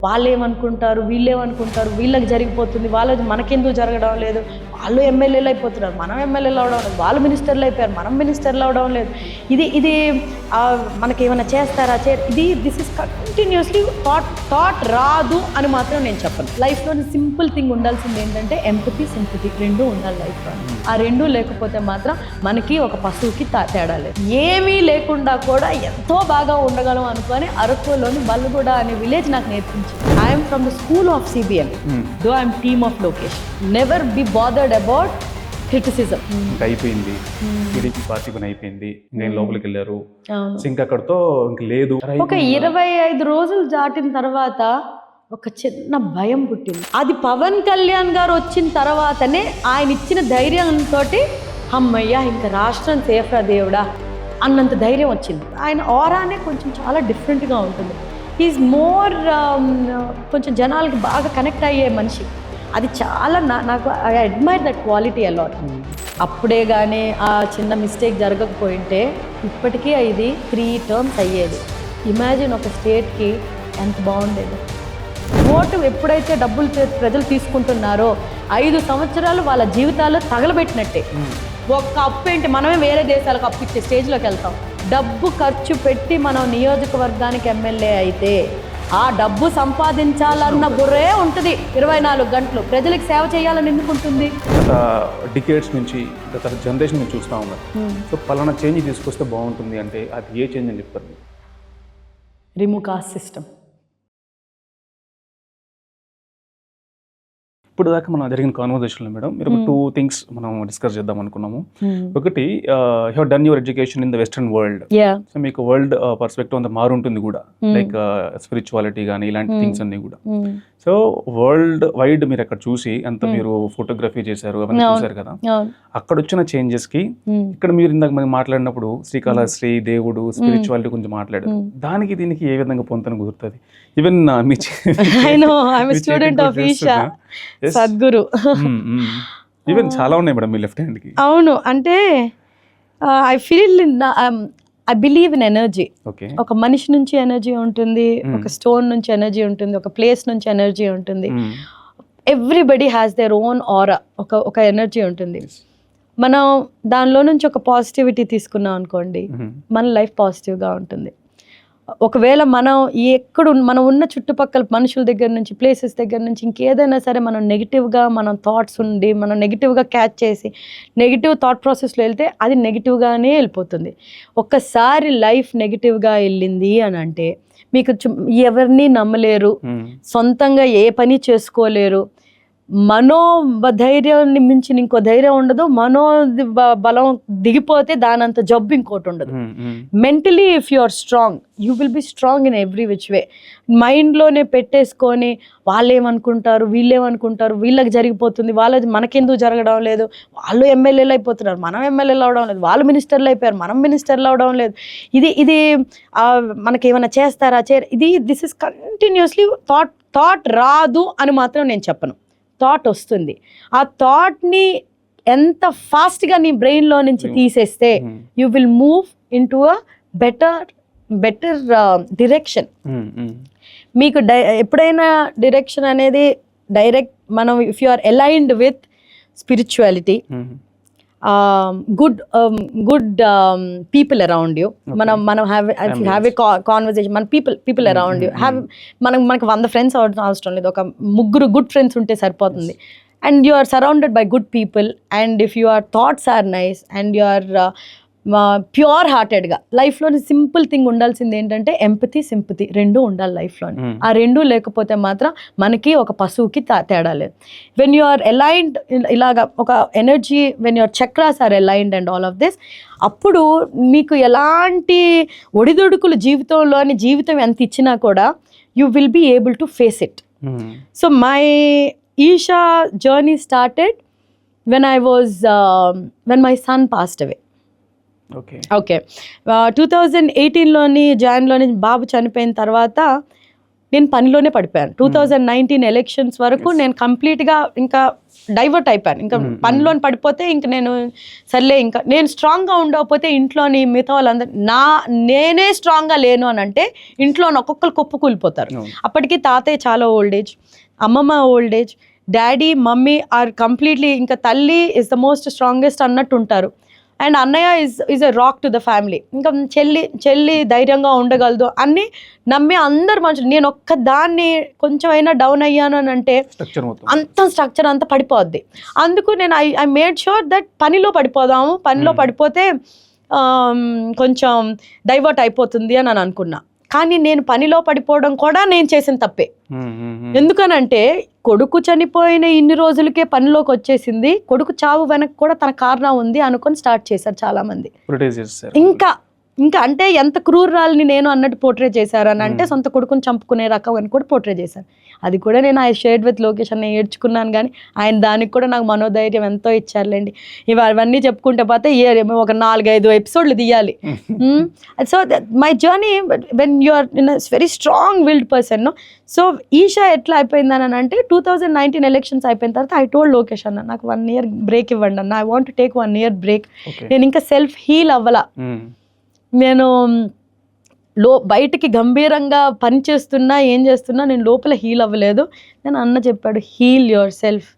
వాళ్ళేమనుకుంటారు, వీళ్ళేమనుకుంటారు, వీళ్ళకి జరిగిపోతుంది, వాళ్ళది మనకెందుకు జరగడం లేదు, వాళ్ళు ఎమ్మెల్యేలు అయిపోతున్నారు, మనం ఎమ్మెల్యేలు అవడం లేదు, వాళ్ళు మినిస్టర్లు అయిపోయారు, మనం మినిస్టర్లు అవడం లేదు. ఇది మనకి ఏమైనా చేస్తారా దిస్ ఇస్ కంటిన్యూస్లీ థాట్ రాదు అని మాత్రం నేను చెప్పను. లైఫ్లోని సింపుల్ థింగ్ ఉండాల్సింది ఏంటంటే ఎంపతి, సింపతి రెండూ ఉండాలి లైఫ్లో. ఆ రెండూ లేకపోతే మాత్రం మనకి ఒక పశువుకి తేడా లేదు. ఏమీ లేకుండా కూడా ఎంతో బాగా ఉండగలం అనుకొని అరకులోని బల్లుగూడ అనే విలేజ్ నాకు నేర్పించింది. I'm from the school of CBN, though I'm team of Lokesh. Never be bothered about criticism. అయిపోయింది, టీడీపీ పార్టీ పని అయిపోయింది, నేను లోపలికి వెళ్ళారు, ఇంకా అక్కడతో ఇంక లేదు. ఒక 25 రోజులు దాటిన తర్వాత ఒక చిన్న భయం పుట్టింది. అది పవన్ కళ్యాణ్ గారు వచ్చిన తర్వాతనే ఆయన ఇచ్చిన ధైర్యంతో అమ్మయ్యా ఇంకా రాష్ట్రం సేఫ్రా దేవుడా అన్నంత ధైర్యం వచ్చింది. ఆయన ఆరానే కొంచెం చాలా డిఫరెంట్గా ఉంటుంది. ఈజ్ మోర్ కొంచెం జనాలకి బాగా కనెక్ట్ అయ్యే మనిషి. అది చాలా నాకు I admire that quality a lot. అప్పుడే కానీ ఆ చిన్న మిస్టేక్ జరగకపోయింటే ఇప్పటికీ ఇది 3 terms అయ్యేది. ఇమాజిన్ ఒక స్టేట్కి ఎంత బాగుండేది. ఓటు ఎప్పుడైతే డబ్బులు ప్రజలు తీసుకుంటున్నారో 5 సంవత్సరాలు వాళ్ళ జీవితాలు తగలబెట్టినట్టే. ఒక్క అప్పు ఏంటి, మనమే వేరే దేశాలకు అప్పు ఇచ్చే స్టేజ్లోకి వెళ్తాం. డబ్బు ఖర్చు పెట్టి మనం నియోజకవర్గానికి ఎమ్మెల్యే అయితే ఆ డబ్బు సంపాదించాలన్న బుర్రే ఉంటుంది. 24 గంటలు ప్రజలకు సేవ చేయాలని ఎందుకుంటుంది. గత డికేడ్స్ నుంచి, గత జనరేషన్ నుంచి చూస్తూ ఉన్నారు. సో పలానా చేంజ్ తీసుకొస్తే బాగుంటుంది అంటే అది ఏ చేంజ్ అని చెప్తారు? Remove cost system. ఇప్పుడు దాకా మనం జరిగిన కాన్వర్జేషన్లో మేడం మీరు 2 things మనం డిస్కస్ చేద్దాం అనుకున్నాము. ఒకటి, you have done your education in the western world. So మీకు వరల్డ్ పర్స్పెక్టివ్ అంతా మారుంటుంది కూడా, లైక్ స్పిరిచువాలిటీ కానీ ఇలాంటి థింగ్స్ అన్ని కూడా. సో వరల్డ్ వైడ్ మీరు అక్కడ చూసి అంత మీరు ఫోటోగ్రఫీ చేశారు, అవన్నీ చూసారు కదా. అక్కడ వచ్చిన చేంజెస్ కి ఇక్కడ మీరు ఇందాక మనం మాట్లాడినప్పుడు శ్రీకాళహస్తి, దేవుడు, స్పిరిచువాలిటీ గురించి మాట్లాడారు. దానికి దీనికి ఏ విధంగా పొంతన కుదురుతుంది? ఈవెన్ మీ student of Isha Sadhguru even చాలా ఉన్నాయి మేడం మీ లెఫ్ట్ హ్యాండ్ కి. అవును, అంటే I feel I believe in energy. ఒక మనిషి నుంచి ఎనర్జీ ఉంటుంది, ఒక స్టోన్ నుంచి ఎనర్జీ ఉంటుంది, ఒక ప్లేస్ నుంచి ఎనర్జీ ఉంటుంది. ఎవ్రీబడి హ్యాస్ దేర్ ఓన్ ఆరా, ఒక ఎనర్జీ ఉంటుంది. మనం దానిలో నుంచి ఒక పాజిటివిటీ తీసుకున్నాం అనుకోండి, మన లైఫ్ పాజిటివ్గా ఉంటుంది. ఒకవేళ మనం మనం ఉన్న చుట్టుపక్కల మనుషుల దగ్గర నుంచి, ప్లేసెస్ దగ్గర నుంచి ఇంకేదైనా సరే మనం నెగిటివ్గా మనం థాట్స్ ఉండి మనం నెగిటివ్గా క్యాచ్ చేసి నెగిటివ్ థాట్ ప్రాసెస్లో వెళ్తే అది నెగిటివ్గానే వెళ్ళిపోతుంది. ఒక్కసారి లైఫ్ నెగిటివ్గా వెళ్ళింది అని అంటే మీకు ఎవరిని నమ్మలేరు, సొంతంగా ఏ పని చేసుకోలేరు, మనోధైర్యాన్ని మించిన ఇంకో ధైర్యం ఉండదు, బలం దిగిపోతే దానంత జబ్బు ఇంకోటి ఉండదు. Mentally if you are strong, you will be strong in every which way. మైండ్లోనే పెట్టేసుకొని వాళ్ళేమనుకుంటారు, వీళ్ళేమనుకుంటారు, వీళ్ళకి జరిగిపోతుంది, వాళ్ళది మనకెందుకు జరగడం లేదు, వాళ్ళు ఎమ్మెల్యేలు అయిపోతున్నారు, మనం ఎమ్మెల్యేలు అవడం లేదు, వాళ్ళు మినిస్టర్లు అయిపోయారు, మనం మినిస్టర్లు అవడం లేదు. ఇది మనకి ఏమైనా చేస్తారా దిస్ ఇస్ కంటిన్యూస్లీ థాట్ రాదు అని మాత్రం నేను చెప్పను. థాట్ వస్తుంది. ఆ థాట్ని ఎంత ఫాస్ట్గా నీ బ్రెయిన్లో నుంచి తీసేస్తే you will move in to a better direction. మీకు ఎప్పుడైనా డిరెక్షన్ అనేది డైరెక్ట్ మనం if you are aligned with spirituality, good people around you. మనం have a conversation, మన people around you have మనకు 100 ఫ్రెండ్స్ అవసరం లేదు, ఒక 3 గుడ్ ఫ్రెండ్స్ ఉంటే సరిపోతుంది. And you are surrounded by good people, and if your thoughts are nice and you are pure హార్టెడ్గా. లైఫ్లోని సింపుల్ థింగ్ ఉండాల్సింది ఏంటంటే ఎంపతి, సింపతి రెండూ ఉండాలి లైఫ్లోని. ఆ రెండూ లేకపోతే మాత్రం మనకి ఒక పశువుకి తేడా లేదు. వెన్ యు ఆర్ అలైన్డ్ ఇలాగా ఒక energy, when your chakras are aligned and all of this, అప్పుడు మీకు ఎలాంటి ఒడిదుడుకులు జీవితం ఎంత ఇచ్చినా కూడా you will be able to face it. So my Isha journey started when my son passed away. Okay 2018లోని జాన్లోని బాబు చనిపోయిన తర్వాత నేను పనిలోనే పడిపోయాను. 2019 ఎలక్షన్స్ వరకు నేను కంప్లీట్గా ఇంకా డైవర్ట్ అయిపోయాను. ఇంకా పనిలోని పడిపోతే ఇంక నేను సర్లే, ఇంకా నేను స్ట్రాంగ్గా ఉండకపోతే ఇంట్లోని మిగతా వాళ్ళందరూ నేనే స్ట్రాంగ్గా లేను అని అంటే ఇంట్లోని ఒక్కొక్కరు కుప్ప కూలిపోతారు. అప్పటికి తాతయ్య చాలా ఓల్డ్ ఏజ్, అమ్మమ్మ old age, daddy mummy are completely, ఇంకా తల్లి ఇస్ ద మోస్ట్ స్ట్రాంగెస్ట్ అన్నట్టు ఉంటారు. అండ్ అన్నయ్య is a rock to the family. ఇంకా చెల్లి ధైర్యంగా ఉండగలదు అన్ని నమ్మి అందరు మనుషులు. నేను ఒక్కదాన్ని కొంచెం అయినా డౌన్ అయ్యాను అని అంటే అంత స్ట్రక్చర్ అంతా పడిపోద్ది. అందుకు నేను ఐ మేడ్ షూర్ దట్ పనిలో పడిపోదాము, పనిలో పడిపోతే కొంచెం డైవర్ట్ అయిపోతుంది అని అనుకున్నా. కానీ నేను పనిలో పడిపోవడం కూడా నేను చేసిన తప్పే. ఎందుకనంటే కొడుకు చనిపోయిన ఇన్ని రోజులకే పనిలోకి వచ్చేసింది, కొడుకు చావు వెనక్కి కూడా తన కారణం ఉంది అనుకొని స్టార్ట్ చేశారు చాలా మంది. ఇంకా అంటే ఎంత క్రూరాల్ని నేను అన్నట్టు పోర్ట్రే చేశారు అని అంటే సొంత కొడుకుని చంపుకునే రకం అని కూడా పోర్ట్రే చేశారు. అది కూడా నేను ఐ షేర్డ్ విత్ లోకేష్ అన్న, ఏడ్చుకున్నాను. కానీ ఆయన దానికి కూడా నాకు మనోధైర్యం ఎంతో ఇచ్చారులేండి. అవన్నీ చెప్పుకుంటే పోతే ఒక 4-5 ఎపిసోడ్లు తీయాలి. So my journey when you are in very strong willed person. So Isha ఎట్లా అయిపోయిందని అంటే 2019 ఎలక్షన్స్ అయిపోయిన తర్వాత ఐ టోల్డ్ లోకేష్ అన్న, నాకు 1 year బ్రేక్ ఇవ్వండి అన్న, I want to take 1 year break. నేను ఇంకా సెల్ఫ్ హీల్ అవ్వాల. నేను బయటికి గంభీరంగా పని చేస్తున్నా ఏం చేస్తున్నా నేను లోపల హీల్ అవ్వలేదు. నేను అన్న చెప్పాడు, హీల్ యువర్ సెల్ఫ్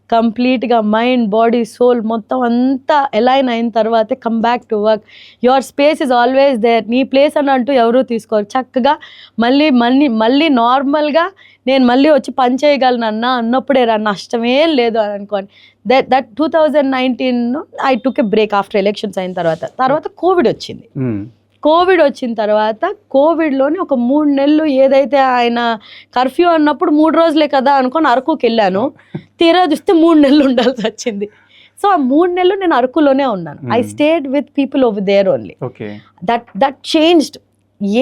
కంప్లీట్గా, మైండ్ బాడీ సోల్ మొత్తం అంతా అలైన్ అయిన తర్వాతే come back to work. Your space is always there. నీ ప్లేస్ అని అంటూ ఎవరూ తీసుకోరు. చక్కగా మళ్ళీ నార్మల్గా నేను మళ్ళీ వచ్చి పని చేయగలను అన్నప్పుడే నష్టమేం లేదు అని అనుకోని that 2019 I took a break after elections అయిన తర్వాత కోవిడ్ వచ్చింది. కోవిడ్ వచ్చిన తర్వాత కోవిడ్లోని ఒక 3 నెలలు ఏదైతే ఆయన కర్ఫ్యూ అన్నప్పుడు 3 రోజులే కదా అనుకొని అరకుకి వెళ్ళాను. తీరా చూస్తే 3 నెలలు ఉండాల్సి వచ్చింది. సో ఆ 3 నెలలు నేను అరకులోనే ఉన్నాను. I stayed with people over there only. That changed.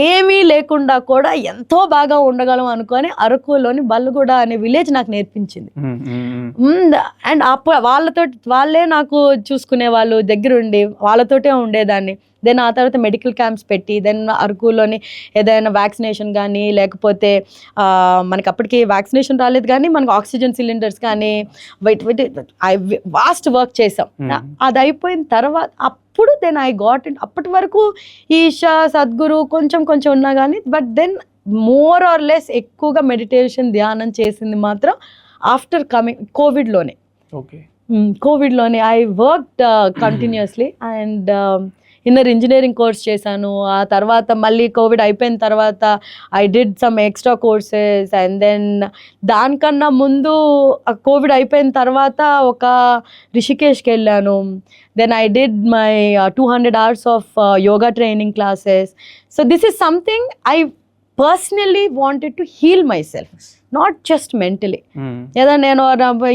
ఏమీ లేకుండా కూడా ఎంతో బాగా ఉండగలం అనుకొని అరకులోని బల్లుగూడ అనే విలేజ్ నాకు నేర్పించింది. అండ్ వాళ్ళే నాకు చూసుకునే వాళ్ళు, దగ్గరుండి వాళ్ళతోటే ఉండేదాన్ని. దెన్ ఆ తర్వాత మెడికల్ క్యాంప్స్ పెట్టి, దెన్ అరకులోని ఏదైనా వ్యాక్సినేషన్ కానీ, లేకపోతే మనకి అప్పటికి వ్యాక్సినేషన్ రాలేదు కానీ మనకు ఆక్సిజన్ సిలిండర్స్ కానీ వాస్ట్ వర్క్ చేసాం. అది అయిపోయిన తర్వాత అప్పుడు దెన్ ఐ గాట్ ఇన్. అప్పటి వరకు ఈషా, సద్గురు కొంచెం ఉన్నా కానీ, but then more or less ఎక్కువగా మెడిటేషన్, ధ్యానం చేసింది మాత్రం ఆఫ్టర్ కమింగ్ కోవిడ్లోనే. కోవిడ్లోనే I worked continuously and inner engineering course చేశాను. ఆ తర్వాత మళ్ళీ కోవిడ్ అయిపోయిన తర్వాత I did some extra courses. And then దానికన్నా ముందు కోవిడ్ అయిపోయిన తర్వాత ఒక రిషికేష్కి వెళ్ళాను. Then I did my 200 hours of yoga training classes. So this is something I personally wanted to heal my self, not just mentally. ఏదో నేను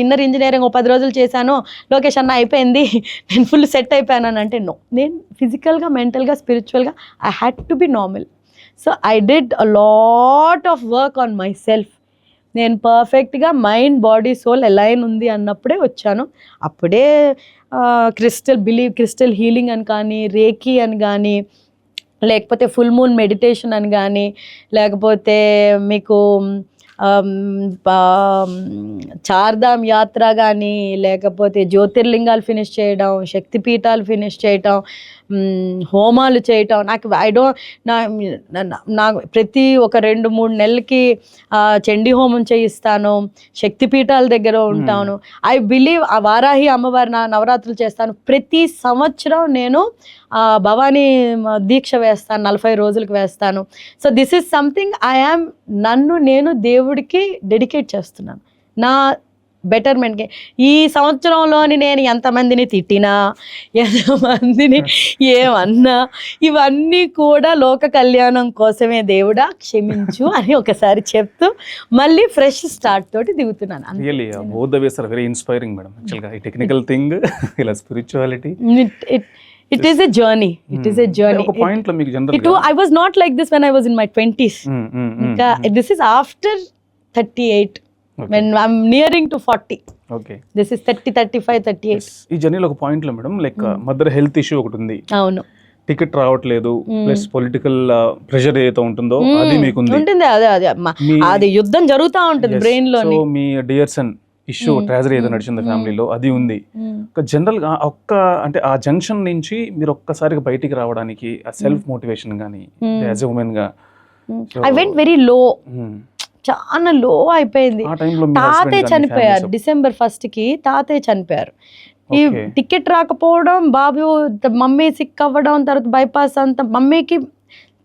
inner engineering 10 రోజులు చేశాను, లోకేష్ అన్న అయిపోయింది, నేను ఫుల్ సెట్ అయిపోయాను అని అంటే నో. నేను ఫిజికల్గా, మెంటల్గా, స్పిరిచువల్గా I had to be normal. So I did a lot of work on my self. నేను పర్ఫెక్ట్గా మైండ్, బాడీ, సోల్ అలైన్ ఉంది అన్నప్పుడే వచ్చాను. అప్పుడే క్రిస్టల్ హీలింగ్ అని కానీ, రేకీ అని కానీ, లేకపోతే ఫుల్ మూన్ మెడిటేషన్ అని కానీ, లేకపోతే మీకు చార్ధామ్ యాత్ర కానీ, లేకపోతే జ్యోతిర్లింగాలు ఫినిష్ చేయడం, శక్తిపీఠాలు ఫినిష్ చేయటం, హోమాలు చేయటం. నాకు ప్రతి ఒక 2-3 నెలలకి చండీ హోమం చేయిస్తాను, శక్తిపీఠాల దగ్గర ఉంటాను. ఐ బిలీవ్ ఆ వారాహి అమ్మవారి నవరాత్రులు చేస్తాను. ప్రతి సంవత్సరం నేను భవానీ దీక్ష వేస్తాను, 40 రోజులకు వేస్తాను. సో దిస్ ఈజ్ సంథింగ్ నన్ను నేను దేవుడికి డెడికేట్ చేస్తున్నాను, నా బెటర్మెంట్కి. ఈ సంవత్సరంలోని నేను ఎంతమందిని తిట్టినా, ఎంతమందిని ఏమన్నా, ఇవన్నీ కూడా లోక కళ్యాణం కోసమే దేవుడా క్షమించు అని ఒకసారి చెప్తూ మళ్ళీ ఫ్రెష్ స్టార్ట్ తోటి దిగుతున్నాను. both the ways are very inspiring madam. Actually ఈ టెక్నికల్ థింగ్, ఇలా spirituality, it is a journey. ఒక పాయింట్ లో మీకు general I was not like this when I was in my 20s. This is after 38. Okay. When I'm nearing to 40. Okay. This is 30, 35, 38. ఈ జర్నీలో ఒక point లో madam like mother health issue ఒకటి ఉంది. అవును. టికెట్ రావట్లేదు ప్లస్ పొలిటికల్ ప్రెషర్ ఏదైతే ఉంటుందో అది మీకు ఉంటుంది. అది యుద్ధం జరుగుతూ ఉంటుంది బ్రెయిన్ లో. సో మీ డియర్ సన్ ఇష్యూ ట్రాజడీ ఏదో నడిచింది ఫ్యామిలీలో అది ఉంది. జనరల్ గా అంటే ఆ జంక్షన్ నుంచి మీరు ఒక్కసారిగా బయటికి రావడానికి ఆ సెల్ఫ్ మోటివేషన్ కానీ యాజ్ ఎ ఉమెన్ గా ఐ వెంట్ వెరీ లో, చాలా లో అయిపోయింది. తాతయ్య చనిపోయారు December 1 కి, తాతయ్య చనిపోయారు. ఈ టికెట్ రాకపోవడం, బాబు మమ్మీ సిక్ అవ్వడం, తర్వాత బైపాస్ అంతా మమ్మీకి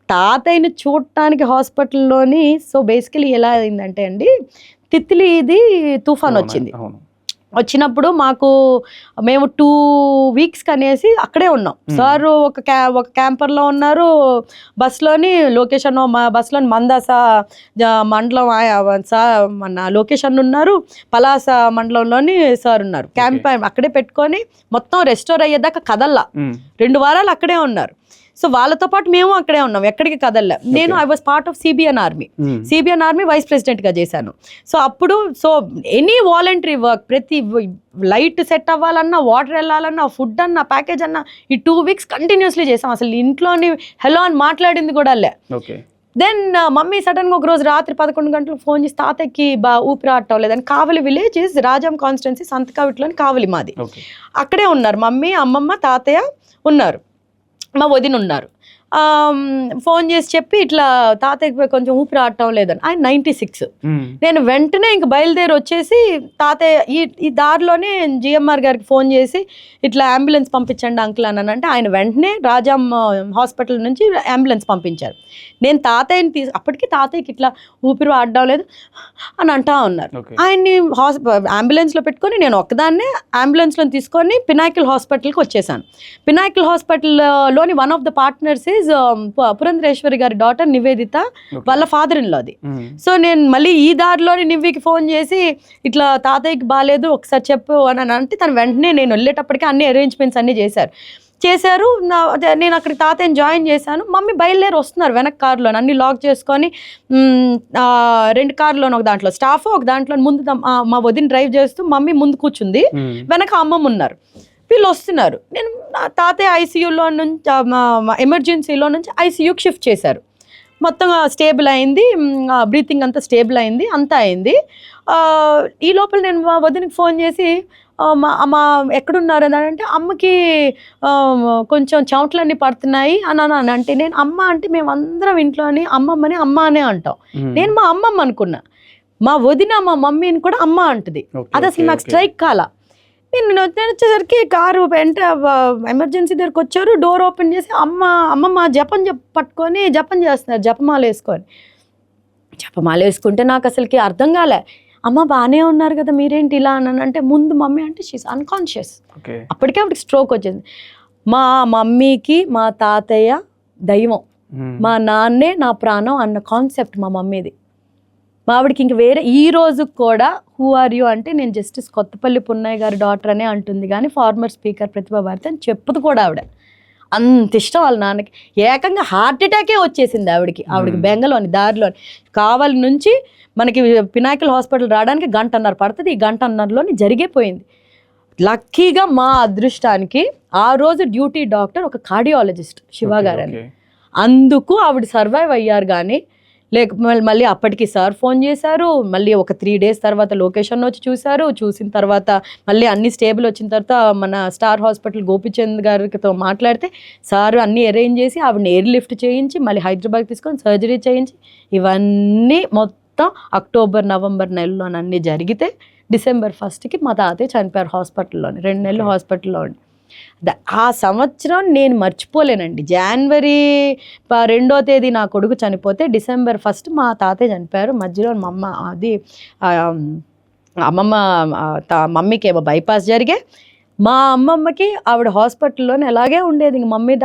తాతయ్యని చూడటానికి హాస్పిటల్లోని. సో బేసికలీ ఎలా అయిందంటే అండి, తిత్లీ ఇది తుఫాన్ వచ్చినప్పుడు మేము 2 weeks అనేసి అక్కడే ఉన్నాం. సార్ ఒక క్యాంపర్లో ఉన్నారు, బస్లోని లొకేషన్ బస్లోని మందాస మండలం మన లొకేషన్ ఉన్నారు, పలాస మండలంలోని సార్ ఉన్నారు. క్యాంప్ అక్కడే పెట్టుకొని మొత్తం రెస్టోర్ అయ్యేదాకా కదల్లా 2 వారాలు అక్కడే ఉన్నారు. సో వాళ్ళతో పాటు మేము అక్కడే ఉన్నాం, ఎక్కడికి కదల్లా. నేను I was part of CBN army vice ప్రెసిడెంట్గా చేశాను. సో అప్పుడు ఎనీ వాలంటరీ వర్క్, ప్రతి లైట్ సెట్ అవ్వాలన్నా, వాటర్ వెళ్ళాలన్నా, ఫుడ్ అన్నా, ప్యాకేజ్ అన్నా, ఈ 2 weeks కంటిన్యూస్లీ చేసాం. అసలు ఇంట్లోని హలో అని మాట్లాడింది కూడా లే. దెన్ మమ్మీ సడన్గా ఒక రోజు రాత్రి 11 గంటలకు ఫోన్ చేసి తాతయ్యకి ఊపిరి ఆడటం లేదని, కావలి విలేజ్ రాజాం కాన్స్టిట్యున్సీ సంతకావిట్లోని కావలి మాది. అక్కడే ఉన్నారు మమ్మీ, అమ్మమ్మ, తాతయ్య ఉన్నారు, మా వదిన ఉన్నారు. ఫోన్ చేసి చెప్పి ఇట్లా తాతయ్యకి కొంచెం ఊపిరి ఆడటం లేదని. ఆయన 96. నేను వెంటనే ఇంక బయలుదేరి వచ్చేసి తాతయ్య ఈ దారిలోనే జిఎంఆర్ గారికి ఫోన్ చేసి ఇట్లా అంబులెన్స్ పంపించండి అంకుల్ అని అంటే, ఆయన వెంటనే రాజాం హాస్పిటల్ నుంచి అంబులెన్స్ పంపించారు. నేను తాతయ్యని అప్పటికి తాతయ్యకి ఇట్లా ఊపిరి ఆడడం లేదు అని అంటా ఉన్నారు. ఆయన్ని అంబులెన్స్లో పెట్టుకొని నేను ఒక్కదాన్నే అంబులెన్స్లో తీసుకొని పినాకిల్ హాస్పిటల్కి వచ్చేసాను. పినాకిల్ హాస్పిటల్లోని one of the partners Purandeswari గారి డాటర్ నివేదిత, వాళ్ళ ఫాదర్ ఇన్ లాది. సో నేను మళ్ళీ ఈ దారిలోని నివ్వికి ఫోన్ చేసి ఇట్లా తాతయ్యకి బాగాలేదు ఒకసారి చెప్పు అని అంటే, తను వెంటనే నేను వెళ్ళేటప్పటికి అన్ని అరేంజ్మెంట్స్ అన్ని చేశారు. నేను అక్కడికి తాతయ్యని జాయిన్ చేశాను. మమ్మీ బయలుదేరి వస్తున్నారు వెనక కారులో, అన్ని లాక్ చేసుకొని 2 కార్లోని, ఒక దాంట్లో స్టాఫ్, ఒక దాంట్లో ముందు మా వదిన డ్రైవ్ చేస్తూ, మమ్మీ ముందు కూర్చుంది, వెనక అమ్మమ్మ ఉన్నారు. వీళ్ళు వస్తున్నారు. నేను తాతయ్య ఐసీయూలో నుంచి ఎమర్జెన్సీలో నుంచి ఐసీయూకి షిఫ్ట్ చేశారు. మొత్తం స్టేబుల్ అయింది, బ్రీతింగ్ అంతా స్టేబుల్ అయింది, అంతా అయింది. ఈ లోపల నేను మా వదినకి ఫోన్ చేసి అమ్మ ఎక్కడున్నారు అని అంటే, అమ్మకి కొంచెం చెమటలన్నీ పడుతున్నాయి అని అంటే, నేను అమ్మ అంటే మేమందరం ఇంట్లోని అమ్మమ్మని అమ్మ అనే అంటాం. నేను మా అమ్మమ్మ అనుకున్నా, మా వదిన మా మమ్మీని కూడా అమ్మ అంటది. అది అసలు నాకు స్ట్రైక్ కాల. నేను వచ్చేసరికి కారు వెంట ఎమర్జెన్సీ దగ్గరికి వచ్చారు, డోర్ ఓపెన్ చేసి అమ్మమ్మ జపం పట్టుకొని జపం చేస్తున్నారు, జపమాల వేసుకుంటే నాకు అసలుకి అర్థం కాలే. అమ్మ బాగానే ఉన్నారు కదా మీరేంటి ఇలా అని అంటే, ముందు మమ్మీ అంటే షీస్ అన్కాన్షియస్. అప్పటికే ఆవిడకి స్ట్రోక్ వచ్చింది. మా మమ్మీకి మా తాతయ్య దైవం, మా నాన్నే నా ప్రాణం అన్న కాన్సెప్ట్ మా మమ్మీది. మా ఆవిడకి ఇంక వేరే ఈ రోజు కూడా హూ ఆర్ యూ అంటే, నేను జస్టిస్ కొత్తపల్లి పున్నయ్య గారి డాటర్ అనే అంటుంది, కానీ ఫార్మర్ స్పీకర్ ప్రతిభా భారతి అని చెప్పుదు కూడా ఆవిడ. అంత ఇష్టం వాళ్ళ నాన్నకి. ఏకంగా హార్ట్ అటాకే వచ్చేసింది ఆవిడకి బెంగలోని దారిలోని. కావలి నుంచి మనకి పినాకిల్ హాస్పిటల్ రావడానికి 1.5 గంట పడుతుంది. ఈ 1.5 గంటలోని జరిగిపోయింది. లక్కీగా మా అదృష్టానికి ఆ రోజు డ్యూటీ డాక్టర్ ఒక కార్డియాలజిస్ట్ శివ గారు అని, అందుకు ఆవిడ సర్వైవ్ అయ్యారు. కానీ మళ్ళీ అప్పటికి సార్ ఫోన్ చేశారు, మళ్ళీ ఒక 3 days తర్వాత లొకేషన్ వచ్చి చూసిన తర్వాత మళ్ళీ అన్ని స్టేబుల్ వచ్చిన తర్వాత మన స్టార్ హాస్పిటల్ గోపిచంద్ గారితో మాట్లాడితే సార్ అన్నీ అరేంజ్ చేసి ఆవిడని ఎయిర్ లిఫ్ట్ చేయించి మళ్ళీ హైదరాబాద్ తీసుకొని సర్జరీ చేయించి, ఇవన్నీ మొత్తం అక్టోబర్ నవంబర్ నెలలో అన్నీ జరిగితే December 1కి మా తాతయ్య చనిపోయారు హాస్పిటల్లోని. 2 నెలలు హాస్పిటల్లో ఉండి. ఆ సంవత్సరం నేను మర్చిపోలేనండి. January 2వ తేదీ నా కొడుకు చనిపోతే December 1 మా తాతయ్య చనిపోయారు. మధ్యలో మా అమ్మ మమ్మీకి ఏమో బైపాస్ జరిగే, మా అమ్మమ్మకి ఆవిడ హాస్పిటల్లోనే అలాగే ఉండేది. ఇంక మమ్మీ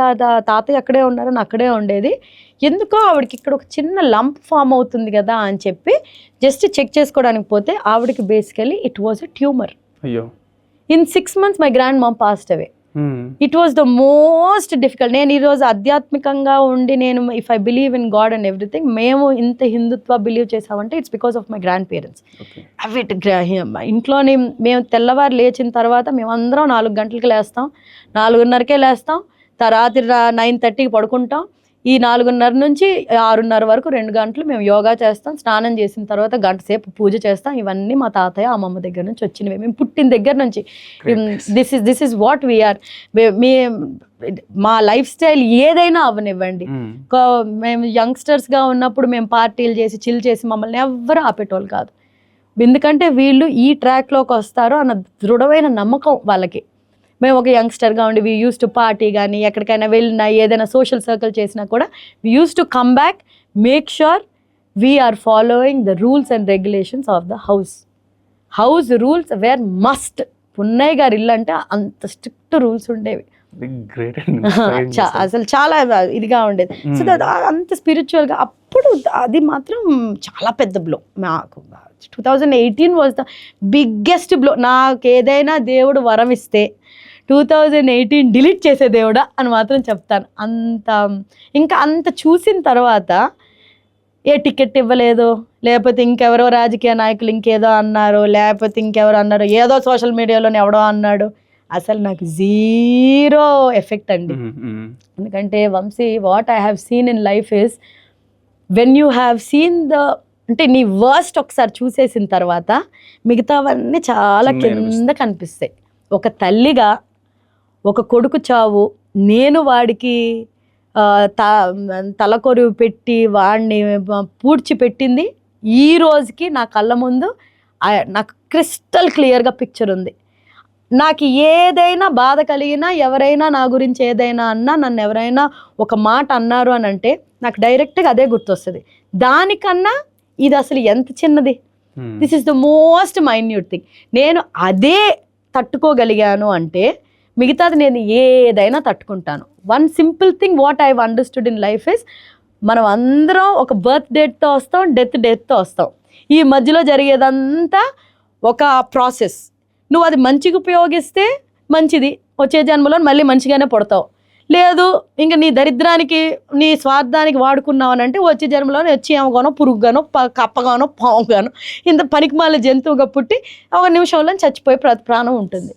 తాతయ్య అక్కడే ఉన్నారని అక్కడే ఉండేది. ఎందుకో ఆవిడకి ఇక్కడ ఒక చిన్న లంప్ ఫామ్ అవుతుంది కదా అని చెప్పి జస్ట్ చెక్ చేసుకోవడానికి పోతే ఆవిడకి basically it was a tumour. In 6 months my grand mom passed away. It was the most difficult. నేను ఈరోజు ఆధ్యాత్మికంగా ఉండి నేను if I believe in God and everything, మేము ఇంత హిందుత్వ బిలీవ్ చేసామంటే it's because of my grand parents. అవి ఇంట్లోని మేము తెల్లవారు లేచిన తర్వాత మేమందరం 4 గంటలకి లేస్తాం, 4:30కే లేస్తాం, రాత్రి 9:30కి పడుకుంటాం. ఈ 4:30 నుంచి 6:30 వరకు 2 గంటలు మేము యోగా చేస్తాం. స్నానం చేసిన తర్వాత గంట సేపు పూజ చేస్తాం. ఇవన్నీ మా తాతయ్య అమ్మమ్మ దగ్గర నుంచి వచ్చినవి, మేము పుట్టిన దగ్గర నుంచి. This is what we're. మా లైఫ్ స్టైల్ ఏదైనా అవనివ్వండి. మేము యంగ్స్టర్స్గా ఉన్నప్పుడు మేము పార్టీలు చేసి చిల్ చేసి మమ్మల్ని ఎవ్వరూ ఆపేటోళ్ళు కాదు. ఎందుకంటే వీళ్ళు ఈ ట్రాక్లోకి వస్తారు అన్న దృఢమైన నమ్మకం వాళ్ళకి. మేము ఒక యంగ్స్టర్గా ఉండి వీ యూస్ టు పార్టీ కానీ ఎక్కడికైనా వెళ్ళినా ఏదైనా సోషల్ సర్కిల్ చేసినా కూడా we use to come back, make sure we're following the rules and regulations of the house rules where must. Punnaiah గారి ఇల్లు అంటే అంత స్ట్రిక్ట్ రూల్స్ ఉండేవి, అసలు చాలా ఇదిగా ఉండేది. సో అంత స్పిరిచువల్గా అప్పుడు అది మాత్రం చాలా పెద్ద బ్లో నాకు. 2018 వాజ్ ద బిగ్గెస్ట్ బ్లో. నాకు ఏదైనా దేవుడు వరం ఇస్తే 2018 డిలీట్ చేసే దేవుడా అని మాత్రం చెప్తాను. అంత చూసిన తర్వాత ఏ టికెట్ ఇవ్వలేదు, లేకపోతే ఇంకెవరో రాజకీయ నాయకులు ఇంకేదో అన్నారు, లేకపోతే ఇంకెవరో అన్నారు, ఏదో సోషల్ మీడియాలోనే ఎవడో అన్నాడు, అసలు నాకు జీరో ఎఫెక్ట్ అండి. ఎందుకంటే Vamsi, what I have seen in life is when you have seen అంటే నీ వర్స్ట్ ఒకసారి చూసేసిన తర్వాత మిగతావన్నీ చాలా కింద కనిపిస్తాయి. ఒక తల్లిగా ఒక కొడుకు చావు, నేను వాడికి తలకొరువు పెట్టి వాడిని పూడ్చిపెట్టింది ఈ రోజుకి నా కళ్ళ ముందు నాకు క్రిస్టల్ క్లియర్గా పిక్చర్ ఉంది. నాకు ఏదైనా బాధ కలిగినా, ఎవరైనా నా గురించి ఏదైనా అన్నా, నన్ను ఎవరైనా ఒక మాట అన్నారు అని అంటే నాకు డైరెక్ట్గా అదే గుర్తొస్తుంది. దానికన్నా ఇది అసలు ఎంత చిన్నది. This is the most minute thing. నేను అదే తట్టుకోగలిగాను అంటే మిగతాది నేను ఏదైనా తట్టుకుంటాను. One simple thing what I understood in life is, మనం అందరం ఒక బర్త్ డేట్తో వస్తాం, డెత్తో వస్తాం. ఈ మధ్యలో జరిగేదంతా ఒక ప్రాసెస్. నువ్వు అది మంచిగా ఉపయోగిస్తే మంచిది, వచ్చే జన్మలో మళ్ళీ మంచిగానే పుడతావు. లేదు ఇంకా నీ దరిద్రానికి నీ స్వార్థానికి వాడుకున్నావు అని అంటే వచ్చే జన్మలోనే వచ్చి ఏమగానో పురుగుగానో కప్పగానో పాముగానో ఇంత పనికిమాల జంతువుగా పుట్టి ఒక నిమిషంలో చచ్చిపోయే ప్రాణం ఉంటుంది.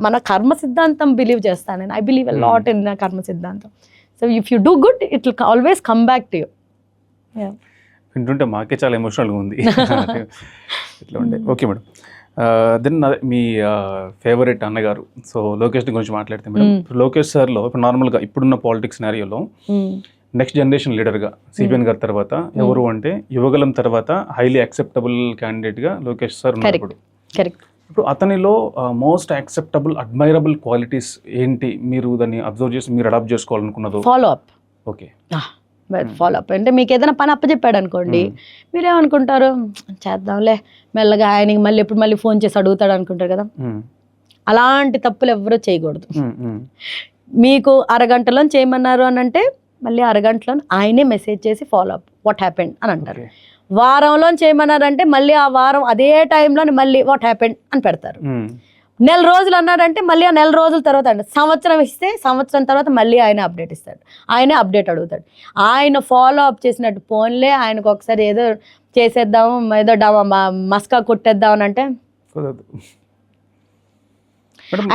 మన కర్మ సిద్ధాంతం బిలీవ్ చేస్తాను నేను. I believe a lot in karma సిద్ధాంతం. So if you do good it will always come back to you. వింటుంటే మాకే చాలా ఎమోషనల్గా ఉంది ఇట్లా ఉండే. ఓకే మేడం, దెన్ మీ ఫేవరెట్ అన్నగారు, సో లోకేష్ గురించి మాట్లాడితే మేడం, లోకేష్ సార్లో ఇప్పుడు నార్మల్గా ఇప్పుడున్న పాలిటిక్స్ సినారియోలో నెక్స్ట్ జనరేషన్ లీడర్గా సిబిఎన్ గారి తర్వాత ఎవరు అంటే యువగలం తర్వాత హైలీ యాక్సెప్టబుల్ క్యాండిడేట్గా లోకేష్ సార్ ఉన్నారు. ఇప్పుడు అతనిలో మోస్ట్ యాక్సెప్టబుల్ అడ్మైరబుల్ క్వాలిటీస్ ఏంటి, మీరు దాన్ని అబ్జర్వ్ చేసి మీరు అడాప్ట్ చేసుకోవాలనుకున్నది? Follow up. Okay, follow up అంటే మీకు ఏదైనా పని అప్పచెప్పాడు అనుకోండి, మీరేమనుకుంటారు చేద్దాంలే మెల్లగా, ఆయనకి మళ్ళీ ఫోన్ చేసి అడుగుతాడు అనుకుంటారు కదా. అలాంటి తప్పులు ఎవరూ చేయకూడదు. మీకు అరగంటలో చేయమన్నారు అని అంటే మళ్ళీ అరగంటలో ఆయనే మెసేజ్ చేసి ఫాలో అప్ వాట్ హ్యాపెండ్ అని అంటారు. వారంలో చేయమన్నారంటే మళ్ళీ ఆ వారం అదే టైంలో మళ్ళీ వాట్ హ్యాపెండ్ అని పెడతారు. నెల రోజులు అన్నాడంటే మళ్ళీ ఆ నెల రోజుల తర్వాత అండి, సంవత్సరం ఇస్తే సంవత్సరం తర్వాత మళ్ళీ ఆయన అప్డేట్ ఇస్తాడు, ఆయనే అప్డేట్ అడుగుతాడు. ఆయన ఫాలో అప్ చేసినట్టు ఫోన్లే ఆయనకు ఒకసారి ఏదో చేసేద్దాం, ఏదో మస్కా కొట్టేద్దాం అని అంటే,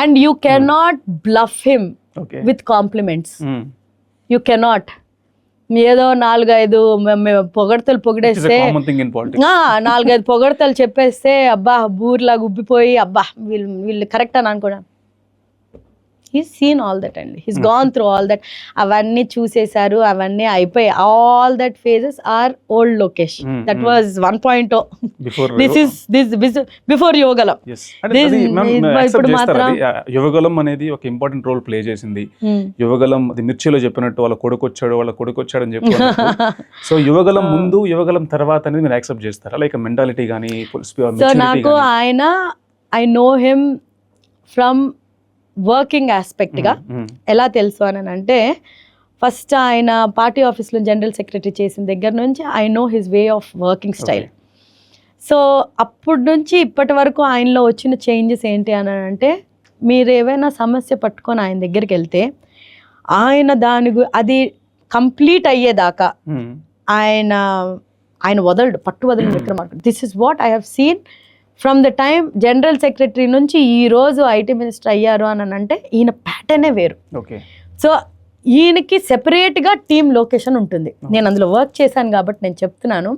and you cannot bluff him with compliments. You cannot ఏదో 4-5 పొగడతలు పొగిడేస్తే, 4-5 పొగడతలు చెప్పేస్తే అబ్బా బూర్లా గుబ్బిపోయి అబ్బా వీళ్ళు కరెక్ట్ అని అనుకున్నాను. హీస్ సీన్ ఆల్ దట్ అండి, he's gone through all that. అవన్నీ చూసేశారు, అవన్నీ అయిపోయి all that phases are old Lokesh. That was 1.0. This before Yuvagalam. ఇప్పుడు మాత్రం యువగలం అనేది ఒక ఇంపార్టెంట్ రోల్ ప్లే చేసింది. యువగలం అది మిర్చిలో చెప్పినట్టు వాళ్ళ కొడుకు వచ్చాడు అని చెప్పి. సో యువగలం ముందు యువగలం తర్వాత అనేది మీరు యాక్సెప్ట్ చేస్తారా, లైక్ మెంటాలిటీ కానీ? సో నాకు ఆయన, I know him from working ఆస్పెక్ట్గా. ఎలా తెలుసు అని అంటే, ఫస్ట్ ఆయన పార్టీ ఆఫీస్లో జనరల్ సెక్రటరీ చేసిన దగ్గర నుంచి I know his way of working style. So అప్పటి నుంచి ఇప్పటి వరకు ఆయనలో వచ్చిన చేంజెస్ ఏంటి అని అంటే, మీరు ఏవైనా సమస్య పట్టుకొని ఆయన దగ్గరికి వెళ్తే ఆయన అది కంప్లీట్ అయ్యేదాకా ఆయన వదలడు, పట్టు వదలని Vikramarka. This is what I have scene from the time general secretary నుంచి ఈ రోజు ఐటీ మినిస్టర్ అయ్యారు అని అంటే ఈయన ప్యాటర్నే వేరు. ఓకే. సో ఈయనకి సెపరేట్గా టీమ్ లొకేషన్ ఉంటుంది. నేను అందులో వర్క్ చేశాను కాబట్టి నేను చెప్తున్నాను.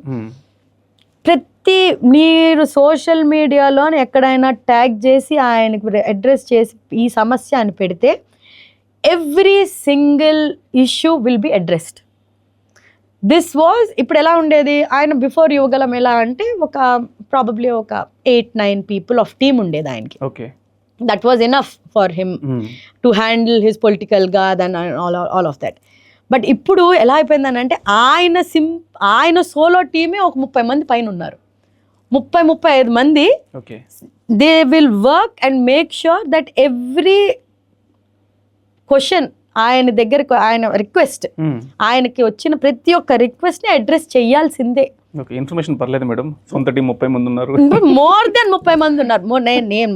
ప్రతి మీరు సోషల్ మీడియాలో ఎక్కడైనా ట్యాగ్ చేసి ఆయనకి అడ్రస్ చేసి ఈ సమస్య అని పెడితే every single issue will be addressed. This was ఇప్పుడు ఎలా ఉండేది, ఆయన బిఫోర్ యువగలం ఎలా అంటే ఒక ప్రాబబ్లీ ఒక 8-9 పీపుల్ ఆఫ్ టీమ్ ఉండేది ఆయనకి. Okay, that was enough for him to handle his పొలిటికల్గా then all of that. But ఇప్పుడు ఎలా అయిపోయిందని అంటే ఆయన సోలో టీమే ఒక 30 మంది పైన ఉన్నారు. 30-35 మంది. They will work and make sure that every question ఆయన దగ్గరకు, ఆయన రిక్వెస్ట్, ఆయనకి వచ్చిన ప్రతి ఒక్క రిక్వెస్ట్ని అడ్రస్ చేయాల్సిందే. ఇన్ఫర్మేషన్ పర్లేదు మేడం, సొంత టీం 30 మంది ఉన్నారు, మోర్ దెన్ 30 మంది ఉన్నారు. నేను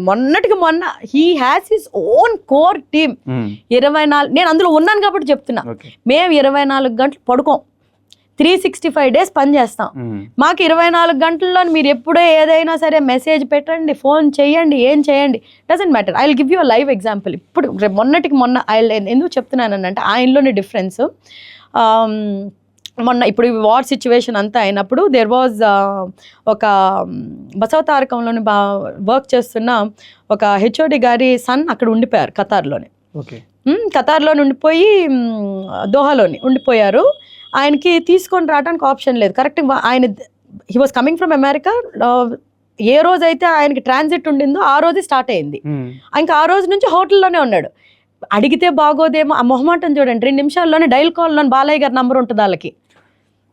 మొన్న he has his own core team. 24 నేను అందులో ఉన్నాను కాబట్టి చెప్తున్నా. మేము 24 గంటలు పడుకోం, 365 days పని చేస్తాం. మాకు 24 గంటల్లో మీరు ఎప్పుడో ఏదైనా సరే మెసేజ్ పెట్టండి, ఫోన్ చేయండి, ఏం చేయండి, doesn't matter. I will give you a live example. ఇప్పుడు మొన్నటికి మొన్న ఎందుకు చెప్తున్నానంటే ఆయనలోని డిఫరెన్స్. మొన్న ఇప్పుడు వార్ సిచ్యువేషన్ అంతా అయినప్పుడు దేర్ వాజ్ ఒక బసవతారకంలోని వర్క్ చేస్తున్న ఒక హెచ్ఓడి గారి సన్ అక్కడ ఉండిపోయారు ఖతార్లోనే. ఖతార్లోని ఉండిపోయి దోహాలోని ఉండిపోయారు. ఆయనకి తీసుకొని రావడానికి ఆప్షన్ లేదు. కరెక్ట్, ఆయన he was coming from America. ఏ రోజైతే ఆయనకి ట్రాన్సిట్ ఉండిందో ఆ రోజే స్టార్ట్ అయింది. ఇంకా ఆ రోజు నుంచి హోటల్లోనే ఉన్నాడు. అడిగితే బాగోదేమో, ఆ మొహమాటం చూడండి. 2 నిమిషాల్లోనే డైల్ కాల్లోని బాలయ్య గారి నంబర్ ఉంటుంది వాళ్ళకి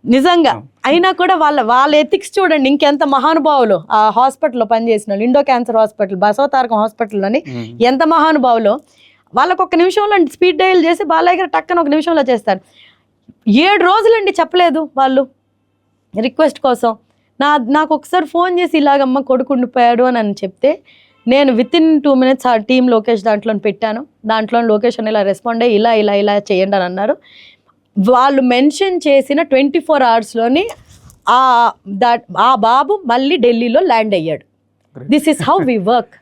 నిజంగా. అయినా కూడా వాళ్ళ ఎథిక్స్ చూడండి, ఇంకెంత మహానుభావులు. ఆ హాస్పిటల్లో పనిచేసిన వాళ్ళు, ఇండో క్యాన్సర్ హాస్పిటల్, బసవతారకం హాస్పిటల్లోని ఎంత మహానుభావులు. వాళ్ళకు 1 నిమిషంలో స్పీడ్ డైల్ చేసి బాలయ్య గారు టక్కన 1 నిమిషంలో చేస్తారు. 7 రోజులండి చెప్పలేదు వాళ్ళు రిక్వెస్ట్ కోసం. నాకు ఒకసారి ఫోన్ చేసి ఇలాగమ్మ కొడుకు ఉండిపోయాడు అని చెప్తే నేను వితిన్ 2 minutes ఆ టీమ్ లొకేషన్ దాంట్లో పెట్టాను. దాంట్లో లొకేషన్ ఇలా రెస్పాండ్ అయ్యి ఇలా చేయండి అని అన్నారు. వాళ్ళు మెన్షన్ చేసిన 24 hours ఆ బాబు మళ్ళీ ఢిల్లీలో ల్యాండ్ అయ్యాడు. This is how we work.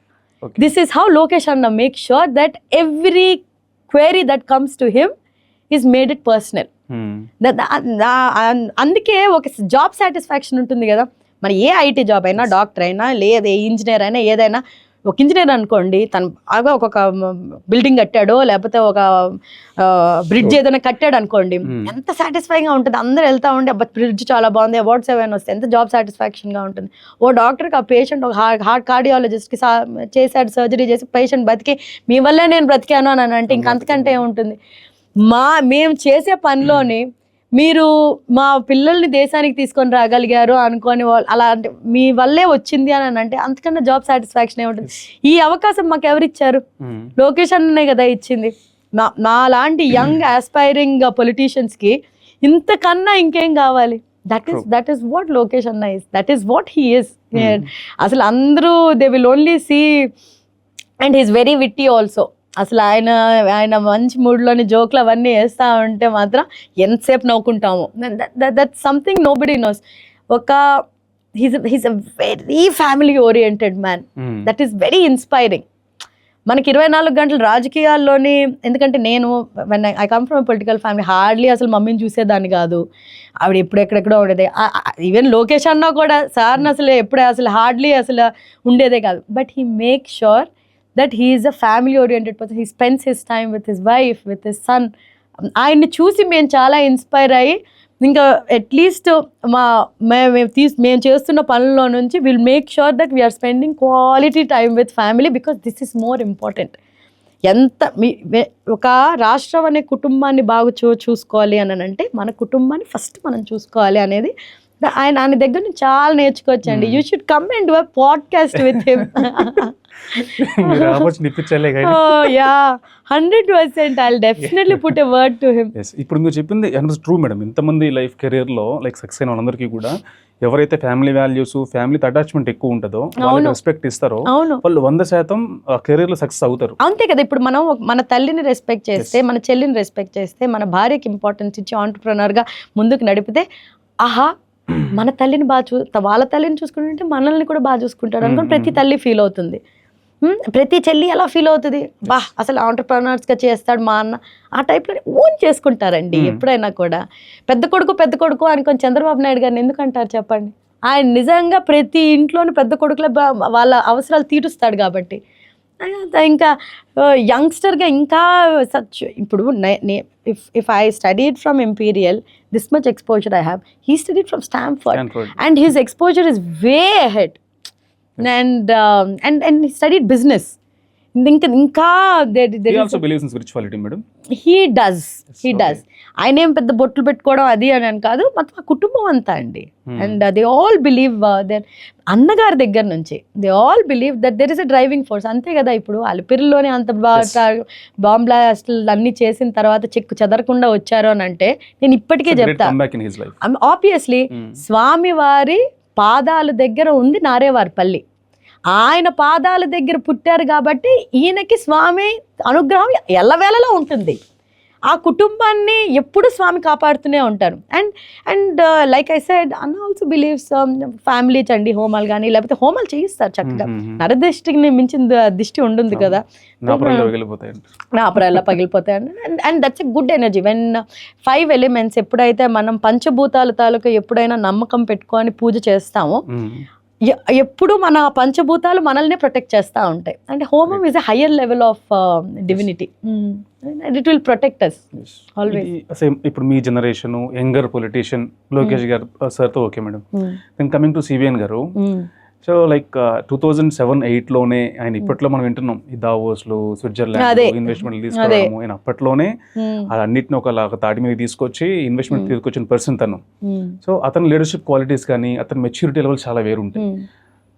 This is how Lokesh అన్న make sure that every query that comes to him is made it personal. అందుకే ఒక జాబ్ సాటిస్ఫాక్షన్ ఉంటుంది కదా. మరి ఏ ఐటీ జాబ్ అయినా, డాక్టర్ అయినా, లేదా ఇంజనీర్ అయినా, ఏదైనా. ఒక ఇంజనీర్ అనుకోండి, తను బాగా ఒక బిల్డింగ్ కట్టాడో లేకపోతే ఒక బ్రిడ్జ్ ఏదైనా కట్టాడు అనుకోండి, ఎంత సాటిస్ఫైగా ఉంటుంది. అందరూ వెళ్తా ఉండి అబ్బా బ్రిడ్జ్ చాలా బాగుంది, అవార్డ్స్ ఏమైనా వస్తే ఎంత జాబ్ సాటిస్ఫాక్షన్గా ఉంటుంది. ఓ డాక్టర్కి ఆ పేషెంట్, ఒక హార్ట్ కార్డియాలజిస్ట్కి చేశాడు సర్జరీ చేసి పేషెంట్ బతికి మీ వల్లే నేను బ్రతికాను అని అంటే ఇంకంతకంటే ఏముంటుంది. మేము చేసే పనిలోని మీరు మా పిల్లల్ని దేశానికి తీసుకొని రాగలిగారు అనుకోని అలాంటి మీ వల్లే వచ్చింది అని అంటే అంతకన్నా జాబ్ సాటిస్ఫాక్షన్ ఏముంటుంది. ఈ అవకాశం మాకు ఎవరిచ్చారు? లోకేష్ అన్ననే కదా ఇచ్చింది. మా లాంటి యంగ్ ఆస్పైరింగ్ పొలిటీషియన్స్కి ఇంతకన్నా ఇంకేం కావాలి? దట్ ఈస్ వాట్ లోకేష్ అన్న is, that is what he is. అసలు అందరూ they will only see, and he's very witty also. అసలు ఆయన మంచి మూడ్లోని జోక్లు అవన్నీ వేస్తూ ఉంటే మాత్రం ఎంతసేపు నవ్వుకుంటాము. That something nobody knows. He's a very family oriented man. That is very inspiring. మనకి 24 గంటలు రాజకీయాల్లోని, ఎందుకంటే నేను I come from political family, hardly అసలు మమ్మీని చూసేదాన్ని కాదు. ఆవిడ ఎక్కడెక్కడో ఉండేది. ఈవెన్ లోకేష్ అన్నా కూడా సార్ని అసలు హార్డ్లీ ఉండేదే కాదు. But he make sure that he is a family oriented person. He spends his time with his wife, with his son. ఆయన్ని చూసి మేము చాలా ఇన్స్పైర్ అయ్యి ఇంకా అట్లీస్ట్ మేము చేస్తున్న పనుల్లో నుంచి will make sure that we're spending quality time with family, because this is more important. ఒక రాష్ట్రం అనే కుటుంబాన్ని బాగా చూసుకోవాలి అని అంటే మన కుటుంబాన్ని ఫస్ట్ మనం చూసుకోవాలి అనేది ఆయన దగ్గర నుంచి చాలా నేర్చుకోవచ్చండి. You should come and do a podcast with him. 100% I'll definitely put a word to him. ఇప్పుడు మీరు చెప్పింది ట్రూ మేడం. ఇంతమంది లైఫ్ కెరీర్లో సక్సెస్ అయిన వాళ్ళందరికీ కూడా ఎవరైతే ఫ్యామిలీ వాల్యూస్, ఫ్యామిలీతో అటాచ్మెంట్ ఎక్కువ ఉంటుందో, వాళ్ళకి రెస్పెక్ట్ ఇస్తారో వాళ్ళు 100% కెరీర్లో సక్సెస్ అవుతారు. అంతే కదా. ఇప్పుడు మనం మన తల్లిని రెస్పెక్ట్ చేస్తే, మన చెల్లిని రెస్పెక్ట్ చేస్తే, మన భార్యకి ఇంపార్టెన్స్ ఇచ్చి ఆంటర్ప్రెనర్గా ముందుకు నడిపితే, ఆహా మన తల్లిని వాళ్ళ తల్లిని చూసుకుంటుంటే మనల్ని కూడా బాగా చూసుకుంటాడు అనుకుని ప్రతి తల్లి ఫీల్ అవుతుంది. ప్రతి చెల్లి ఎలా ఫీల్ అవుతుంది, బా అసలు ఆంటర్ప్రనర్స్గా చేస్తాడు మా అన్న, ఆ టైప్లో ఓన్ చేసుకుంటారండి ఎప్పుడైనా కూడా. పెద్ద కొడుకు అనుకొని చంద్రబాబు నాయుడు గారిని ఎందుకంటారు చెప్పండి? ఆయన నిజంగా ప్రతి ఇంట్లోని పెద్ద కొడుకులే వాళ్ళ అవసరాలు తీరుస్తాడు కాబట్టి. ఇంకా యంగ్స్టర్గా ఇంకా సచ్ ఇప్పుడు if I studied from Imperial, this much exposure I have. He studied from Stanford. And his exposure is way ahead. And he studied business. ఇంకా he also believes in spirituality, madam. he does. ఆయన ఏం పెద్ద బొట్లు పెట్టుకోవడం అది అని కాదు, మొత్తం ఆ కుటుంబం అంతా అండి. And they all believe that, అన్నగారి దగ్గర నుంచి they all believe that there is a driving force. అంతే కదా, ఇప్పుడు అలిపిరిలోనే అంత బాంబ్ బ్లాస్ట్లు అన్ని చేసిన తర్వాత చెక్కు చెదరకుండా వచ్చారు అని అంటే నేను ఇప్పటికే చెప్తా, ఆబ్వియస్లీ స్వామి వారి పాదాల దగ్గర ఉంది నారేవారిపల్లి, ఆయన పాదాల దగ్గర పుట్టారు కాబట్టి ఈయనకి స్వామి అనుగ్రహం ఎల్లవేళలా ఉంటుంది. ఆ కుటుంబాన్ని ఎప్పుడు స్వామి కాపాడుతూనే ఉంటారు. అండ్ లైక్ ఐ సెడ్, అన్న ఆల్సో బిలీవ్స్ ఫ్యామిలీ చండి హోమాలు కానీ లేకపోతే హోమాలు చేయిస్తారు చక్కగా. నరదృష్టిని మించిన దిష్టి ఉంటుంది కదా, నాపరాల్లో పగిలిపోతాయండి. And that's a good energy. When 5 elements ఎప్పుడైతే మనం పంచభూతాల తాలూకా ఎప్పుడైనా నమ్మకం పెట్టుకొని పూజ చేస్తామో ఎప్పుడు మన పంచభూతాలు మనల్ని ప్రొటెక్ట్ చేస్తూ ఉంటాయి. అంటే హోమం is a higher level of divinity. It will protect us always. Same ఇప్పుడు మీ జనరేషన్ యంగర్ పొలిటీషియన్ లోకేష్ గారు సార్తో okay madam. Then coming to CBN గారు, సో లైక్ 2007-8లోనే ఆయన ఇప్పట్లో మనం వింటున్నాం ఈ దావోస్లు, స్విట్జర్లాండ్ ఇన్వెస్ట్మెంట్ తీసుకోవడము, ఆయన అప్పట్లోనే అన్నిటిని ఒక తాటి మీద తీసుకొచ్చి ఇన్వెస్ట్మెంట్ తీసుకొచ్చిన పర్సన్ తను. సో అతని లీడర్షిప్ క్వాలిటీస్ కానీ అతని మెచ్యూరిటీ లెవెల్ చాలా వేరు ఉంటాయి.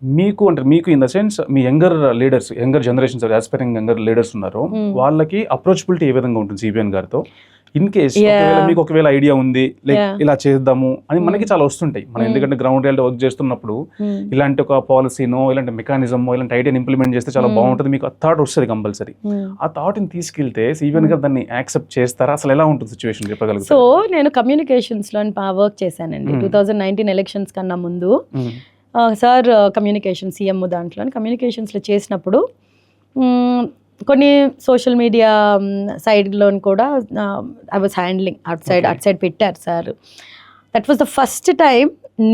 మీకు in the sense me younger leaders, younger generations, aspiring younger leaders ఉన్నారు, వాళ్ళకి అప్రోచబిలిటీ ఏ విధంగా ఉంటుంది సిబిఎన్ గారితో? ఇన్ కేస్ మీకు ఒకవేళ ఐడియా ఉంది లైక్ ఇలా చేద్దాము అని మనకి చాలా వస్తుంటాయి. మనం ఎందుకంటే గ్రౌండ్ రియాలిటీ వర్క్ చేస్తున్నప్పుడు ఇలాంటి ఒక పాలసీనో ఇలాంటి మెకానిజమో ఇలాంటి ఐడియాని ఇంప్లిమెంట్ చేస్తే చాలా బాగుంటుంది, మీకు ఆ థాట్ వస్తుంది కంపల్సరీ. ఆ థాట్ని తీసుకెళ్తే సిబిఎన్ గారు దాన్ని యాక్సెప్ట్ చేస్తారా? అసలు ఎలా ఉంటుంది సిచ్యువేషన్ చెప్పగలుగుతారు? సో నేను కమ్యూనికేషన్స్లో వర్క్ చేశానండి 2019 ఎలక్షన్స్ కన్నా ముందు. సార్ కమ్యూనికేషన్ సీఎం దాంట్లో కమ్యూనికేషన్స్లో చేసినప్పుడు కొన్ని సోషల్ మీడియా సైడ్లో కూడా ఐ వాజ్ హ్యాండ్లింగ్ అటు సైడ్ పెట్టారు sir. That was the first time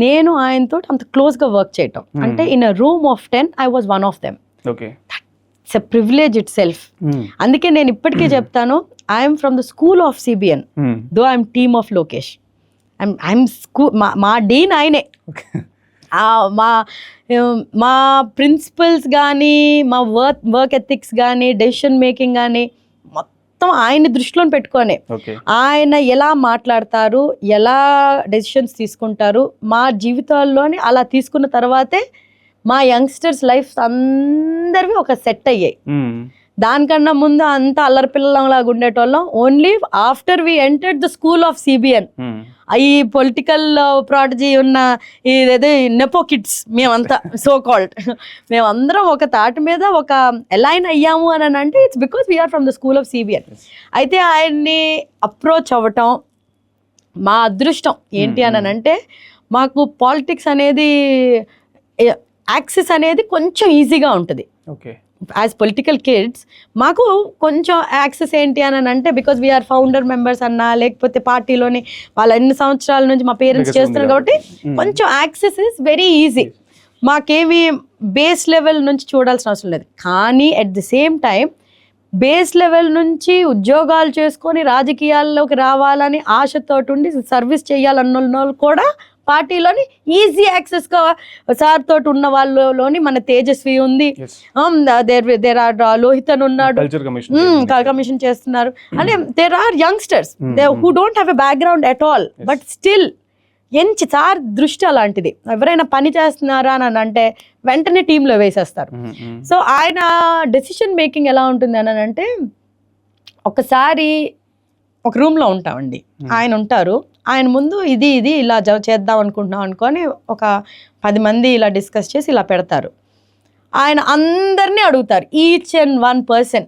నేను ఆయనతో అంత క్లోజ్గా వర్క్ చేయటం. అంటే in a room of 10 I was one of them. It's a privilege it self. అందుకే నేను ఇప్పటికీ చెప్తాను, I'm from the school of CBN, though I'm team of Lokesh. I'm మా డీన్ ఆయనే. మా ప్రిన్సిపల్స్ కానీ మా వర్క్ ఎథిక్స్ కానీ డెసిషన్ మేకింగ్ కానీ మొత్తం ఆయన్ని దృష్టిలో పెట్టుకొని ఆయన ఎలా మాట్లాడతారు, ఎలా డెసిషన్స్ తీసుకుంటారు, మా జీవితాల్లోని అలా తీసుకున్న తర్వాతే మా యంగ్స్టర్స్ లైఫ్ అందరివి ఒక సెట్ అయ్యాయి. దానికన్నా ముందు అంత అల్లరి పిల్లలాగా ఉండేటోళ్ళం. Only after we entered the school of CBN, ఈ పొలిటికల్ ప్రాటజీ ఉన్న ఇదేదో నెపో కిడ్స్ మేమంతా సో కాల్డ్, మేమందరం ఒక తాటి మీద ఒక అలైన్ అయ్యాము అని అంటే it's because we are from the school of CBN. అయితే ఆయన్ని అప్రోచ్ అవ్వటం మా అదృష్టం. ఏంటి అని అంటే మాకు పాలిటిక్స్ అనేది యాక్సెస్ అనేది కొంచెం ఈజీగా ఉంటుంది. యాజ్ పొలిటికల్ కిడ్స్ మాకు కొంచెం యాక్సెస్ ఏంటి అని అంటే బికాస్ వీఆర్ ఫౌండర్ మెంబర్స్ అన్నా లేకపోతే పార్టీలోని వాళ్ళ ఎన్ని సంవత్సరాల నుంచి మా పేరెంట్స్ చేస్తున్నారు కాబట్టి కొంచెం యాక్సెస్ ఇస్ వెరీ ఈజీ. మాకేమి బేస్ లెవెల్ నుంచి చూడాల్సిన అవసరం లేదు. కానీ at the same time base level నుంచి ఉద్యోగాలు చేసుకొని రాజకీయాల్లోకి రావాలని ఆశతోటి ఉండి సర్వీస్ చేయాలన్న వాళ్ళు కూడా పార్టీలోని ఈజీ యాక్సెస్గా సార్ తోటి ఉన్న వాళ్ళలోని మన తేజస్వి ఉంది, దేర్ ఆర్ లోహిత్ అని ఉన్నాడు, కమిషన్ చేస్తున్నారు. అంటే there are youngsters who don't have a background at all, but still ఎంచి సార్ దృష్టి అలాంటిది. ఎవరైనా పని చేస్తున్నారా అని అంటే వెంటనే టీంలో వేసేస్తారు. సో ఆయన డెసిషన్ మేకింగ్ ఎలా ఉంటుంది అని అంటే, ఒకసారి ఒక రూమ్లో ఉంటామండి, ఆయన ఉంటారు, ఆయన ముందు ఇది ఇలా చేద్దాం అనుకుంటున్నాం అనుకొని ఒక 10 మంది ఇలా డిస్కస్ చేసి ఇలా పెడతారు. ఆయన అందరినీ అడుగుతారు, each and 1 person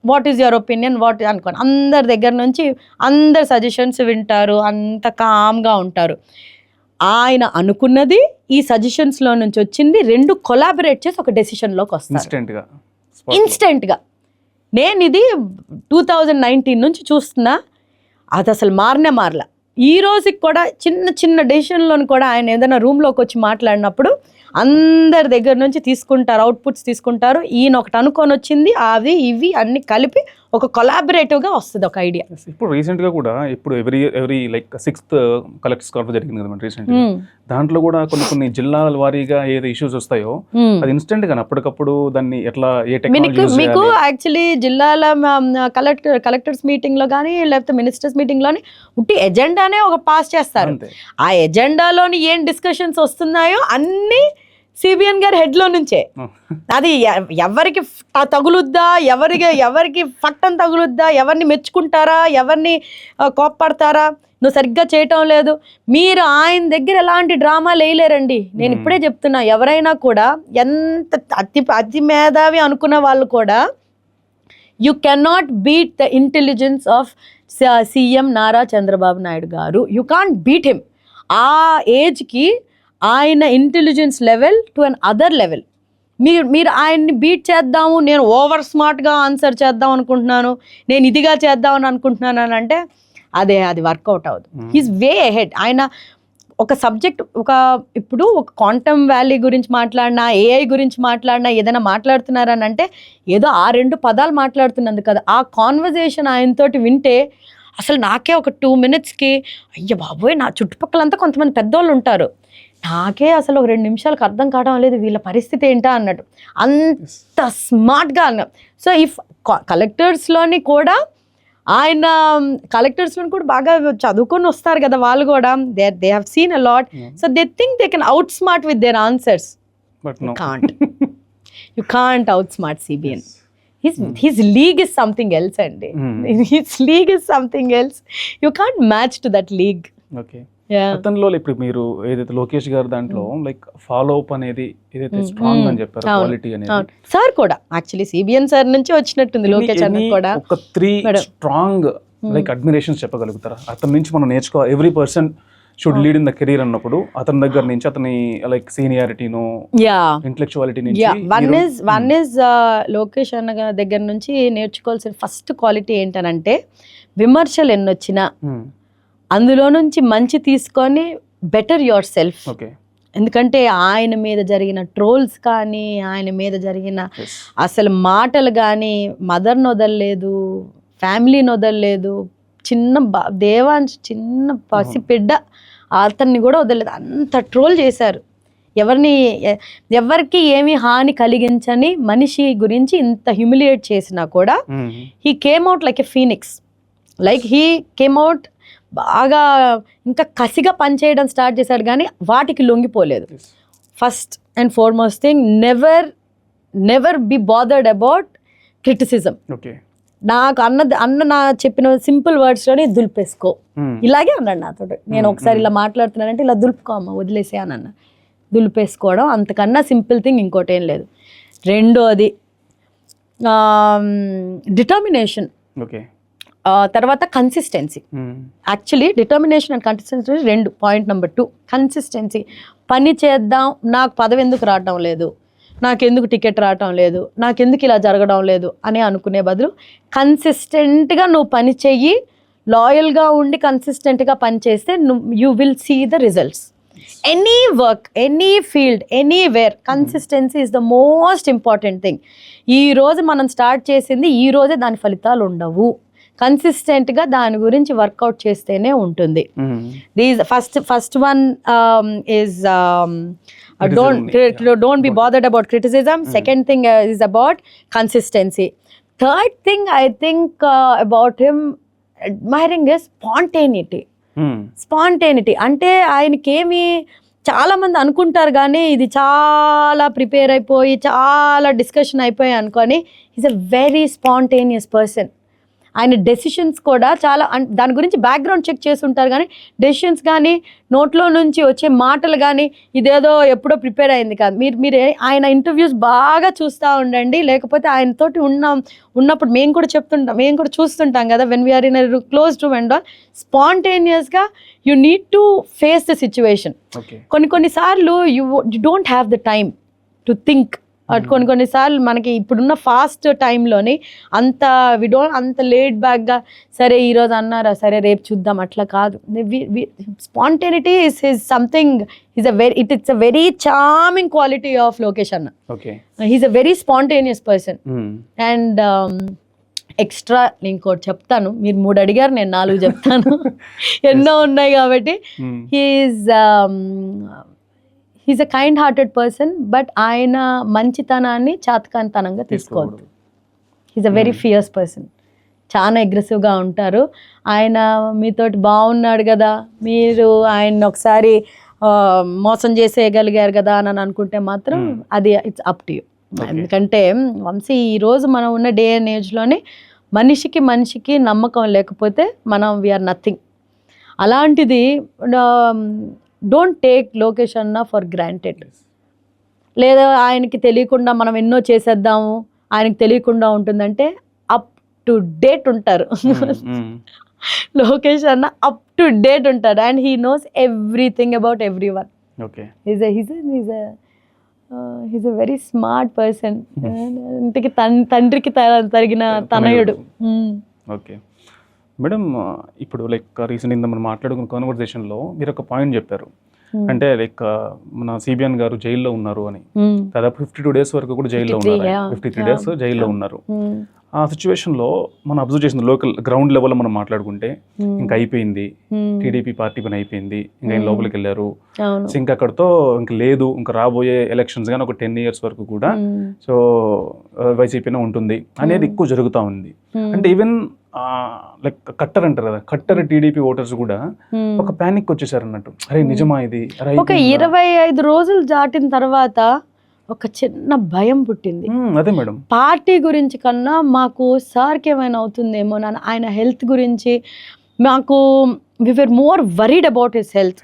what is your opinion, what అనుకోని అందరి దగ్గర నుంచి అందరి సజెషన్స్ వింటారు, అంత కామ్గా ఉంటారు. ఆయన అనుకున్నది ఈ సజెషన్స్లో నుంచి వచ్చింది, రెండు కొలాబరేట్ చేసి ఒక డెసిషన్లోకి వస్తారు ఇన్స్టెంట్గా. నేను ఇది 2019 నుంచి చూస్తున్నా, అది అసలు మారలా. ఈ రోజుకి కూడా చిన్న చిన్న డెసిషన్లను కూడా ఆయన ఏదైనా రూమ్లోకి వచ్చి మాట్లాడినప్పుడు అందరి దగ్గర నుంచి తీసుకుంటారు, అవుట్పుట్స్ తీసుకుంటారు. ఈయన ఒకటి అనుకొని వచ్చింది, అవి ఇవి అన్ని కలిపి ఒక కొలాబరేటివ్గా వస్తుంది ఒక ఐడియా. ఇప్పుడు రీసెంట్గా కూడా ఇప్పుడు every like 6th collectors conference జరిగింది కదా రీసెంట్గా, దాంట్లో కూడా కొన్ని జిల్లాల వారీగా ఏదో ఇష్యూస్ వస్తాయో అది ఇన్స్టెంట్ గా అప్పటికప్పుడు దాన్ని ఎట్లా ఏ టెక్నాలజీ మీకు యాక్చువల్లీ జిల్లాల కలెక్టర్స్ మీటింగ్ లో కానీ లేకపోతే మినిస్టర్స్ మీటింగ్ లోని ఉట్టి ఎజెండానే ఒక పాస్ చేస్తారు. ఆ ఎజెండాలోని ఏం డిస్కషన్స్ వస్తున్నాయో అన్ని సిబిఎన్ గారి హెడ్ లో నుంచే. అది ఎవరికి తగులుద్దా, ఎవరికి ఫట్టం తగులుద్దా, ఎవరిని మెచ్చుకుంటారా, ఎవరిని కోప్పడతారా, నువ్వు సరిగ్గా చేయటం లేదు, మీరు ఆయన దగ్గర ఎలాంటి డ్రామాలు వేయలేరండి. నేను ఇప్పుడే చెప్తున్నా, ఎవరైనా కూడా ఎంత అతి మేధావి అనుకున్న వాళ్ళు కూడా you cannot beat the intelligence of CM Nara Chandrababu Naidu గారు. You can't beat him. ఆ ఏజ్కి ఆయన intelligence level to another level. మీరు ఆయన్ని బీట్ చేద్దాము, నేను ఓవర్ స్మార్ట్గా ఆన్సర్ చేద్దాం అనుకుంటున్నాను, నేను ఇదిగా చేద్దామని అనుకుంటున్నాను అని అంటే అది వర్కౌట్ అవ్వదు. హీస్ వే అహెడ్. ఆయన ఒక సబ్జెక్ట్ ఇప్పుడు ఒక క్వాంటమ్ వ్యాలీ గురించి మాట్లాడినా, ఏఐ గురించి మాట్లాడినా, ఏదైనా మాట్లాడుతున్నారని అంటే ఏదో ఆ 2 పదాలు మాట్లాడుతున్నందుకు కదా. ఆ కాన్వర్జేషన్ ఆయనతోటి వింటే అసలు నాకే ఒక 2 minutesకి అయ్య బాబోయ్, నా చుట్టుపక్కలంతా కొంతమంది పెద్దోళ్ళు ఉంటారు, నాకే అసలు ఒక 2 నిమిషాలకు అర్థం కావడం లేదు వీళ్ళ పరిస్థితి ఏంటా అన్నట్టు, అంత స్మార్ట్గా అన్న. సో ఇఫ్ కలెక్టర్స్లోని కూడా ఆయన కలెక్టర్స్లో కూడా బాగా చదువుకొని వస్తారు కదా వాళ్ళు కూడా, they have seen a lot, so they think they can out smart with their answers. You can't out smart CBN. His league is something else అండి. His league is something else. You can't match to that league. Okay. అతనిలో ఇప్పుడు మీరు ఏదైతే లోకేష్ గారు దాంట్లో like follow up అనేది ఏదైతే strong అని చెప్పారు, క్వాలిటీ అనేది సార్ కూడా యాక్చువల్లీ సిబిఎన్ సార్ నుంచి వచ్చినట్టుంది లోకేష్ అన్న కూడా. ఒక 3 స్ట్రాంగ్ లైక్ అడ్మిరేషన్స్ చెప్పగలుగుతారా? అతని నుంచి మనం నేర్చుకో, every person should lead in the career అన్నప్పుడు అతని దగ్గర నుంచి, అతని లైక్ సీనియారిటీను, ఇంటెలెక్చువాలిటీ నుంచి. వన్ ఇస్ లోకేష్ అన్న దగ్గర నుంచి నేర్చుకోవాల్సిన ఫస్ట్ క్వాలిటీ ఏంటనంటే, విమర్శలు ఎన్నొచ్చినా అందులో నుంచి మంచి తీసుకొని బెటర్ యువర్ సెల్ఫ్. ఎందుకంటే ఆయన మీద జరిగిన ట్రోల్స్ కానీ, ఆయన మీద జరిగిన అసలు మాటలు కానీ, మదర్ని వదలలేదు, ఫ్యామిలీని వదలలేదు, దేవాంశ్ చిన్న పసిపిడ్డ అతన్ని కూడా వదలలేదు, అంత ట్రోల్ చేశారు. ఎవరికి ఏమీ హాని కలిగించని మనిషి గురించి ఇంత హ్యూమిలియేట్ చేసినా కూడా he came out like a phoenix. Like he came out బాగా ఇంకా కసిగా పనిచేయడం స్టార్ట్ చేశాడు, కానీ వాటికి లొంగిపోలేదు. First and foremost thing, never be bothered about criticism. నాకు నా చెప్పిన సింపుల్ వర్డ్స్లోనే దులిపేసుకో, ఇలాగే అన్నాడు నాతో. నేను ఒకసారి ఇలా మాట్లాడుతున్నానంటే ఇలా దులుపుకో అమ్మ, వదిలేసే అని అన్న. దులిపేసుకోవడం, అంతకన్నా సింపుల్ థింగ్ ఇంకోటి ఏం లేదు. రెండోది డిటర్మినేషన్, తర్వాత consistency. Actually determination and consistency 2. Point number 2 consistency. పని చేద్దాం, నాకు పదవి ఎందుకు రావటం లేదు, నాకెందుకు టికెట్ రావటం లేదు, నాకెందుకు ఇలా జరగడం లేదు అని అనుకునే బదులు కన్సిస్టెంట్గా నువ్వు పని చెయ్యి, లాయల్గా ఉండి కన్సిస్టెంట్గా పని చేస్తే you will see the results. Any work, any field, anywhere, consistency is the most important thing. ఈరోజు మనం స్టార్ట్ చేసింది ఈ రోజే దాని ఫలితాలు ఉండవు. కన్సిస్టెంట్గా దాని గురించి వర్కౌట్ చేస్తేనే ఉంటుంది. First one is don't be bothered about criticism. Second thing is about consistency. Third thing I think about him admiring is spontaneity. అంటే ఆయనకేమి చాలా మంది అనుకుంటారు కానీ ఇది చాలా ప్రిపేర్ అయిపోయి చాలా డిస్కషన్ అయిపోయి అనుకొని, is a very spontaneous person. ఆయన డెసిషన్స్ కూడా చాలా దాని గురించి బ్యాక్గ్రౌండ్ చెక్ చేసి ఉంటారు, కానీ డెసిషన్స్ కానీ నోట్లో నుంచి వచ్చే మాటలు కానీ ఇదేదో ఎప్పుడో ప్రిపేర్ అయింది కాదు. మీరు ఆయన ఇంటర్వ్యూస్ బాగా చూస్తూ ఉండండి, లేకపోతే ఆయనతోటి ఉన్నప్పుడు మేము కూడా చూస్తుంటాం కదా, when we are in close to and all స్పాంటేనియస్గా you need to face the situation. కొన్నిసార్లు you don't have the time to think. కొన్నిసార్లు మనకి ఇప్పుడున్న ఫాస్ట్ టైంలోని అంత లేట్ బ్యాక్గా సరే ఈరోజు అన్నారా సరే రేపు చూద్దాం అట్లా కాదు. Spontaneity is something, it's a very charming quality of Lokesh Anna. He's a very spontaneous person. And extra ఇంకోటి చెప్తాను, మీరు 3 అడిగారు, నేను 4 చెప్తాను. ఎన్నో ఉన్నాయి కాబట్టి. He's a kind hearted person, but ఆయన మంచితనాన్ని చాతకానితనంగా తీసుకోవద్దు. He's a very fears person, చాలా అగ్రెసివ్గా ఉంటారు. ఆయన మీతోటి బాగున్నాడు కదా, మీరు ఆయన ఒకసారి మోసం చేసేయగలిగారు కదా అని అనుకుంటే మాత్రం అది ఇట్స్ అప్ టు యూ. ఎందుకంటే వంశీ ఈరోజు మనం ఉన్న డే అండ్ ఏజ్లోనే మనిషికి నమ్మకం లేకపోతే మనం వీఆర్ నథింగ్. అలాంటిది డోంట్ టేక్ లోకేష్ అన్న ఫర్ గ్రాంటెడ్. లేదా ఆయనకి తెలియకుండా మనం ఎన్నో చేసేద్దాము, ఆయనకి తెలియకుండా ఉంటుందంటే అప్ టు డేట్ ఉంటారు. లోకేష్ అన్న అప్ టు డేట్ ఉంటారు, and he knows everything about every one. He's a very smart person. ఇంటికి తండ్రికి తగిన తనయుడు. ఓకే మేడం, ఇప్పుడు లైక్ రీసెంట్ ఇంత మనం మాట్లాడుకున్న కాన్వర్సేషన్లో మీరు ఒక పాయింట్ చెప్పారు, అంటే లైక్ మన సిబిఎన్ గారు జైల్లో ఉన్నారు అని. దాదాపు 52 days వరకు కూడా జైల్లో ఉన్నారు, 53 days జైల్లో ఉన్నారు. ఆ సిచ్యువేషన్లో మనం అబ్జర్వ్ చేసిన లోకల్ గ్రౌండ్ లెవెల్లో మనం మాట్లాడుకుంటే ఇంకా అయిపోయింది, టీడీపీ పార్టీ పని అయిపోయింది, ఇంకా ఆయన లోపలికి వెళ్ళారు, ఇంకా అక్కడతో ఇంకా లేదు, ఇంకా రాబోయే ఎలక్షన్స్ కానీ ఒక 10 years వరకు కూడా సో వైసీపీనే ఉంటుంది అనేది ఎక్కువ జరుగుతూ ఉంది. అంటే ఈవెన్ లైక్ కట్టర్ అంటారు కదా, కట్టర్ టీడీపీ ఓటర్స్ కూడా ఒక ప్యానిక్ వచ్చేసారు అన్నట్టు, అరే నిజమా ఇది. ఒక 25 రోజులు దాటిన తర్వాత ఒక చిన్న భయం పుట్టింది. అదే మేడం, పార్టీ గురించి కన్నా మాకు సార్కి ఏమైనా అవుతుందేమో, ఆయన హెల్త్ గురించి మాకు we were more worried about his health.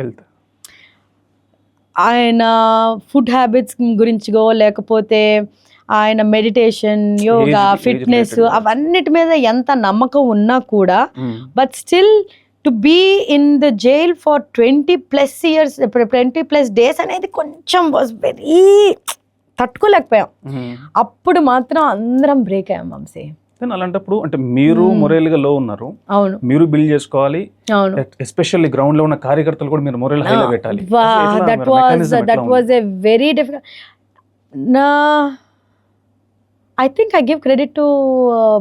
ఆయన ఫుడ్ హ్యాబిట్స్ గురించిగో లేకపోతే ఆయన మెడిటేషన్, యోగా, ఫిట్నెస్ అవన్నిటి మీద ఎంత నమ్మకం ఉన్నా కూడా, but still to be in the jail for 20+ years, 20+ days అనేది కొంచెం వాజ్ వెరీ తట్టుకోలేకపోయాం. అప్పుడు మాత్రం అందరం బ్రేక్ అయ్యాం వంశీ. అలాంటప్పుడు అంటే మీరు మొరల్గా లో ఉన్నారు, అవును, మీరు బిల్డ్ చేసుకోవాలి, అవును, ఎస్పెషల్లీ గ్రౌండ్ లో ఉన్న కార్యకర్తలు కూడా మీరు మొరల్ హైలో పెట్టాలి. That was a very difficult. I think I give credit to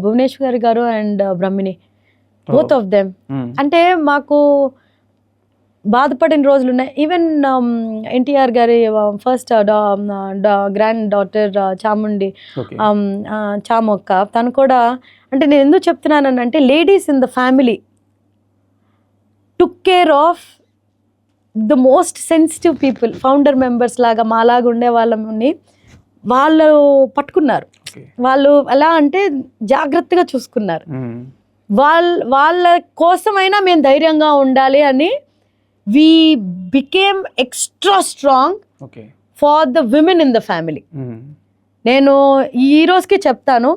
Bhuvaneshwar garu and Brahmini, both of them. అంటే మాకు బాధపడిన రోజులు ఉన్నాయి. ఈవెన్ ఎన్టీఆర్ గారి ఫస్ట్ గ్రాండ్ డాటర్ చాముండి చామొక్క, తను కూడా, అంటే నేను ఎందుకు చెప్తున్నాను అంటే ladies in the family took care of the most sensitive people. Founder members లాగా మాలాగా ఉండే వాళ్ళని వాళ్ళు పట్టుకున్నారు. వాళ్ళు ఎలా అంటే జాగ్రత్తగా చూసుకున్నారు. వాళ్ళ కోసమైనా మేము ధైర్యంగా ఉండాలి అని we became extra strong for the women in the family. నేను ఈ రోజుకి చెప్తాను,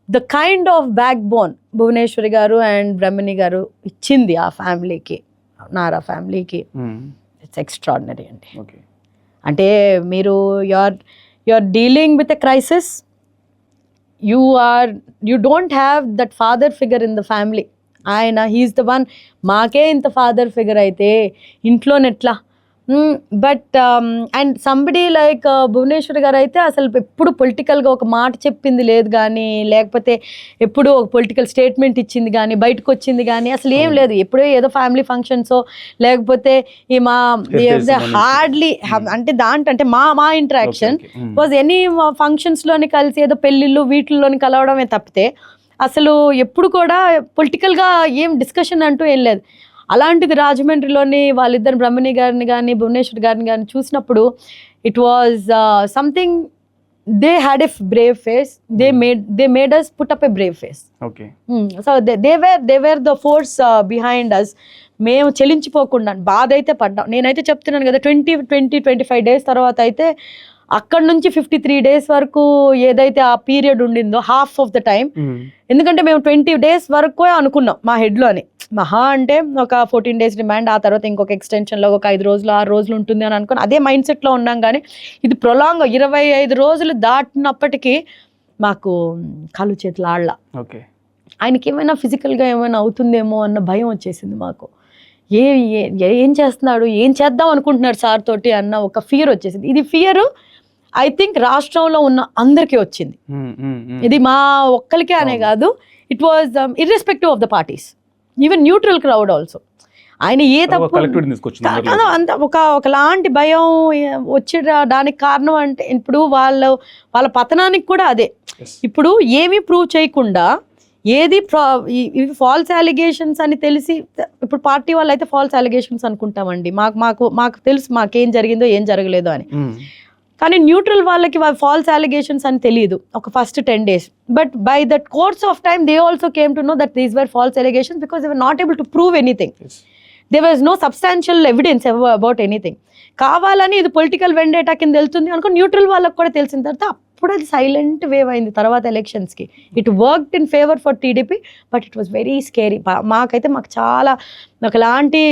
the kind of backbone Bhuvaneshwari గారు అండ్ బ్రహ్మణి గారు ఇచ్చింది ఆ ఫ్యామిలీకి, నారా ఫ్యామిలీకి, ఇట్స్ ఎక్స్ట్రాడినరీ అండి. అంటే మీరు you're dealing with a crisis, you don't have that father figure in the family. ఆయన హీస్ ద వన్. మాకే ఇంత ఫాదర్ ఫిగర్ అయితే ఇంట్లోనెట్లా. But and somebody like Bhuvaneshwar గారు అయితే అసలు ఎప్పుడు పొలిటికల్గా ఒక మాట చెప్పింది లేదు, కానీ లేకపోతే ఎప్పుడు ఒక పొలిటికల్ స్టేట్మెంట్ ఇచ్చింది కానీ బయటకు వచ్చింది కానీ అసలు ఏం లేదు. ఎప్పుడో ఏదో ఫ్యామిలీ ఫంక్షన్సో లేకపోతే ఈ మా హార్డ్లీ అంటే అంటే మా ఇంటరాక్షన్ వాజ్ ఎనీ ఫంక్షన్స్లోని కలిసి ఏదో పెళ్ళిళ్ళు వీటిల్లోని కలవడమే తప్పితే అసలు ఎప్పుడు కూడా పొలిటికల్గా ఏం డిస్కషన్ అంటూ ఏం లేదు. అలాంటిది రాజమండ్రిలోని వాళ్ళిద్దరు బ్రహ్మణి గారిని కానీ భువనేశ్వర్ గారిని కానీ చూసినప్పుడు it was something they had a brave face. They made us put up a brave face. Okay. So they were the force behind us. మేము చెలించిపోకుండా బాధ అయితే పడ్డాం. నేనైతే చెప్తున్నాను కదా 25 days తర్వాత అయితే అక్కడ నుంచి 53 days వరకు ఏదైతే ఆ పీరియడ్ ఉండిందో హాఫ్ ఆఫ్ ద టైం, ఎందుకంటే మేము 20 days వరకు అనుకున్నాం మా హెడ్లోని, మహా అంటే ఒక 14 days రిమాండ్, ఆ తర్వాత ఇంకొక ఎక్స్టెన్షన్లో ఒక 5 రోజులు 6 రోజులు ఉంటుంది అని అనుకుని అదే మైండ్ సెట్లో ఉన్నాం. కానీ ఇది ప్రొలాంగ్ 25 రోజులు దాటినప్పటికీ మాకు కాళ్ళు చేతులు ఆడలా. ఓకే. ఆయనకి ఏమైనా ఫిజికల్గా ఏమైనా అవుతుందేమో అన్న భయం వచ్చేసింది మాకు. ఏం చేస్తున్నాడు, ఏం చేద్దాం అనుకుంటున్నాడు సార్ తోటి అన్న ఒక ఫియర్ వచ్చేసింది. ఇది ఫియర్ ఐ థింక్ రాష్ట్రంలో ఉన్న అందరికీ వచ్చింది. ఇది మా ఒక్కరికే అనే కాదు, it was irrespective of the parties, even neutral crowd also. ఆయన ఏ తప్పు అంత ఒకలాంటి భయం వచ్చి దానికి కారణం అంటే ఇప్పుడు వాళ్ళ పతనానికి కూడా అదే. ఇప్పుడు ఏమీ ప్రూవ్ చేయకుండా ఏది ఇవి ఫాల్స్ అలిగేషన్స్ అని తెలిసి, ఇప్పుడు పార్టీ వాళ్ళు అయితే ఫాల్స్ అలిగేషన్స్ అనుకుంటామండి, మాకు తెలుసు మాకేం జరిగిందో ఏం జరగలేదో అని. కానీ న్యూట్రల్ వాళ్ళకి ఫాల్స్ అలిగేషన్స్ అని తెలియదు ఒక first 10 days. But by that course of time they also came to know that these were false allegations because they were not able to prove anything. There was no substantial evidence about anything. కావాలని ఇది political vendetta కింద వెళ్తుంది అనుకో neutral వాళ్ళకి కూడా తెలిసిన తర్వాత అప్పుడు అది సైలెంట్ వేవ్ అయింది తర్వాత ఎలక్షన్స్కి. It worked in favour for TDP, but it was very scary. మాకు చాలా ఒకలాంటి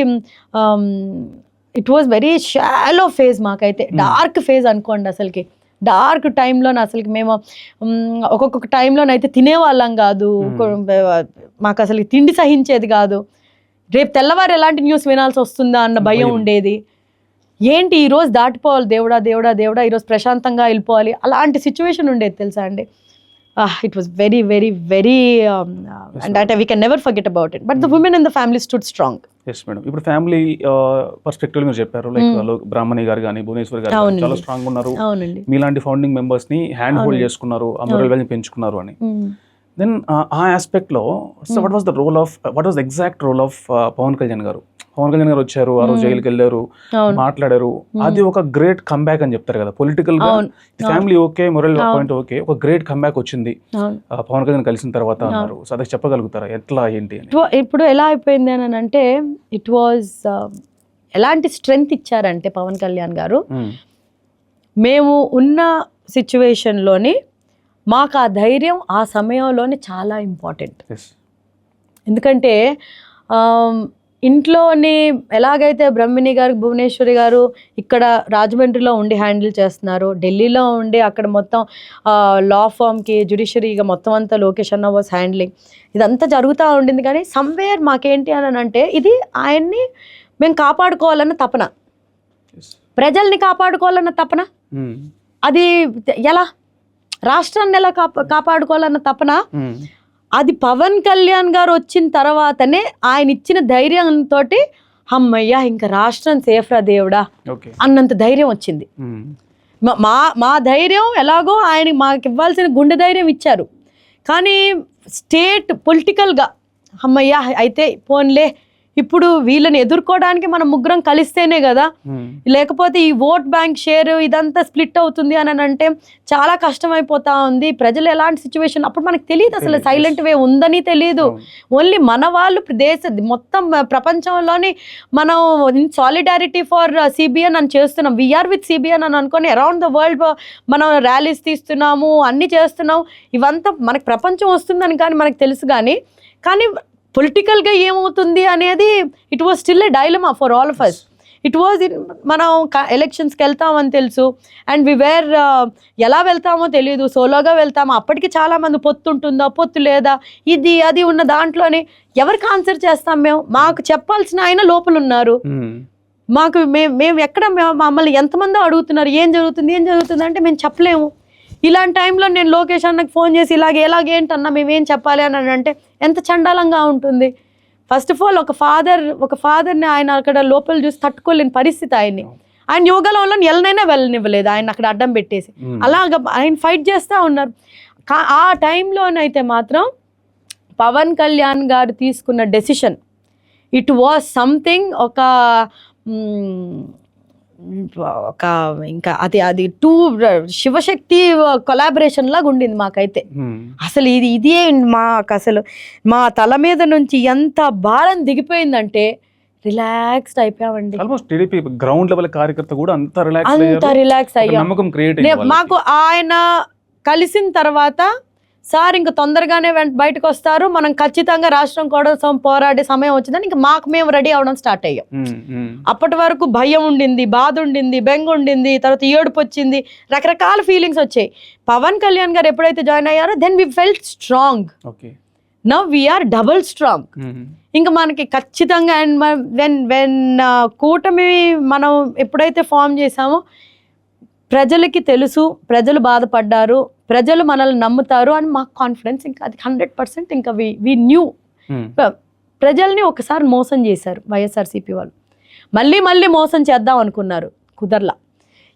it was very shallow phase, మాకైతే డార్క్ ఫేజ్ అనుకోండి. అసలుకి డార్క్ టైంలోనే అసలుకి మేము ఒక్కొక్క టైంలోనైతే తినేవాళ్ళం కాదు, మాకు అసలు తిండి సహించేది కాదు. రేపు తెల్లవారు ఎలాంటి న్యూస్ వినాల్సి వస్తుందా అన్న భయం ఉండేది. ఏంటి ఈరోజు దాటిపోవాలి, దేవుడా దేవుడా దేవుడా ఈరోజు ప్రశాంతంగా వెళ్ళిపోవాలి, అలాంటి సిచ్యువేషన్ ఉండేది తెలుసా అండి. It was very very very and that we can never forget about it. But the women in the family stood strong. Yes madam. ఇప్పుడు ఫ్యామిలీ పర్స్పెక్టివ్ మీరు చెప్పారు, లైక్ బ్రాహ్మణి గారు కానీ భువనేశ్వర్ గారు చాలా స్ట్రాంగ్ ఉన్నారు, మీలాంటి ఫౌండింగ్ మెంబర్స్ ని హ్యాండ్ హోల్డ్ చేసుకున్నారు, ఆ మొరల్ వాల్యూ పెంచుకున్నారు అని. దెన్ ఆ ఆస్పెక్ట్ లో what was the exact role of Pavan Kalyan గారు? పవన్ కళ్యాణ్ గారు వచ్చారు, ఆ రోజు జైలుకి వెళ్ళారు, మాట్లాడారు, అది ఒక గ్రేట్ కంబ్యాక్ అని చెప్తారు కదా పొలిటికల్ గా. Family okay, moral point okay, ఒక గ్రేట్ కంబ్యాక్ వచ్చింది పవన్ కళ్యాణ్ కలిసిన తర్వాత అన్నారు. సో అది చెప్పగలుగుతారా ఎట్లా ఏంటి అని? ఇప్పుడు ఎలా అయిపోయింది అని అంటే, ఇట్ వాజ్ ఎలాంటి స్ట్రెంగ్త్ ఇచ్చారంటే పవన్ కళ్యాణ్ గారు, మేము ఉన్న సిచ్యువేషన్లోని మాకు ఆ ధైర్యం ఆ సమయంలోనే చాలా ఇంపార్టెంట్. ఎందుకంటే ఇంట్లోని ఎలాగైతే బ్రహ్మిణి గారు భువనేశ్వరి గారు ఇక్కడ రాజమండ్రిలో ఉండి హ్యాండిల్ చేస్తున్నారు, ఢిల్లీలో ఉండి అక్కడ మొత్తం లా ఫామ్కి జ్యుడిషియరీగా మొత్తం అంతా లోకేష్ అన్న వాస్ హ్యాండ్లింగ్, ఇదంతా జరుగుతూ ఉండింది. కానీ సమ్వేర్ మాకేంటి అని అంటే ఇది ఆయన్ని మేము కాపాడుకోవాలన్న తపన, ప్రజల్ని కాపాడుకోవాలన్న తపన. అది ఎలా రాష్ట్రాన్ని ఎలా కాపాడుకోవాలన్న తపన, అది పవన్ కళ్యాణ్ గారు వచ్చిన తర్వాతనే ఆయన ఇచ్చిన ధైర్యంతో అమ్మయ్యా ఇంకా రాష్ట్రం సేఫ్రా దేవుడా అన్నంత ధైర్యం వచ్చింది. మా ధైర్యం ఎలాగో ఆయన మాకు ఇవ్వాల్సిన గుండె ధైర్యం ఇచ్చారు. కానీ స్టేట్ పొలిటికల్గా అమ్మయ్యా అయితే పోన్లే, ఇప్పుడు వీళ్ళని ఎదుర్కోవడానికి మనం ముగ్గురం కలిస్తేనే కదా, లేకపోతే ఈ ఓట్ బ్యాంక్ షేర్ ఇదంతా స్ప్లిట్ అవుతుంది అని అంటే చాలా కష్టమైపోతా ఉంది. ప్రజలు ఎలాంటి సిచ్యువేషన్ అప్పుడు మనకు తెలియదు, అసలు సైలెంట్ వే ఉందని తెలియదు. ఓన్లీ మన వాళ్ళు మొత్తం ప్రపంచంలోని మనం సాలిడారిటీ ఫర్ సిబిఎన్ అని చేస్తున్నాం, వీఆర్ విత్ సిబిఎన్ అని అనుకొని అరౌండ్ ద వరల్డ్ మనం ర్యాలీస్ తీస్తున్నాము, అన్నీ చేస్తున్నాం. ఇవంతా మనకు ప్రపంచం వస్తుందని కానీ మనకు తెలుసు. కానీ పొలిటికల్గా ఏమవుతుంది అనేది it was still a dilemma for all of us. It was మనం ఎలక్షన్స్కి వెళ్తామని తెలుసు, అండ్ వి వేర్ ఎలా వెళ్తామో తెలియదు, సోలోగా వెళ్తామో. అప్పటికి చాలామంది పొత్తు ఉంటుందా పొత్తు లేదా ఇది అది ఉన్న దాంట్లోనే ఎవరికి ఆన్సర్ చేస్తాం మేము? మాకు చెప్పాల్సిన ఆయన లోపల ఉన్నారు, మాకు మేము ఎక్కడ మమ్మల్ని ఎంతమందో అడుగుతున్నారు ఏం జరుగుతుంది అంటే మేము చెప్పలేము. ఇలాంటి టైంలో నేను లోకేష్ అన్నకి ఫోన్ చేసి ఎలాగేంటన్నా మేమేం చెప్పాలి అని అంటే ఎంత చండాలంగా ఉంటుంది. ఫస్ట్ ఆఫ్ ఆల్ ఒక ఫాదర్ని ఆయన అక్కడ లోపల చూసి తట్టుకోలేని పరిస్థితి ఆయన్ని. ఆయన యోగాలో ఎల్లనైనా వెళ్ళనివ్వలేదు, ఆయన అక్కడ అడ్డం పెట్టేసి అలాగ ఆయన ఫైట్ చేస్తూ ఉన్నారు. ఆ టైంలోనైతే మాత్రం పవన్ కళ్యాణ్ గారు తీసుకున్న డెసిషన్ ఇట్ వాజ్ సంథింగ్, ఒక ఒక ఇంకా అది శివశక్తి కొలాబరేషన్ లాగా ఉండింది మాకైతే. అసలు ఇదే మాకు అసలు మా తల మీద నుంచి ఎంత భారం దిగిపోయిందంటే రిలాక్స్డ్ అయిపోయామండి. ఆల్మోస్ట్ టీడీపీ గ్రౌండ్ లెవెల్ కార్యకర్త కూడా అంత రిలాక్స్ అయ్యాం. నమ్మకం క్రియేట్ మాకు ఆయన కలిసిన తర్వాత సార్ ఇంకా తొందరగానే బయటకు వస్తారు, మనం ఖచ్చితంగా రాష్ట్రం కోసం పోరాడే సమయం వచ్చిందని ఇంకా మాకు మేము రెడీ అవడం స్టార్ట్ అయ్యాం. అప్పటి వరకు భయం ఉండింది, బాధ ఉండింది, బెంగ ఉండింది, తర్వాత ఏడుపు వచ్చింది, రకరకాల ఫీలింగ్స్ వచ్చాయి. పవన్ కళ్యాణ్ గారు ఎప్పుడైతే జాయిన్ అయ్యారో then we felt strong. Now we are double strong. ఇంకా మనకి ఖచ్చితంగా అండ్ వెన్ కూటమి మనం ఎప్పుడైతే ఫామ్ చేసామో ప్రజలకి తెలుసు, ప్రజలు బాధపడ్డారు, ప్రజలు మనల్ని నమ్ముతారు అని మాకు కాన్ఫిడెన్స్. ఇంకా అది 100% ఇంకా వి న్యూ. ప్రజల్ని ఒకసారి మోసం చేశారు వైఎస్ఆర్సీపీ వాళ్ళు, మళ్ళీ మోసం చేద్దాం అనుకున్నారు, కుదరలా.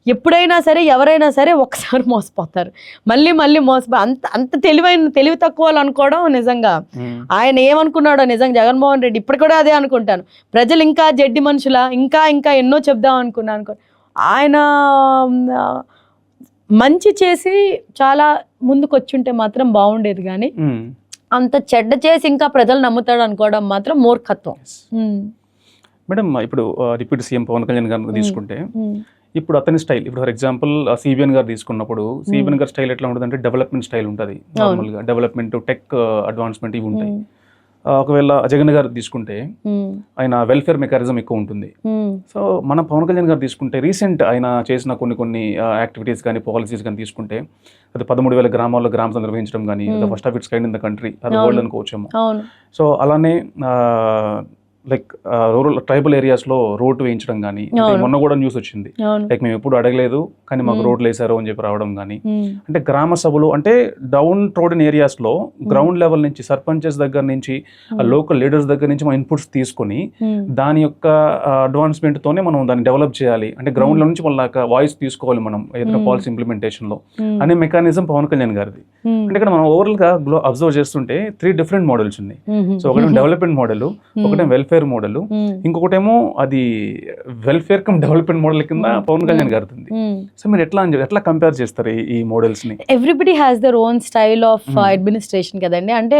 ఎప్పుడైనా సరే ఎవరైనా సరే ఒకసారి మోసపోతారు, మళ్ళీ అంత తెలివి తక్కువ వాళ్ళు అనుకోవడం నిజంగా. ఆయన ఏమనుకున్నాడో నిజంగా జగన్మోహన్ రెడ్డి ఇప్పుడు కూడా అదే అనుకుంటాను. ప్రజలు ఇంకా జడ్డి మనుషులా, ఇంకా ఎన్నో చెప్దాం అనుకున్నాను. ఆయన మంచి చేసి చాలా ముందుకు వచ్చుంటే మాత్రం బాగుండేది, కానీ అంత చెడ్డ చేసి ఇంకా ప్రజలు నమ్ముతాడు అనుకోవడం మాత్రం మూర్ఖత్వం. మేడం, ఇప్పుడు డిప్యూటీ సీఎం పవన్ కళ్యాణ్ గారిని తీసుకుంటే ఇప్పుడు అతని స్టైల్, ఇప్పుడు ఫర్ ఎగ్జాంపుల్ సిబిఎన్ గారు తీసుకున్నప్పుడు సిబిఎన్ గారి స్టైల్ ఎట్లా ఉంటుంది అంటే డెవలప్మెంట్ స్టైల్ ఉంటుంది. నార్మల్గా డెవలప్మెంట్, టెక్ అడ్వాన్స్మెంట్ ఇవి ఉంటాయి. ఒకవేళ జగన్ గారు తీసుకుంటే ఆయన వెల్ఫేర్ మెకానిజం ఎక్కువ ఉంటుంది. సో మన పవన్ కళ్యాణ్ గారు తీసుకుంటే రీసెంట్ ఆయన చేసిన కొన్ని యాక్టివిటీస్ కానీ పాలసీస్ కానీ తీసుకుంటే అది 13,000 గ్రామాల్లో గ్రామ సభ నిర్వహించడం కానీ first of it's kind in the country, అది వరల్డ్ అనుకోవచ్చేమో. సో అలానే లైక్ రూరల్ ట్రైబల్ ఏరియాస్లో రోడ్ వేయించడం కానీ, మొన్న కూడా న్యూస్ వచ్చింది లైక్ మేము ఎప్పుడు అడగలేదు కానీ మాకు రోడ్లు వేసారు అని చెప్పి రావడం కానీ. అంటే గ్రామ సభలు అంటే డౌన్ ట్రోడెన్ ఏరియాస్లో గ్రౌండ్ లెవెల్ నుంచి సర్పంచెస్ దగ్గర నుంచి లోకల్ లీడర్స్ దగ్గర నుంచి మనం ఇన్పుట్స్ తీసుకొని దాని యొక్క అడ్వాన్స్మెంట్తోనే మనం దాన్ని డెవలప్ చేయాలి. అంటే గ్రౌండ్ లో నుంచి వాళ్ళ వాయిస్ తీసుకోవాలి మనం ఏదైనా పాలసీ ఇంప్లిమెంటేషన్ లో అనే మెకానిజం పవన్ కళ్యాణ్ గారిది. అంటే ఇక్కడ మనం ఓవరాల్ గా అబ్జర్వ్ చేస్తుంటే 3 డిఫరెంట్ మోడల్స్ ఉన్నాయి. సో ఒకటి డెవలప్మెంట్ మోడల్, ఒకటే వెల్ఫేర్ మోడల్, ఇంకొకటేమో అది వెల్ఫేర్ కమ్ డెవలప్మెంట్ మోడల్ కింద పవన్ కళ్యాణ్ గారు ఉంది. సో మీరు ఎట్లా కంపేర్ చేస్తారు ఈ మోడల్స్ ని? Everybody has their own style of administration కదండి. అంటే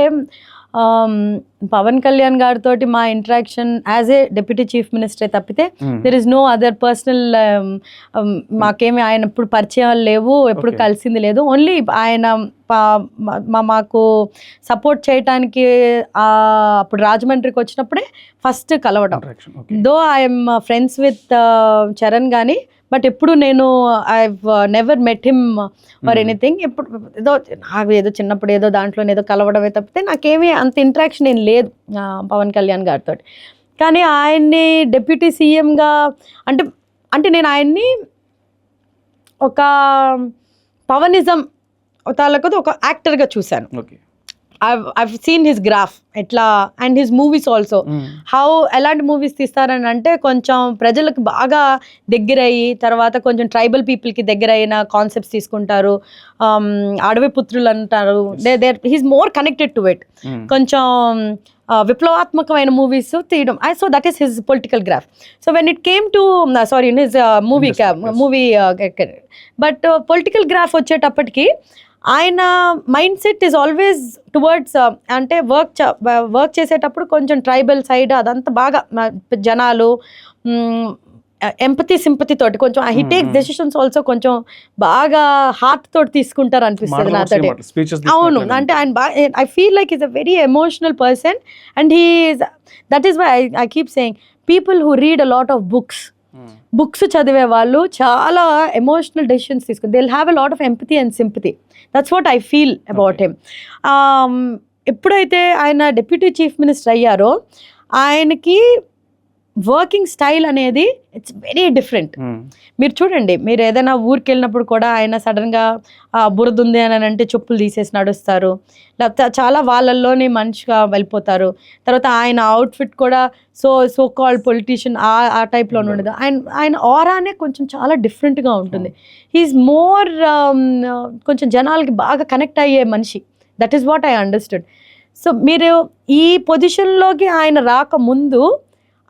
పవన్ కళ్యాణ్ గారితో మా interaction as a deputy chief minister తప్పితే there is no other personal, మాకేమి ఆయన ఎప్పుడు పరిచయాలు లేవు, ఎప్పుడు కలిసింది లేదు. ఓన్లీ ఆయన మాకు సపోర్ట్ చేయటానికి అప్పుడు రాజమండ్రికి వచ్చినప్పుడే ఫస్ట్ కలవడం. Though I'm friends with Charan కానీ, బట్ ఎప్పుడు నేను I never met him or anything. ఎప్పుడు ఏదో చిన్నప్పుడు ఏదో దాంట్లో ఏదో కలవడమే తప్పితే నాకేమీ అంత ఇంటరాక్షన్ ఏం లేదు పవన్ కళ్యాణ్ గారితో. కానీ ఆయన్ని డిప్యూటీ సీఎంగా అంటే నేను ఆయన్ని ఒక పవనిజం తాలూకు ఒక యాక్టర్గా చూశాను. I've seen his graph ఎట్లా and his movies also how ఎలాంటి మూవీస్ తీస్తారని అంటే కొంచెం ప్రజలకు బాగా దగ్గర అయ్యి తర్వాత కొంచెం ట్రైబల్ పీపుల్కి దగ్గర అయిన కాన్సెప్ట్స్ తీసుకుంటారు. అడవి పుత్రులు అంటారు, he's more connected to it. కొంచెం విప్లవాత్మకమైన మూవీస్ తీయడం. So that is his political graph. So when it came to sorry in his movie but political graph వచ్చేటప్పటికి ఆయన mind set is always towards అంటే వర్క్ చేసేటప్పుడు కొంచెం ట్రైబల్ సైడ్ అదంతా బాగా జనాలు ఎంపతి సింపతి తోటి కొంచెం హీ టేక్స్ డెసిషన్స్ ఆల్సో కొంచెం బాగా హార్ట్ తోటి తీసుకుంటారు అనిపిస్తుంది నాతోటి. అవును, అంటే ఆయన బాగా I feel like is a very emotional person and he is that is why I keep saying people who read a lot of books చదివే వాళ్ళు చాలా ఎమోషనల్ డెసిషన్స్ తీసుకుని they will have a lot of empathy and sympathy. That's what I feel about him. ఎప్పుడైతే ఆయన deputy chief minister అయ్యారో ఆయనకి working style అనేది it's very different. మీరు చూడండి, మీరు ఏదైనా ఊరికి వెళ్ళినప్పుడు కూడా ఆయన సడన్గా బురద ఉంది అని అంటే చెప్పులు తీసేసి నడుస్తారు, లేకపోతే చాలా వాళ్ళల్లోనే మనిషిగా వెళ్ళిపోతారు. తర్వాత ఆయన అవుట్ఫిట్ కూడా సో కాల్డ్ పొలిటీషియన్ ఆ టైప్లో ఉండదు. ఆయన ఆరానే కొంచెం చాలా డిఫరెంట్గా ఉంటుంది. హీఈస్ మోర్ కొంచెం జనాలకి బాగా కనెక్ట్ అయ్యే మనిషి. That is what I understood. So మీరు ఈ పొజిషన్లోకి ఆయన రాకముందు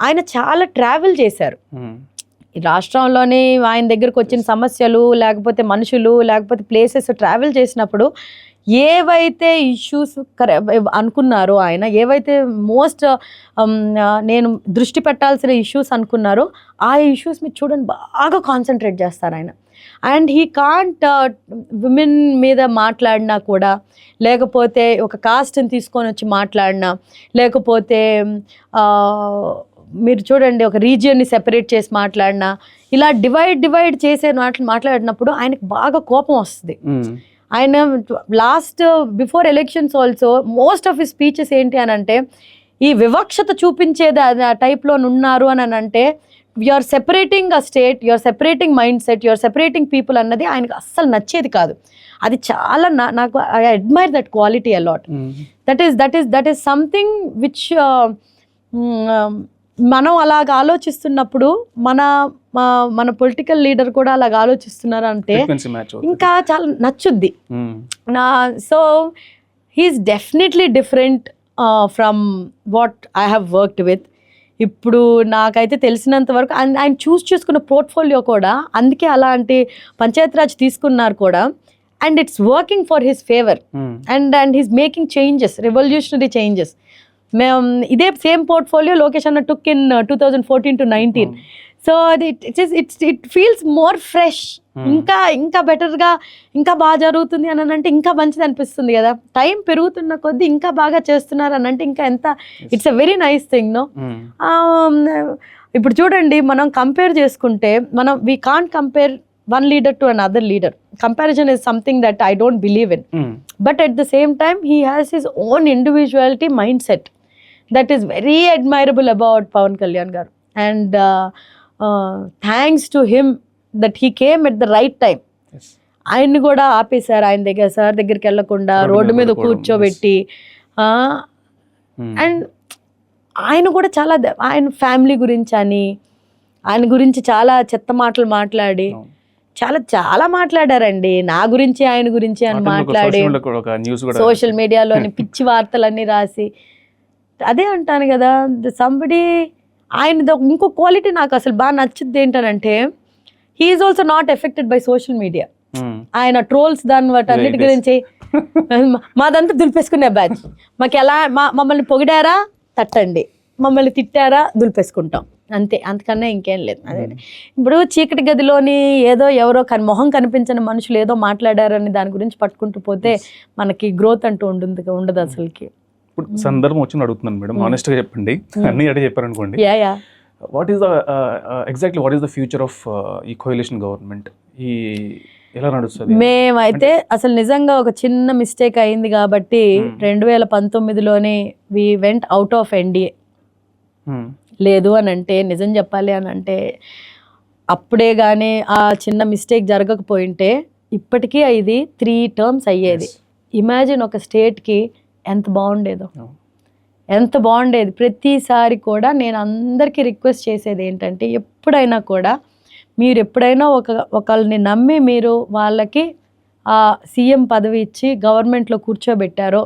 ఆయన చాలా ట్రావెల్ చేశారు. ఈ రాష్ట్రంలోని ఆయన దగ్గరకు వచ్చిన సమస్యలు, లేకపోతే మనుషులు, లేకపోతే ప్లేసెస్ ట్రావెల్ చేసినప్పుడు ఏవైతే ఇష్యూస్ అనుకున్నారో ఆయన, ఏవైతే మోస్ట్ నేను దృష్టి పెట్టాల్సిన ఇష్యూస్ అనుకున్నారో ఆ ఇష్యూస్ మీరు చూడండి బాగా కాన్సన్ట్రేట్ చేస్తారు ఆయన. అండ్ హీ కాంట్ విమెన్ మీద మాట్లాడినా కూడా, లేకపోతే ఒక కాస్ట్ని తీసుకొని వచ్చి మాట్లాడినా, లేకపోతే మీరు చూడండి ఒక రీజియన్ని సెపరేట్ చేసి మాట్లాడినా, ఇలా డివైడ్ చేసే మాట్లాడినప్పుడు ఆయనకు బాగా కోపం వస్తుంది. ఆయన last before elections also most of his speeches ఏంటి అని అంటే, ఈ వివక్షత చూపించేది ఆ టైప్లో ఉన్నారు అని అంటే, you are separating a state, you are separating mind set, you are separating people అన్నది ఆయనకు అస్సలు నచ్చేది కాదు. అది చాలా నాకు I admire that quality a lot. That is something which మనం అలాగ ఆలోచిస్తున్నప్పుడు మన పొలిటికల్ లీడర్ కూడా అలాగ ఆలోచిస్తున్నారు అంటే ఇంకా చాలా నచ్చుద్ది. So he is definitely different from what I have worked with. ఇప్పుడు నాకైతే తెలిసినంత వరకు ఆయన చూసుకున్న పోర్ట్ఫోలియో కూడా అందుకే అలాంటి పంచాయతీరాజ్ తీసుకున్నారు కూడా. And it's working for his favour and he's making changes, revolutionary changes. మేము ఇదే సేమ్ పోర్ట్ఫోలియో లోకేష్ అన్న టుక్ ఇన్ 2014 to 19. సో అది ఇట్ ఫీల్స్ మోర్ ఫ్రెష్. ఇంకా బెటర్గా ఇంకా బాగా జరుగుతుంది అని అంటే ఇంకా మంచిది అనిపిస్తుంది కదా. టైం పెరుగుతున్న కొద్దీ ఇంకా బాగా చేస్తున్నారు అని అంటే ఇంకా ఎంత it's a very nice thing no. ఇప్పుడు చూడండి, మనం కంపేర్ చేసుకుంటే we can't compare one leader to another leader. Comparison is something that I don't believe in. But at the same time, he has his own individuality mindset that is very admirable about Pawan Kalyan garu. And thanks to him that he came at the right time. ఆయన్ని కూడా ఆపేశారు, ఆయన దగ్గర sir దగ్గరికి వెళ్ళకుండా road మీద కూర్చోబెట్టి. And ఆయన కూడా చాలా ఆయన ఫ్యామిలీ గురించి అని, ఆయన గురించి చాలా చెత్త మాటలు మాట్లాడి చాలా మాట్లాడారండి. నా గురించి ఆయన గురించి అని మాట్లాడి సోషల్ మీడియాలోని పిచ్చి వార్తలన్నీ రాసి. అదే అంటాను కదా, సంబడి ఆయన ఇంకో క్వాలిటీ నాకు అసలు బాగా నచ్చుద్ది ఏంటనంటే, he is also not affected by social media. ఆయన ట్రోల్స్ దాని వాటి అన్నిటి గురించి మాదంతా దులిపేసుకునే బ్యాచ్. మాకు ఎలా మమ్మల్ని పొగిడారా తట్టండి, మమ్మల్ని తిట్టారా దులిపేసుకుంటాం, అంతే, అంతకన్నా ఇంకేం లేదు. అదే ఇప్పుడు చీకటి గదిలోని ఏదో ఎవరో మొహం కనిపించని మనుషులు ఏదో మాట్లాడారని దాని గురించి పట్టుకుంటూ పోతే మనకి గ్రోత్ అంటూ ఉండదు అసలుకి. ఇప్పుడు సందర్భం వచ్చి అడుగుతున్నాను మేడం, ఆనెస్ట్గా చెప్పండి, అన్ని అడే చెప్పారనుకోండి. What is exactly what is the future of ఈ కోalition గవర్నమెంట్? ఈ ఎలా నడుస్తుంది? మేమైతే అసలు నిజంగా ఒక చిన్న మిస్టేక్ అయింది కాబట్టి 2019లోనే we went out of NDA. లేదు అని అంటే, నిజం చెప్పాలి అని అంటే, అప్పుడే కానీ ఆ చిన్న మిస్టేక్ జరగకపోయింటే ఇప్పటికీ ఇది 3 terms అయ్యేది. ఇమాజిన్ ఒక స్టేట్కి ఎంత బాగుండేది. ప్రతిసారి కూడా నేను అందరికీ రిక్వెస్ట్ చేసేది ఏంటంటే, ఎప్పుడైనా కూడా మీరు ఎప్పుడైనా ఒకళ్ళని నమ్మి మీరు వాళ్ళకి ఆ సీఎం పదవి ఇచ్చి గవర్నమెంట్లో కూర్చోబెట్టారో,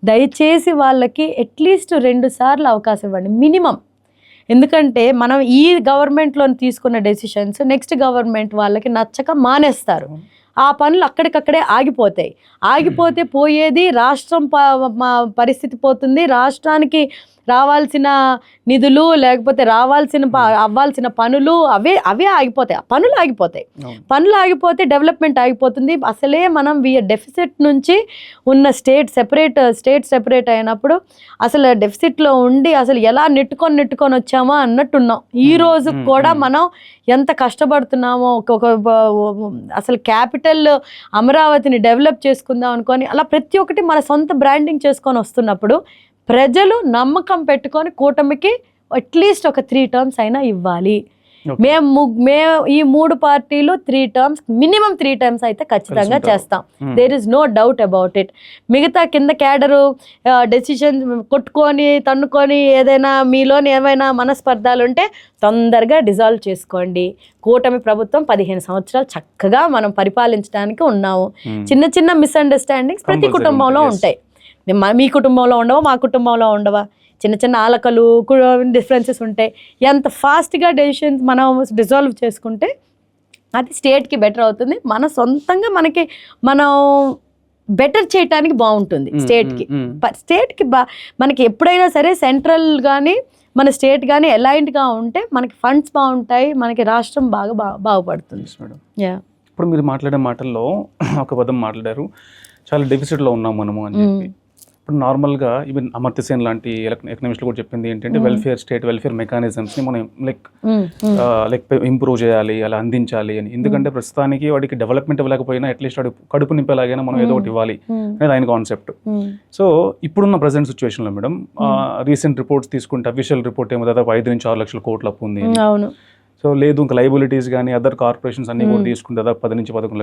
దయచేసి వాళ్ళకి అట్లీస్ట్ 2 సార్లు అవకాశం ఇవ్వండి మినిమం. ఎందుకంటే మనం ఈ గవర్నమెంట్లో తీసుకున్న డెసిషన్స్ నెక్స్ట్ గవర్నమెంట్ వాళ్ళకి నచ్చక మానేస్తారు. ఆ పనులు అక్కడికక్కడే ఆగిపోతే పోయేది రాష్ట్రం పరిస్థితి పోతుంది. రాష్ట్రానికి రావాల్సిన నిధులు, లేకపోతే అవ్వాల్సిన పనులు అవే ఆగిపోతాయి. పనులు ఆగిపోతే డెవలప్మెంట్ ఆగిపోతుంది. అసలే మనం డెఫిసిట్ నుంచి ఉన్న స్టేట్ సెపరేట్ అయినప్పుడు అసలు డెఫిసిట్లో ఉండి అసలు ఎలా నెట్టుకొని వచ్చామో అన్నట్టున్నాం. ఈ రోజు కూడా మనం ఎంత కష్టపడుతున్నామో, అసలు క్యాపిటల్ అమరావతిని డెవలప్ చేసుకుందాం అనుకొని అలా ప్రతి ఒక్కటి మన సొంత బ్రాండింగ్ చేసుకొని వస్తున్నప్పుడు ప్రజలు నమ్మకం పెట్టుకొని కూటమికి అట్లీస్ట్ ఒక 3 terms అయినా ఇవ్వాలి. మేము ఈ 3 పార్టీలు 3 terms మినిమం 3 terms అయితే ఖచ్చితంగా చేస్తాం. There is no doubt about it. మిగతా కింద క్యాడరు డెసిషన్ కొట్టుకొని తన్నుకొని ఏదైనా మీలోని ఏమైనా మనస్పర్ధాలు ఉంటే తొందరగా డిజాల్వ్ చేసుకోండి. కూటమి ప్రభుత్వం 15 సంవత్సరాలు చక్కగా మనం పరిపాలించడానికి ఉన్నాము. చిన్న మిస్అండర్స్టాండింగ్స్ ప్రతి కుటుంబంలో ఉంటాయి. మీ కుటుంబంలో ఉండవా, మా కుటుంబంలో ఉండవా, చిన్న చిన్న ఆలకలు డిఫరెన్సెస్ ఉంటాయి. ఎంత ఫాస్ట్గా డెసిషన్స్ మనం డిజాల్వ్ చేసుకుంటే అది స్టేట్కి బెటర్ అవుతుంది. మన సొంతంగా మనం బెటర్ చేయటానికి బాగుంటుంది స్టేట్కి మనకి ఎప్పుడైనా సరే సెంట్రల్ కానీ మన స్టేట్ కానీ అలైన్డ్గా ఉంటే మనకి ఫండ్స్ బాగుంటాయి, మనకి రాష్ట్రం బాగుపడుతుంది. ఇప్పుడు మీరు మాట్లాడే మాటల్లో ఒక పదం మాట్లాడారు, చాలా డెఫిసిట్లో ఉన్నాం మనము అని చెప్పి. ఇప్పుడు నార్మల్గా ఈవెన్ అమర్త్య సేన్ లాంటి ఎకనామిస్టులు కూడా చెప్పింది ఏంటంటే స్టేట్ వెల్ఫేర్ మెకానిజమ్స్ని మనం లైక్ ఇంప్రూవ్ చేయాలి, అలా అందించాలి అని. ఎందుకంటే ప్రస్తుతానికి వాడికి డెవలప్మెంట్ ఇవ్వలేకపోయినా అట్లీస్ట్ వాడి కడుపు నింపేలాగైనా మనం ఏదో ఒకటి ఇవ్వాలి అనేది ఆయన కాన్సెప్ట్. సో ఇప్పుడున్న ప్రజెంట్ సిచ్యువేషన్లో మేడం, రీసెంట్ రిపోర్ట్స్ తీసుకుంటే అఫీషియల్ రిపోర్ట్ ఏమో దాదాపు 5 నుంచి 6 లక్షల కోట్ల అప్పు ఉంది. సో లేదు ఇంకా లైబిలిటీస్ కానీ అదర్ కార్పొరేషన్స్ అన్ని కూడా తీసుకుంటే దాదాపు 10 నుంచి 11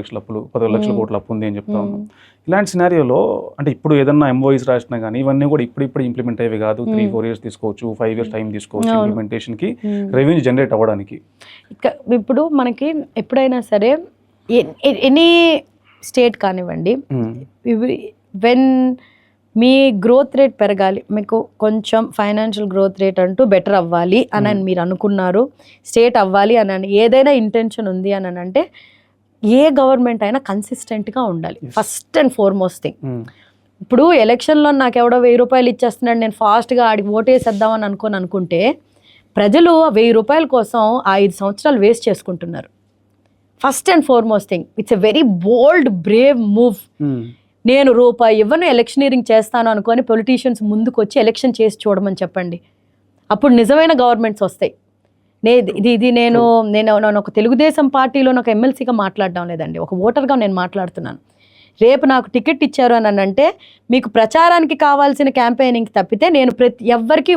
లక్షల కోట్ల అప్పు ఉంది అని చెప్తా ఉన్నాం. ఇలాంటి సినారియోలో అంటే ఇప్పుడు ఏదన్నా ఎంఓఈస్ రాసినా కానీ ఇవన్నీ కూడా ఇప్పుడు ఇంప్లిమెంట్ అయ్యేవి కాదు. 3-4 years తీసుకోవచ్చు, 5 years టైం తీసుకోవచ్చు ఇంప్లిమెంటేషన్కి, రెవెన్యూ జనరేట్ అవ్వడానికి. ఇప్పుడు మనకి ఎప్పుడైనా సరే ఎనీ స్టేట్ కానివ్వండి, వెన్ మీ గ్రోత్ రేట్ పెరగాలి, మీకు కొంచెం ఫైనాన్షియల్ గ్రోత్ రేట్ అంటూ బెటర్ అవ్వాలి అని మీరు అనుకున్నారు, స్టేట్ అవ్వాలి అని ఏదైనా ఇంటెన్షన్ ఉంది అని అంటే ఏ గవర్నమెంట్ అయినా కన్సిస్టెంట్గా ఉండాలి. First and foremost thing. ఇప్పుడు ఎలక్షన్లో నాకు ఎవడో 1000 రూపాయలు ఇచ్చేస్తున్నాడు, నేను ఫాస్ట్గా ఆడికి ఓటేసేద్దామని అనుకుంటే ప్రజలు 1000 రూపాయల కోసం 5 సంవత్సరాలు వేస్ట్ చేసుకుంటున్నారు. First and foremost thing, it's a very bold Brave move. నేను రూపాయి ఇవ్వను, ఎలక్షనీరింగ్ చేస్తాను అనుకొని పొలిటీషియన్స్ ముందుకు వచ్చి ఎలక్షన్ చేసి చూడమని చెప్పండి, అప్పుడు నిజమైన గవర్నమెంట్స్ వస్తాయి. నేను ఒక తెలుగుదేశం పార్టీలో ఒక ఎమ్మెల్సీగా మాట్లాడడం లేదండి, ఒక ఓటర్గా నేను మాట్లాడుతున్నాను. రేపు నాకు టికెట్ ఇచ్చారు అని అంటే మీకు ప్రచారానికి కావాల్సిన క్యాంపెయినింగ్ తప్పితే నేను ఎవ్వరికి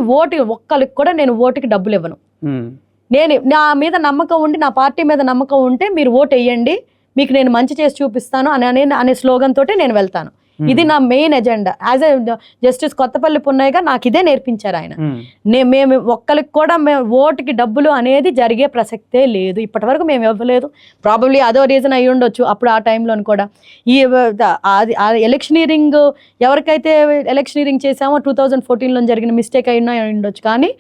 ఒక్కరికి కూడా నేను ఓటుకి డబ్బులు ఇవ్వను. నా మీద నమ్మకం ఉండి, నా పార్టీ మీద నమ్మకం ఉంటే మీరు ఓటు వేయండి, మీకు నేను మంచి చేసి చూపిస్తాను అనే స్లోగన్ తోటి నేను వెళ్తాను. ఇది నా main agenda. As a justice Kothapalli పున్నయ్యగా నాకు ఇదే నేర్పించారు ఆయన. మేము ఒక్కరికి కూడా ఓటుకి డబ్బులు అనేది జరిగే ప్రసక్తే లేదు, ఇప్పటి వరకు మేము ఇవ్వలేదు. ప్రాబబ్లీ అదో రీజన్ అయ్యి ఉండొచ్చు అప్పుడు ఆ టైంలో కూడా. ఈ ఎలక్షనీరింగ్ ఎవరికైతే ఎలక్షనీరింగ్ చేసామో 2014లో జరిగిన మిస్టేక్ అయినా ఉండొచ్చు. కానీ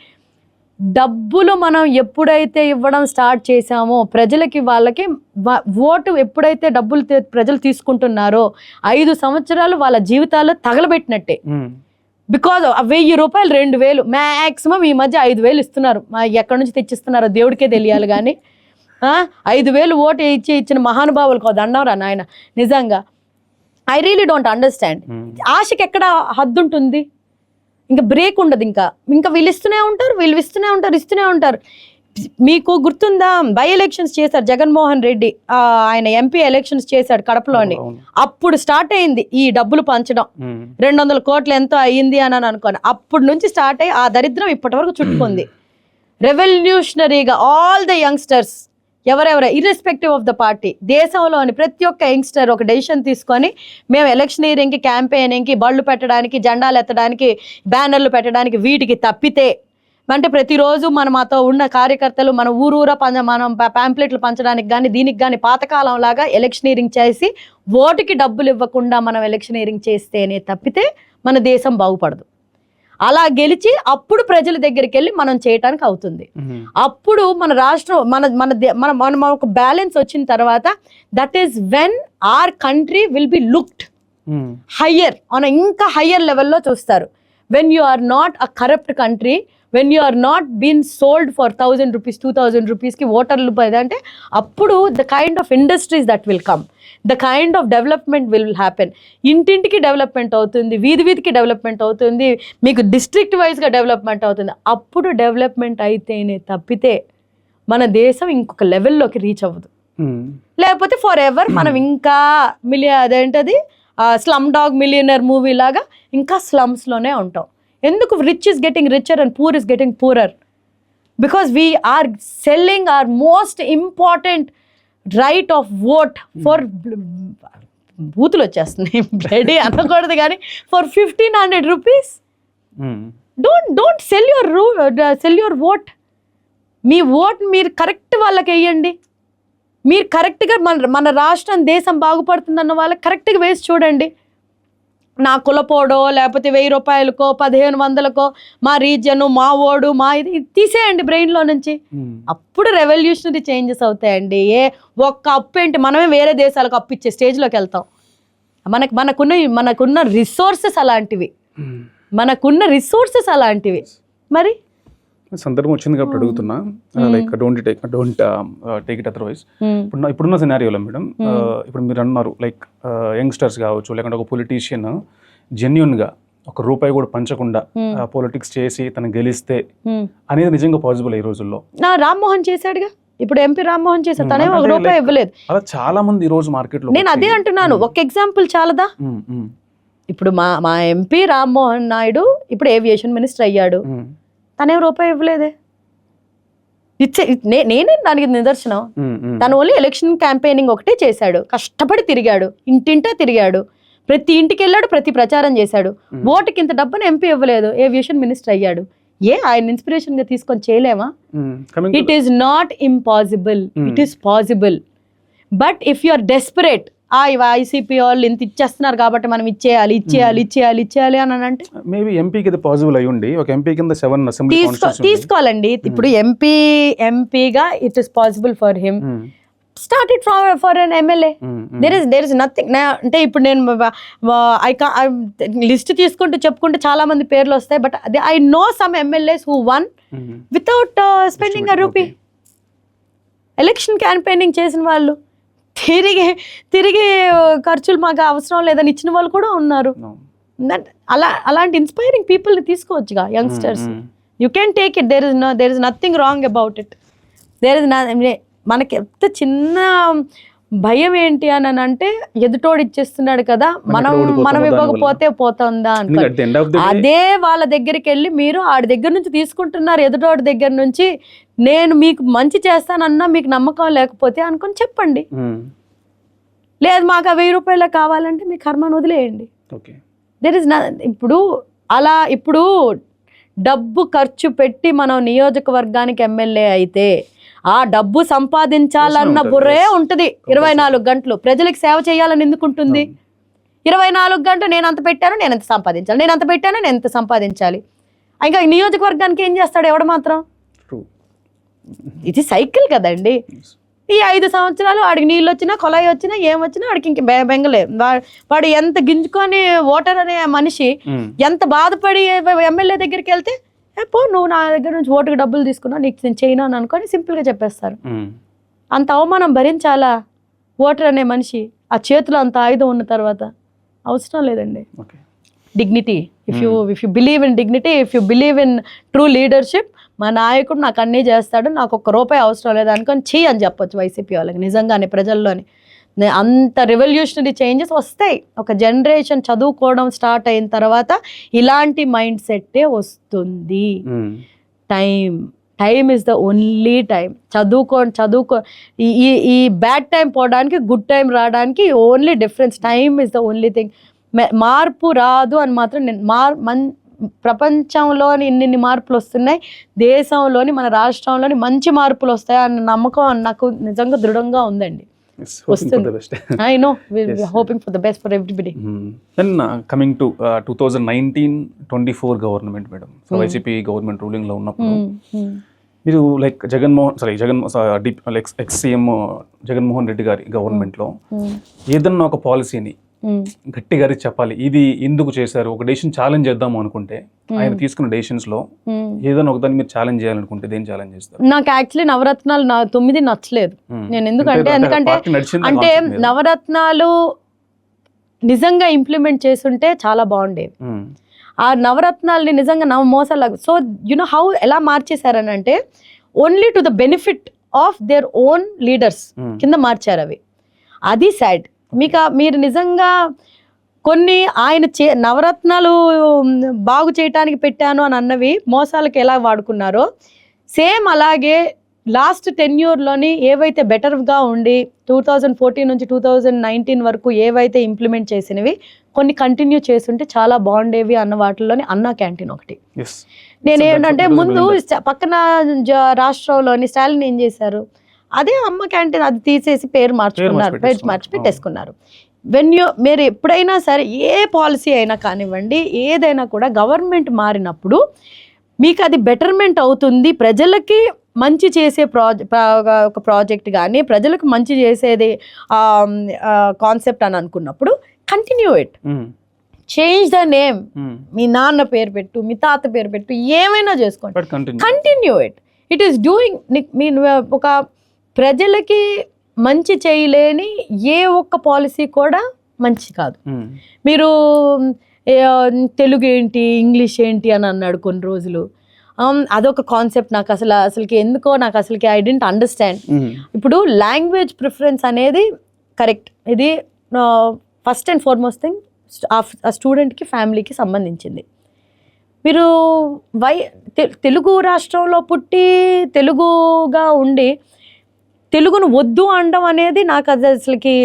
డబ్బులు మనం ఎప్పుడైతే ఇవ్వడం స్టార్ట్ చేసామో ప్రజలకి, వాళ్ళకి ఓటు ఎప్పుడైతే డబ్బులు ప్రజలు తీసుకుంటున్నారో 5 సంవత్సరాలు వాళ్ళ జీవితాల్లో తగలబెట్టినట్టే. బికాజ్ 1000 రూపాయలు 2000 మ్యాక్సిమం ఈ మధ్య 5000 ఇస్తున్నారు. ఎక్కడి నుంచి తెచ్చిస్తున్నారో దేవుడికే తెలియాలి. కానీ 5000 ఓటు ఇచ్చిన మహానుభావులకు దండం రా నాయన. నిజంగా ఐ రియలీ డోంట్ అండర్స్టాండ్. ఆశకి ఎక్కడ హద్దు ఉంటుంది? ఇంకా బ్రేక్ ఉండదు. ఇంకా వీళ్ళు ఇస్తూనే ఉంటారు. మీకు గుర్తుందా, బై ఎలక్షన్స్ చేశారు జగన్మోహన్ రెడ్డి, ఆయన ఎంపీ ఎలక్షన్స్ చేశాడు కడపలోని. అప్పుడు స్టార్ట్ అయింది ఈ డబ్బులు పంచడం. 200 కోట్లు ఎంతో అయ్యింది అని అనుకోని అప్పటి నుంచి స్టార్ట్ అయ్యి ఆ దరిద్రం ఇప్పటి వరకు చుట్టుకుంది. రెవల్యూషనరీగా ఆల్ ద యంగ్స్టర్స్ ఎవరెవరు ఇర్రెస్పెక్టివ్ ఆఫ్ ద పార్టీ, దేశంలోని ప్రతి ఒక్క యంగ్స్టర్ ఒక డెసిషన్ తీసుకొని మేము ఎలక్షనీరింగ్కి, క్యాంపెయినింగ్కి, బళ్ళు పెట్టడానికి, జెండాలు ఎత్తడానికి, బ్యానర్లు పెట్టడానికి వీటికి తప్పితే, అంటే ప్రతిరోజు మాతో ఉన్న కార్యకర్తలు మన ఊరూరా మనం ప్యాంప్లెట్లు పంచడానికి కానీ దీనికి కానీ పాతకాలం లాగా ఎలక్షనీరింగ్ చేసి ఓటుకి డబ్బులు ఇవ్వకుండా మనం ఎలక్షనీరింగ్ చేస్తేనే తప్పితే మన దేశం బాగుపడదు. అలా గెలిచి అప్పుడు ప్రజల దగ్గరికి వెళ్ళి మనం చేయటానికి అవుతుంది. అప్పుడు మన రాష్ట్రం మన ఒక బ్యాలెన్స్ వచ్చిన తర్వాత that is when our country will be looked higher on ఇంకా హయ్యర్ లెవెల్లో చూస్తారు. When you are not a corrupt country, when you are not been sold for 1000 rupees 2000 rupees ki ఓటర్లు అంటే అప్పుడు the kind of industries that will come, the kind of development will happen. ఇంటింటికి development అవుతుంది, వీధికి development అవుతుంది, మీకు district వైజ్గా development అవుతుంది. అప్పుడు డెవలప్మెంట్ అయితేనే తప్పితే మన దేశం ఇంకొక లెవెల్లోకి రీచ్ అవ్వదు. లేకపోతే ఫర్ ఎవర్ మనం ఇంకా అదేంటది స్లమ్ డాగ్ మిలియనర్ మూవీ లాగా ఇంకా స్లమ్స్లోనే ఉంటాం. ఎందుకు? Rich is getting richer and poor is getting poorer because we are selling our most important right of vote for బూతులు వచ్చేస్తున్నాయి రెడీ అనకూడదు కానీ for 1500 rupees. don't sell your vote. Me vote మీరు correct వాళ్ళకి వేయండి. మీరు కరెక్ట్గా మన రాష్ట్రం దేశం బాగుపడుతుందన్న వాళ్ళకి కరెక్ట్గా వేసి చూడండి. నా కులపోడో లేకపోతే 1000 రూపాయలకో 1500కో మా రీజియన్ మా ఓడు మా ఇది తీసేయండి బ్రెయిన్లో నుంచి. అప్పుడు రెవల్యూషనరీ చేంజెస్ అవుతాయండి. ఒక్క అప్పు ఏంటి, మనమే వేరే దేశాలకు అప్పు ఇచ్చే స్టేజ్లోకి వెళ్తాం. మనకున్న రిసోర్సెస్ అలాంటివి, మరి సందర్భం వచ్చింది కాబట్టి అడుగుతున్నా, like don't take it otherwise. ఇప్పుడున్న సినారియోలో మేడం, ఇప్పుడు మీరు అన్నారు లైక్ యంగ్స్టర్స్ కావచ్చు, లేకుంటే ఒక పొలిటీషియన్ జెన్యున్గా ₹1 కూడా పంచకుండా పొలిటిక్స్ చేసి తను గెలిస్తే అనేది నిజంగా పాసిబుల్ ఈ రోజుల్లో? రామ్మోహన్ చేశాడుగా, ఇప్పుడు ఎంపీ రామ్మోహన్ చేశాడు, తనే ₹1 ఇవ్వలేదు. అలా చాలా మంది ఈ రోజు మార్కెట్లో. నేను అదే అంటున్నాను, ఒక ఎగ్జాంపుల్ చాలదా? ఇప్పుడు మా ఎంపీ రామ్మోహన్ నాయుడు ఇప్పుడు ఏవియేషన్ మినిస్టర్ అయ్యాడు, తనే ₹1 ఇవ్వలేదే. నేనే దానికి నిదర్శనం. తను ఓన్లీ ఎలక్షన్ క్యాంపెయినింగ్ ఒకటే చేశాడు, కష్టపడి తిరిగాడు, ఇంటింటా తిరిగాడు, ప్రతి ఇంటికి వెళ్ళాడు, ప్రతి ప్రచారం చేశాడు. ఓటుకి ఇంత డబ్బుని ఎంపీ ఇవ్వలేదు, ఏవియేషన్ మినిస్టర్ అయ్యాడు. ఆయన ఇన్స్పిరేషన్ గా తీసుకొని చేయలేమా? It is not impossible, it is possible. But if you are desperate, YCP వాళ్ళు ఇంత ఇచ్చేస్తున్నారు కాబట్టి మనం ఇచ్చేయాలి అని అంటే మేబీ ఎంపీకి ఇది పాసిబుల్ అయి ఉండి ఒక ఎంపీ కింద 7 అసెంబ్లీ తీసుకోవాలండి. ఇప్పుడు ఎంపీగా it is possible for him. Start it for an MLA. There is nothing. అంటే ఇప్పుడు నేను లిస్ట్ తీసుకుంటూ చెప్పుకుంటే చాలా మంది పేర్లు వస్తాయి, but I know some MLAs who one without spending a rupee. Election campaigning చేసిన వాళ్ళు తిరిగి ఖర్చులు మాకు అవసరం లేదని ఇచ్చిన వాళ్ళు కూడా ఉన్నారు. అలాంటి ఇన్స్పైరింగ్ పీపుల్ని తీసుకోవచ్చుగా youngsters. You can take it. There is nothing wrong about it. మనకి ఎంత చిన్న భయం ఏంటి అని అంటే, ఎదుటోడు ఇచ్చేస్తున్నాడు కదా, మనం ఇవ్వకపోతే పోతుందా అంటే, అదే వాళ్ళ దగ్గరికి వెళ్ళి మీరు ఆడి దగ్గర నుంచి తీసుకుంటున్నారు, ఎదుటోడి దగ్గర నుంచి. నేను మీకు మంచి చేస్తానన్నా మీకు నమ్మకం లేకపోతే అనుకొని చెప్పండి. లేదు మాకు ₹1000 కావాలంటే మీ కర్మను వదిలేయండి. దేర్ ఇస్ ఇప్పుడు డబ్బు ఖర్చు పెట్టి మనం నియోజకవర్గానికి ఎమ్మెల్యే అయితే ఆ డబ్బు సంపాదించాలన్న బుర్రే ఉంటుంది. 24 గంటలు ప్రజలకు సేవ చేయాలని ఎందుకు ఉంటుంది? 24 గంటలు నేను అంత పెట్టాను, నేను ఎంత సంపాదించాలి, నేను అంత పెట్టాను, నేను ఎంత సంపాదించాలి. ఇంకా నియోజకవర్గానికి ఏం చేస్తాడు ఎవడ మాత్రం? ఇది సైకిల్ కదండి. ఈ 5 సంవత్సరాలు వాడికి నీళ్ళు వచ్చినా, కొలాయి వచ్చినా, ఏమొచ్చినా వాడికి ఇంక బెంగలే. వాడు ఎంత గింజుకొని ఓటర్ అనే మనిషి ఎంత బాధపడి ఎమ్మెల్యే దగ్గరికి వెళ్తే, పో నువ్వు నా దగ్గర నుంచి ఓటుకు డబ్బులు తీసుకున్నావు, నీకు నేను చేయను అని అనుకొని సింపుల్గా చెప్పేస్తారు. అంత అవమానం భరించాలా ఓటర్ అనే మనిషి? ఆ చేతిలో అంత ఆయుధం ఉన్న తర్వాత అవసరం లేదండి. Dignity, if you believe in dignity, if you believe in true leadership, మా నాయకుడు నాకు అన్నీ చేస్తాడు, నాకు ₹1 అవసరం లేదు అనుకొని చెయ్యి అని చెప్పొచ్చు వైసీపీ వాళ్ళకి. నిజంగానే ప్రజల్లోని అంత రెవల్యూషనరీ చేంజెస్ వస్తాయి. ఒక జనరేషన్ చదువుకోవడం స్టార్ట్ అయిన తర్వాత ఇలాంటి మైండ్ సెట్టే వస్తుంది. Time is the only time. చదువుకో ఈ బ్యాడ్ టైం పోవడానికి, గుడ్ టైం రావడానికి only difference. Time is the only thing. మార్పు రాదు అని మాత్రం ప్రపంచంలోని ఇన్ని మార్పులు వస్తున్నాయి, దేశంలోని మన రాష్ట్రంలోని మంచి మార్పులు వస్తాయి అన్న నమ్మకం నాకు నిజంగా దృఢంగా ఉందండి. I know, we're hoping for the best for everybody. Then coming to 2019-24 government madam, so YCP government ruling లో ఉన్నప్పుడు మీరు like ex CM Jaganmohan Reddy గారి గవర్నమెంట్ లో ఏదన్నా ఒక పాలసీని గట్టిగా చెప్పాలి, ఇది ఎందుకు చేశారు, ఒక డెసిషన్ ఛాలెంజ్ చేద్దాము అనుకుంటే, ఆయన తీసుకున్న డెసిషన్స్ లో ఏదైనా ఒకదాన్ని మీరు ఛాలెంజ్ చేయాలనుకుంటే దేని ఛాలెంజ్ చేస్తారు? నాకు యాక్చువల్లీ నవరత్నాలు 9 నచ్చలేదు. నేను ఎందుకంటే అంటే నవరత్నాలు నిజంగా ఇంప్లిమెంట్ చేస్తుంటే చాలా బాగుండేది. ఆ నవరత్నాలని నిజంగా మోసాలాగా. సో యునో హౌ ఎలా మార్చేశారని అంటే, only to the benefit of their own leaders కింద మార్చారు అవి. అది సాడ్. మీరు నిజంగా కొన్ని ఆయన నవరత్నాలు బాగు చేయటానికి పెట్టాను అని అన్నవి మోసాలకు ఎలా వాడుకున్నారో, సేమ్ అలాగే లాస్ట్ టెన్యూర్లోని ఏవైతే బెటర్గా ఉండి 2014 నుంచి 2019 వరకు ఏవైతే ఇంప్లిమెంట్ చేసినవి కొన్ని కంటిన్యూ చేస్తుంటే చాలా బాగుండేవి అన్న వాటిల్లోని అన్నా క్యాంటీన్ ఒకటి. నేనేంటంటే ముందు పక్కన రాష్ట్రంలోని స్టాలిన్ ఏం చేశారు, అదే అమ్మ క్యాంటీన్ అది తీసేసి పేరు మార్చుకున్నారు, పేరు మార్చి పెట్టేసుకున్నారు. మీరు ఎప్పుడైనా సరే ఏ పాలసీ అయినా కానివ్వండి, ఏదైనా కూడా గవర్నమెంట్ మారినప్పుడు మీకు అది బెటర్మెంట్ అవుతుంది, ప్రజలకి మంచి చేసే ఒక ప్రాజెక్ట్ కానీ ప్రజలకు మంచి చేసేది కాన్సెప్ట్ అని అనుకున్నప్పుడు continue it, change the name, మీ నాన్న పేరు పెట్టు, మీ తాత పేరు పెట్టు, ఏమైనా చేసుకోండి, continue it. It is doing. మీ ఒక ప్రజలకి మంచి చేయలేని ఏ ఒక్క పాలసీ కూడా మంచి కాదు. మీరు తెలుగు ఏంటి, ఇంగ్లీష్ ఏంటి అని అన్నాడు కొన్ని రోజులు. అదొక కాన్సెప్ట్ నాకు అసలుకి ఎందుకో నాకు అసలుకి ఐ డెంట్ అండర్స్టాండ్. ఇప్పుడు లాంగ్వేజ్ ప్రిఫరెన్స్ అనేది కరెక్ట్, ఇది ఫస్ట్ అండ్ ఫార్మోస్ట్ థింగ్ ఆ స్టూడెంట్కి ఫ్యామిలీకి సంబంధించింది. మీరు తెలుగు రాష్ట్రంలో పుట్టి తెలుగుగా ఉండి తెలుగును వద్దు అనడం అనేది నాకు అది అసలుకి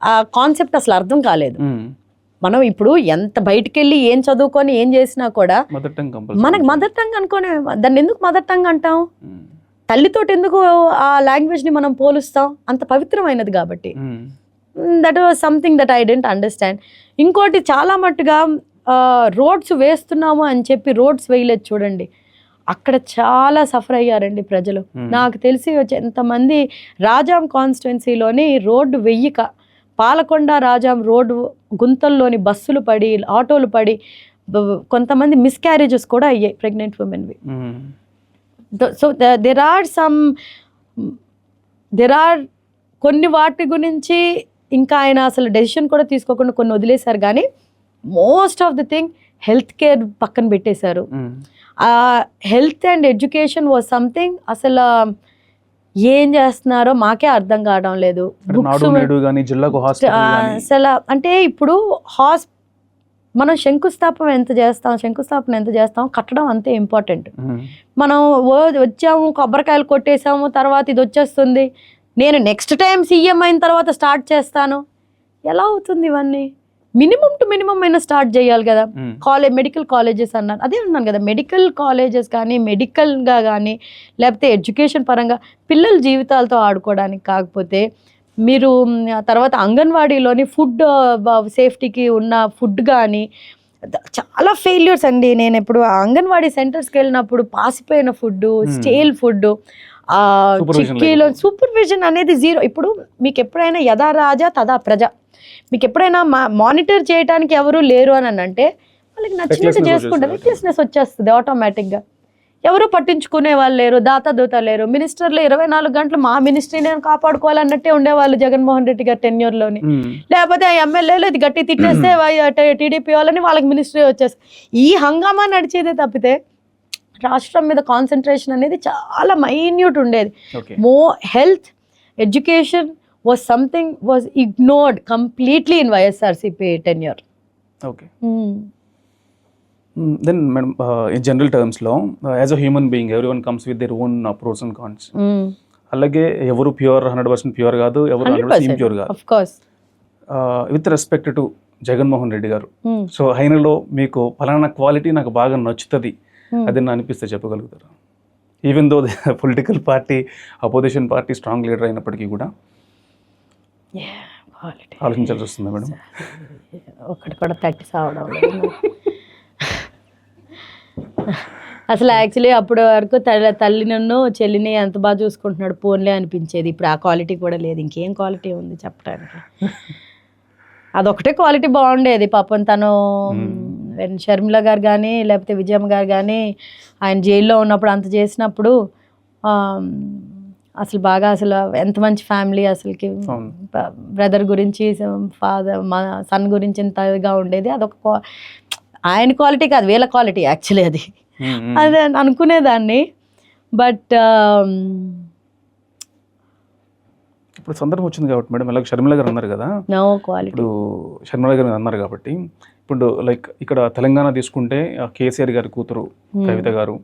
ఆ కాన్సెప్ట్ అసలు అర్థం కాలేదు. మనం ఇప్పుడు ఎంత బయటికి వెళ్ళి ఏం చదువుకొని ఏం చేసినా కూడా మనకు మదర్ టంగ్ అనుకోని దాన్ని ఎందుకు మదర్ టంగ్ అంటాం? తల్లితోటి ఎందుకు ఆ లాంగ్వేజ్ని మనం పోలుస్తాం? అంత పవిత్రమైనది కాబట్టి. That was something that I didn't understand. ఇంకోటి చాలా మట్టుగా రోడ్స్ వేస్తున్నాము అని చెప్పి రోడ్స్ వేయలేదు చూడండి, అక్కడ చాలా సఫర్ అయ్యారండి ప్రజలు. నాకు తెలిసి ఎంతమంది రాజాం కాన్స్టిట్యున్సీలోని రోడ్డు వెయ్యక పాలకొండ రాజాం రోడ్డు గుంతల్లోని బస్సులు పడి ఆటోలు పడి కొంతమంది మిస్క్యారేజెస్ కూడా అయ్యాయి ప్రెగ్నెంట్ ఉమెన్వి. సో దెర్ ఆర్ కొన్ని వాటి గురించి ఇంకా ఆయన అసలు డెసిషన్ కూడా తీసుకోకుండా కొన్ని వదిలేశారు, కానీ most of the thing health care పక్కన పెట్టేశారు. Health and education was something అసలు ఏం చేస్తున్నారో మాకే అర్థం కావడం లేదు. అసలు అంటే ఇప్పుడు మనం శంకుస్థాపన ఎంత చేస్తాం, కట్టడం అంతే ఇంపార్టెంట్. మనం వచ్చాము కొబ్బరికాయలు కొట్టేసాము, తర్వాత ఇది వచ్చేస్తుంది, నేను నెక్స్ట్ టైం సీఎం అయిన తర్వాత స్టార్ట్ చేస్తాను, ఎలా అవుతుంది? ఇవన్నీ మినిమం టు మినిమం అయినా స్టార్ట్ చేయాలి కదా. మెడికల్ కాలేజెస్ అన్నారు, అదే అన్నాను కదా, మెడికల్ కాలేజెస్ కానీ మెడికల్గా కానీ లేకపోతే ఎడ్యుకేషన్ పరంగా పిల్లల జీవితాలతో ఆడుకోవడానికి కాకపోతే మీరు తర్వాత అంగన్వాడీలోని ఫుడ్ సేఫ్టీకి ఉన్న ఫుడ్ కానీ చాలా ఫెయిల్యూర్స్ అండి. నేను ఇప్పుడు అంగన్వాడీ సెంటర్స్కి వెళ్ళినప్పుడు పాసిపోయిన ఫుడ్, స్టేల్ ఫుడ్, చిక్కీలో సూపర్విజన్ అనేది జీరో. ఇప్పుడు మీకు ఎప్పుడైనా యథా రాజా తదా ప్రజ, మీకు ఎప్పుడైనా మానిటర్ చేయడానికి ఎవరు లేరు అని అంటే వాళ్ళకి నచ్చినట్టు చేసుకుంటారు, రిక్లెస్నెస్ వచ్చేస్తుంది ఆటోమేటిక్గా. ఎవరు పట్టించుకునే వాళ్ళు లేరు, దూత లేరు. మినిస్టర్లు 24 గంటలు మా మినిస్ట్రీ నేను కాపాడుకోవాలన్నట్టే ఉండేవాళ్ళు జగన్మోహన్ రెడ్డి గారి టెన్యూర్లోని. లేకపోతే ఎమ్మెల్యేలు ఇది గట్టి తిట్టేస్తే టీడీపీ వాళ్ళని వాళ్ళకి మినిస్ట్రీ వచ్చేస్తుంది. ఈ హంగామా నడిచేదే తప్పితే రాష్ట్రం మీద కాన్సన్ట్రేషన్ అనేది చాలా మైన్యూట్ ఉండేది. Health, education was ignored completely in YSRCP tenure. Okay. Then madam, in general terms lo, as a human being everyone comes with their own pros and cons. Alage evaru pure 100% pure gaadu, evaru 100% impure gaadu. Of course. With respect to Jagan Mohan Reddy garu, so ఆయనలో మీకు ఫలానా quality నాకు బాగా నచ్చుతుంది అది నా అనిపిస్తే చెప్పగలుగుతారా? Even though political party opposition party strong leader అయినప్పటికీ కూడా ఆలోచించాల్సి వస్తుందా మేడం? ఒకటి కూడా తట్టి సావడం అసలు యాక్చువల్లీ అప్పటి వరకు తల్లి నన్ను చెల్లిని ఎంత బాగా చూసుకుంటున్నాడు పోన్లే అనిపించేది. ఇప్పుడు ఆ క్వాలిటీ కూడా లేదు, ఇంకేం క్వాలిటీ ఉంది చెప్పడానికి? అదొకటే క్వాలిటీ బాగుండేది. పాపం తను షర్మిల గారు కానీ లేకపోతే విజయమ్మ గారు కానీ ఆయన జైల్లో ఉన్నప్పుడు అంత చేసినప్పుడు అసలు బాగా అసలు ఎంత మంచి ఫ్యామిలీ, అసలుకి బ్రదర్ గురించి ఫాదర్ సన్ గురించి ఎంతగా ఉండేది. అదొక ఆయన క్వాలిటీ కాదు, వీళ్ళ క్వాలిటీ యాక్చువల్లీ అది అదే అనుకునేదాన్ని. బట్ ఇప్పుడు సందర్భం వచ్చింది కాబట్టి మేడం, ఇలా షర్మిల గారు అన్నారు కదా, ఇప్పుడు షర్మిల గారు అన్నారు కాబట్టి ఇప్పుడు లైక్ ఇక్కడ తెలంగాణ తీసుకుంటే కేసీఆర్ గారి కూతురు కవిత గారు,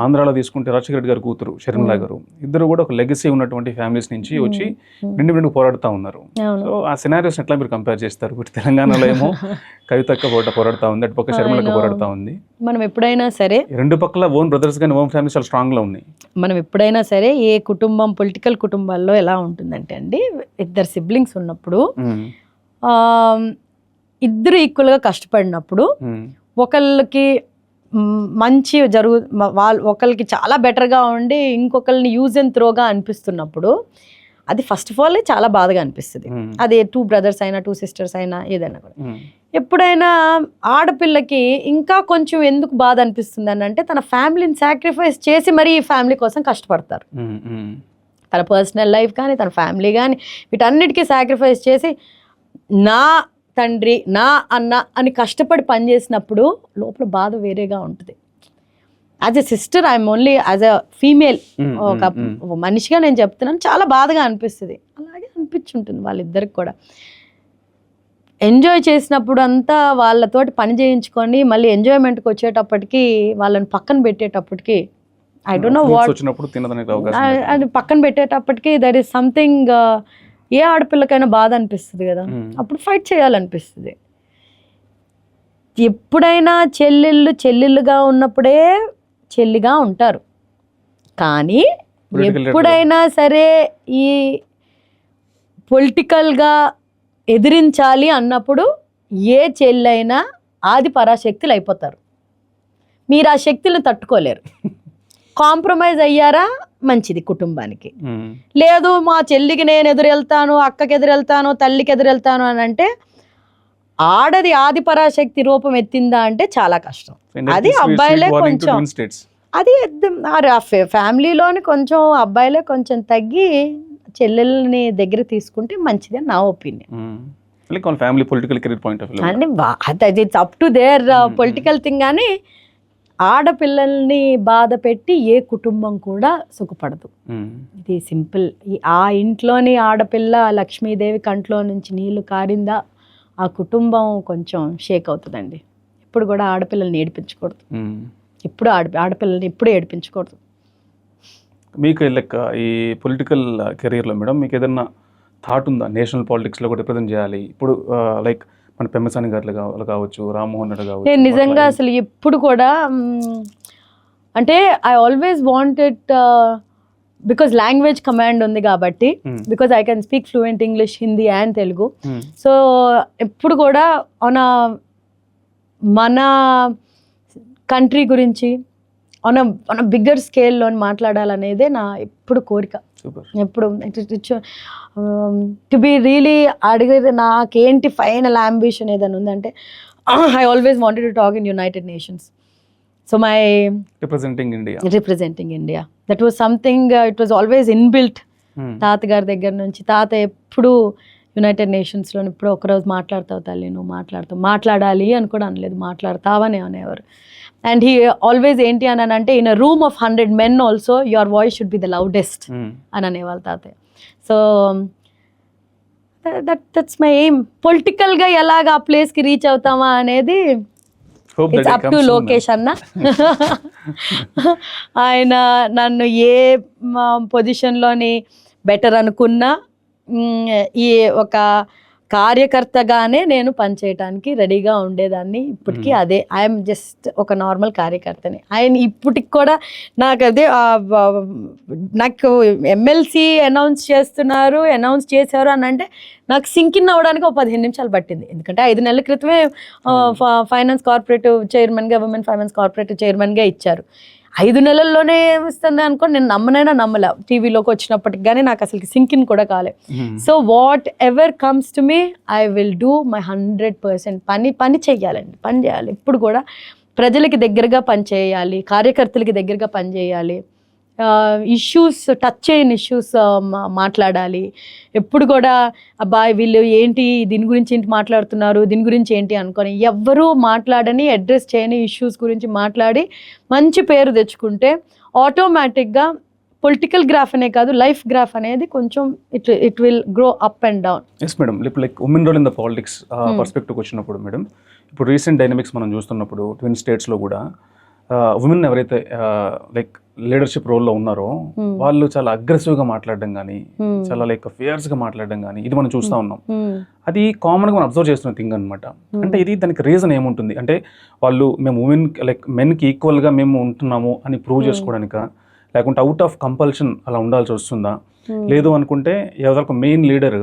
ఆంధ్రాలో తీసుకుంటే రాజశేఖర రెడ్డి గారి కూతురు షర్మిల గారు, ఇద్దరు కూడా ఒక లెగసీ ఉన్నటువంటి ఫ్యామిలీస్ నుంచి వచ్చి నిండు పోరాడుతూ ఉన్నారు. సో ఆ సినారియోస్ ఎట్లా మీరు కంపేర్ చేస్తారు? ఇప్పుడు తెలంగాణలో ఏమో కవితక్క పోరాడుతూ ఉంది, అటు పక్క షర్మిలక్క పోరాడుతూ ఉంది. మనం ఎప్పుడైనా సరే రెండు పక్కల ఓన్ బ్రదర్స్ కానీ ఓన్ ఫ్యామిలీస్ చాలా స్ట్రాంగ్ గా ఉన్నాయి. మనం ఎప్పుడైనా సరే ఏ కుటుంబం పొలిటికల్ కుటుంబాల్లో ఎలా ఉంటుందంటే అండి, ఇద్దరు సిబ్లింగ్స్ ఉన్నప్పుడు ఇద్దరు ఈక్వల్గా కష్టపడినప్పుడు ఒకళ్ళకి మంచి ఒకళ్ళకి చాలా బెటర్గా ఉండి ఇంకొకరిని యూజ్ అండ్ త్రోగా అనిపిస్తున్నప్పుడు అది ఫస్ట్ ఆఫ్ ఆల్ చాలా బాధగా అనిపిస్తుంది. అది 2 brothers అయినా 2 sisters అయినా ఏదైనా కూడా. ఎప్పుడైనా ఆడపిల్లకి ఇంకా కొంచెం ఎందుకు బాధ అనిపిస్తుంది అని అంటే తన ఫ్యామిలీని సాక్రిఫైస్ చేసి మరీ ఈ ఫ్యామిలీ కోసం కష్టపడతారు. తన పర్సనల్ లైఫ్ కానీ తన ఫ్యామిలీ కానీ వీటన్నిటికీ సాక్రిఫైస్ చేసి నా తండ్రి నా అన్న అని కష్టపడి పనిచేసినప్పుడు లోపల బాధ వేరేగా ఉంటుంది. As a sister I'm only as a female ఒక మనిషిగా నేను చెప్తున్నాను, చాలా బాధగా అనిపిస్తుంది. అలాగే అనిపించుంటుంది వాళ్ళిద్దరికి కూడా. ఎంజాయ్ చేసినప్పుడు అంతా వాళ్ళతోటి పని చేయించుకొని మళ్ళీ ఎంజాయ్మెంట్కి వచ్చేటప్పటికి వాళ్ళని పక్కన పెట్టేటప్పటికి ఐ డోంట్ నో వాట్ అది పక్కన పెట్టేటప్పటికి దర్ ఈస్ సంథింగ్, ఏ ఆడపిల్లకైనా బాధ అనిపిస్తుంది కదా, అప్పుడు ఫైట్ చేయాలనిపిస్తుంది. ఎప్పుడైనా చెల్లెళ్ళుగా ఉన్నప్పుడే చెల్లిగా ఉంటారు, కానీ ఎప్పుడైనా సరే ఈ పొలిటికల్గా ఎదిరించాలి అన్నప్పుడు ఏ చెల్లైనా ఆది పరాశక్తులు అయిపోతారు. మీరు ఆ శక్తులను తట్టుకోలేరు. కాంప్రమైజ్ అయ్యారా మంచిది కుటుంబానికి. లేదు మా చెల్లికి నేను ఎదురెళ్తాను, అక్కకి ఎదురెళ్తాను, తల్లికి ఎదురెళ్తాను అని అంటే ఆడది ఆది పరాశక్తి రూపం ఎత్తిందా అంటే చాలా కష్టం. అది అబ్బాయిలే కొంచెం, అది ఫ్యామిలీలోని కొంచెం అబ్బాయిలే కొంచెం తగ్గి చెల్లెల్ని దగ్గర తీసుకుంటే మంచిది అని నా ఒపీనియన్. అది up to their political thing. కానీ ఆడపిల్లల్ని బాధ పెట్టి ఏ కుటుంబం కూడా సుఖపడదు. ఇది సింపుల్. ఆ ఇంట్లోని ఆడపిల్ల లక్ష్మీదేవి కంట్లో నుంచి నీళ్లు కారిందా ఆ కుటుంబం కొంచెం షేక్ అవుతుందండి. ఇప్పుడు కూడా ఆడపిల్లల్ని ఏడిపించకూడదు, ఇప్పుడు ఆడపిల్లల్ని ఎప్పుడు ఏడిపించకూడదు. మీకు లెక్క ఈ పొలిటికల్ కెరీర్లో మేడం మీకు ఏదన్నా థాట్ ఉందా నేషనల్ పాలిటిక్స్లో కూడా రిప్రజెంట్ చేయాలి? ఇప్పుడు లైక్ మన పెమ్మసాని గారు కావచ్చు, రామ్మోహన్ రెడ్డి కావచ్చు. నేను నిజంగా అసలు ఎప్పుడు కూడా అంటే I always wanted because language command ఉంది కాబట్టి, because I can speak fluent English, Hindi and Telugu. So ఎప్పుడు కూడా మన కంట్రీ గురించి ఆన్ బిగ్గర్ స్కేల్లో మాట్లాడాలనేదే నా ఎప్పుడు కోరిక. ఎప్పుడు టు బి రియలీ అడిగేది నాకేంటి ఫైనల్ అంబిషన్ ఏదైనా ఉందంటే I always wanted to talk in United nations. So my representing India that was something, it was always inbuilt. తాతగారి దగ్గర నుంచి తాత ఎప్పుడు యునైటెడ్ నేషన్స్లో ఇప్పుడు ఒకరోజు మాట్లాడతావు తల్లి, నువ్వు మాట్లాడాలి అని కూడా అనలేదు, మాట్లాడతావని అనేవారు. అండ్ హీ ఆల్వేస్ ఏంటి అని అంటే in a room of 100 men also your voice should be the loudest అని అనేవాళ్ళు తాతయ్య. So that's my aim. పొలిటికల్గా ఎలాగ ఆ ప్లేస్కి రీచ్ అవుతామా అనేది ఇట్స్ అప్ టు లోకేష్ అన్న. ఆయన నన్ను ఏ పొజిషన్లోని బెటర్ అనుకున్నా ఈ ఒక కార్యకర్తగానే నేను పనిచేయటానికి రెడీగా ఉండేదాన్ని. ఇప్పటికీ అదే, ఐఎమ్ జస్ట్ ఒక నార్మల్ కార్యకర్తని. ఆయన ఇప్పటికి కూడా నాకు అదే, నాకు ఎమ్మెల్సీ అనౌన్స్ చేశారు అని అంటే నాకు సింకిన్ అవ్వడానికి ఒక 15 నిమిషాలు పట్టింది. ఎందుకంటే 5 నెలల క్రితమే ఫైనాన్స్ కార్పొరేటివ్ చైర్మన్గా, ఉమెన్ ఫైనాన్స్ కార్పొరేటివ్ చైర్మన్గా ఇచ్చారు. 5 నెలల్లోనే ఇస్తుంది అనుకోండి, నేను నమ్మల. టీవీలోకి వచ్చినప్పటికి కానీ నాకు అసలు సింకిన్ కూడా కాలే. So what ever comes to me I will do my 100%. పని చేయాలండి, పని చేయాలి. ఇప్పుడు కూడా ప్రజలకి దగ్గరగా పని చేయాలి, కార్యకర్తలకి దగ్గరగా పని చేయాలి, ఇష్యూస్ టచ్ చేయని ఇష్యూస్ మాట్లాడాలి. ఎప్పుడు కూడా అబ్బాయి వీళ్ళు ఏంటి దీని గురించి ఏంటి మాట్లాడుతున్నారు, దీని గురించి ఏంటి అనుకొని ఎవ్వరూ మాట్లాడని, అడ్రస్ చేయని ఇష్యూస్ గురించి మాట్లాడి మంచి పేరు తెచ్చుకుంటే ఆటోమేటిక్గా పొలిటికల్ గ్రాఫ్ అనే కాదు, లైఫ్ గ్రాఫ్ అనేది కొంచెం it will grow up and down. Yes madam. Like women role in the politics పర్స్పెక్టివ్కి వచ్చినప్పుడు మేడం, ఇప్పుడు రీసెంట్ డైనమిక్స్ మనం చూస్తున్నప్పుడు ట్విన్ స్టేట్స్లో కూడా ఉమెన్ ఎవరైతే లైక్ లీడర్షిప్ రోల్లో ఉన్నారో వాళ్ళు చాలా అగ్రెసివ్గా మాట్లాడడం కానీ, చాలా లైక్ ఫియర్స్గా మాట్లాడడం కానీ ఇది మనం చూస్తూ ఉన్నాం. అది కామన్గా మనం అబ్జర్వ్ చేస్తున్న థింగ్ అనమాట. అంటే ఇది దానికి రీజన్ ఏముంటుంది అంటే మేము ఉమెన్ లైక్ మెన్కి ఈక్వల్గా మేము ఉంటున్నాము అని ప్రూవ్ చేసుకోవడానిక, లేకుంటే అవుట్ ఆఫ్ కంపల్షన్ అలా ఉండాల్సి వస్తుందా? లేదు అనుకుంటే ఏదో ఒక మెయిన్ లీడర్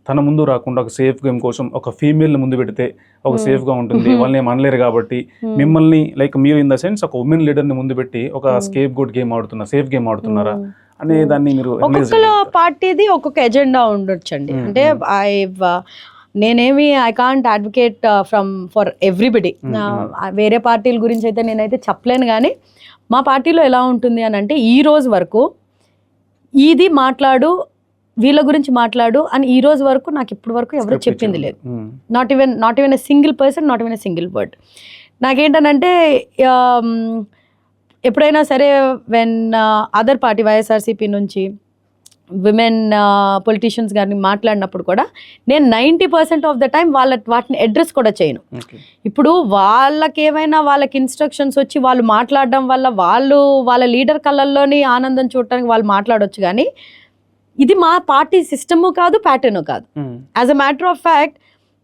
తన ముందు రాకుండా ఒక సేఫ్ గేమ్ కోసం ఒక ఫీమేల్ ముందు పెడితే ఒక సేఫ్ గా ఉంటుంది, వాళ్ళని ఏం అనలేరు కాబట్టి మిమ్మల్ని లైక్ మీరు ఇన్ ద సెన్స్ ఒక ఉమెన్ లీడర్ ని ముందు పెట్టి ఒక స్కేప్ గోట్ గేమ్ ఆడుతున్నా, సేఫ్ గేమ్ ఆడుతున్నారా అనే దాన్ని మీరు ఒక్కొక్క పార్టీది ఒక్కొక్క ఎజెండా ఉండొచ్చండి. అంటే నేనేమి I can't advocate for everybody. వేరే పార్టీల గురించి అయితే నేనైతే చెప్పలేను, కానీ మా పార్టీలో ఎలా ఉంటుంది అని అంటే ఈ రోజు వరకు ఇది మాట్లాడు, వీళ్ళ గురించి మాట్లాడు అని ఈ రోజు వరకు నాకు ఇప్పటి వరకు ఎవరు చెప్పింది లేదు. Not even a single person, not even a single word. నాకేంటనంటే ఎప్పుడైనా సరే వెన్ అదర్ పార్టీ వైఎస్ఆర్సీపీ నుంచి విమెన్ పొలిటీషియన్స్ గారిని మాట్లాడినప్పుడు కూడా నేను 90% ఆఫ్ ద టైం వాటిని అడ్రస్ కూడా చేయను. ఇప్పుడు వాళ్ళకేమైనా వాళ్ళకి ఇన్స్ట్రక్షన్స్ వచ్చి వాళ్ళు మాట్లాడడం వల్ల వాళ్ళ లీడర్ కళ్ళల్లోని ఆనందం చూడటానికి వాళ్ళు మాట్లాడవచ్చు, కానీ ఇది మా పార్టీ సిస్టము కాదు, ప్యాటర్ను కాదు. As a matter of fact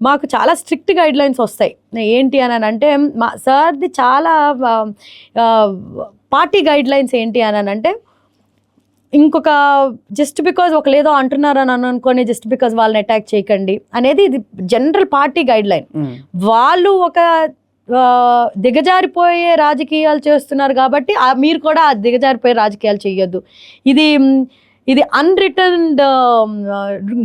మాకు చాలా స్ట్రిక్ట్ గైడ్ లైన్స్ వస్తాయి. ఏంటి అని అంటే మా సార్ది చాలా పార్టీ గైడ్ లైన్స్ ఏంటి అని అంటే ఇంకొక జస్ట్ బికాజ్ ఒకలేదో అంటున్నారని అనుకొని జస్ట్ బికాజ్ వాళ్ళని అటాక్ చేయకండి అనేది ఇది జనరల్ పార్టీ గైడ్ లైన్. వాళ్ళు ఒక దిగజారిపోయే రాజకీయాలు చేస్తున్నారు కాబట్టి మీరు కూడా ఆ దిగజారిపోయే రాజకీయాలు చేయొద్దు. ఇది అన్రిటర్న్డ్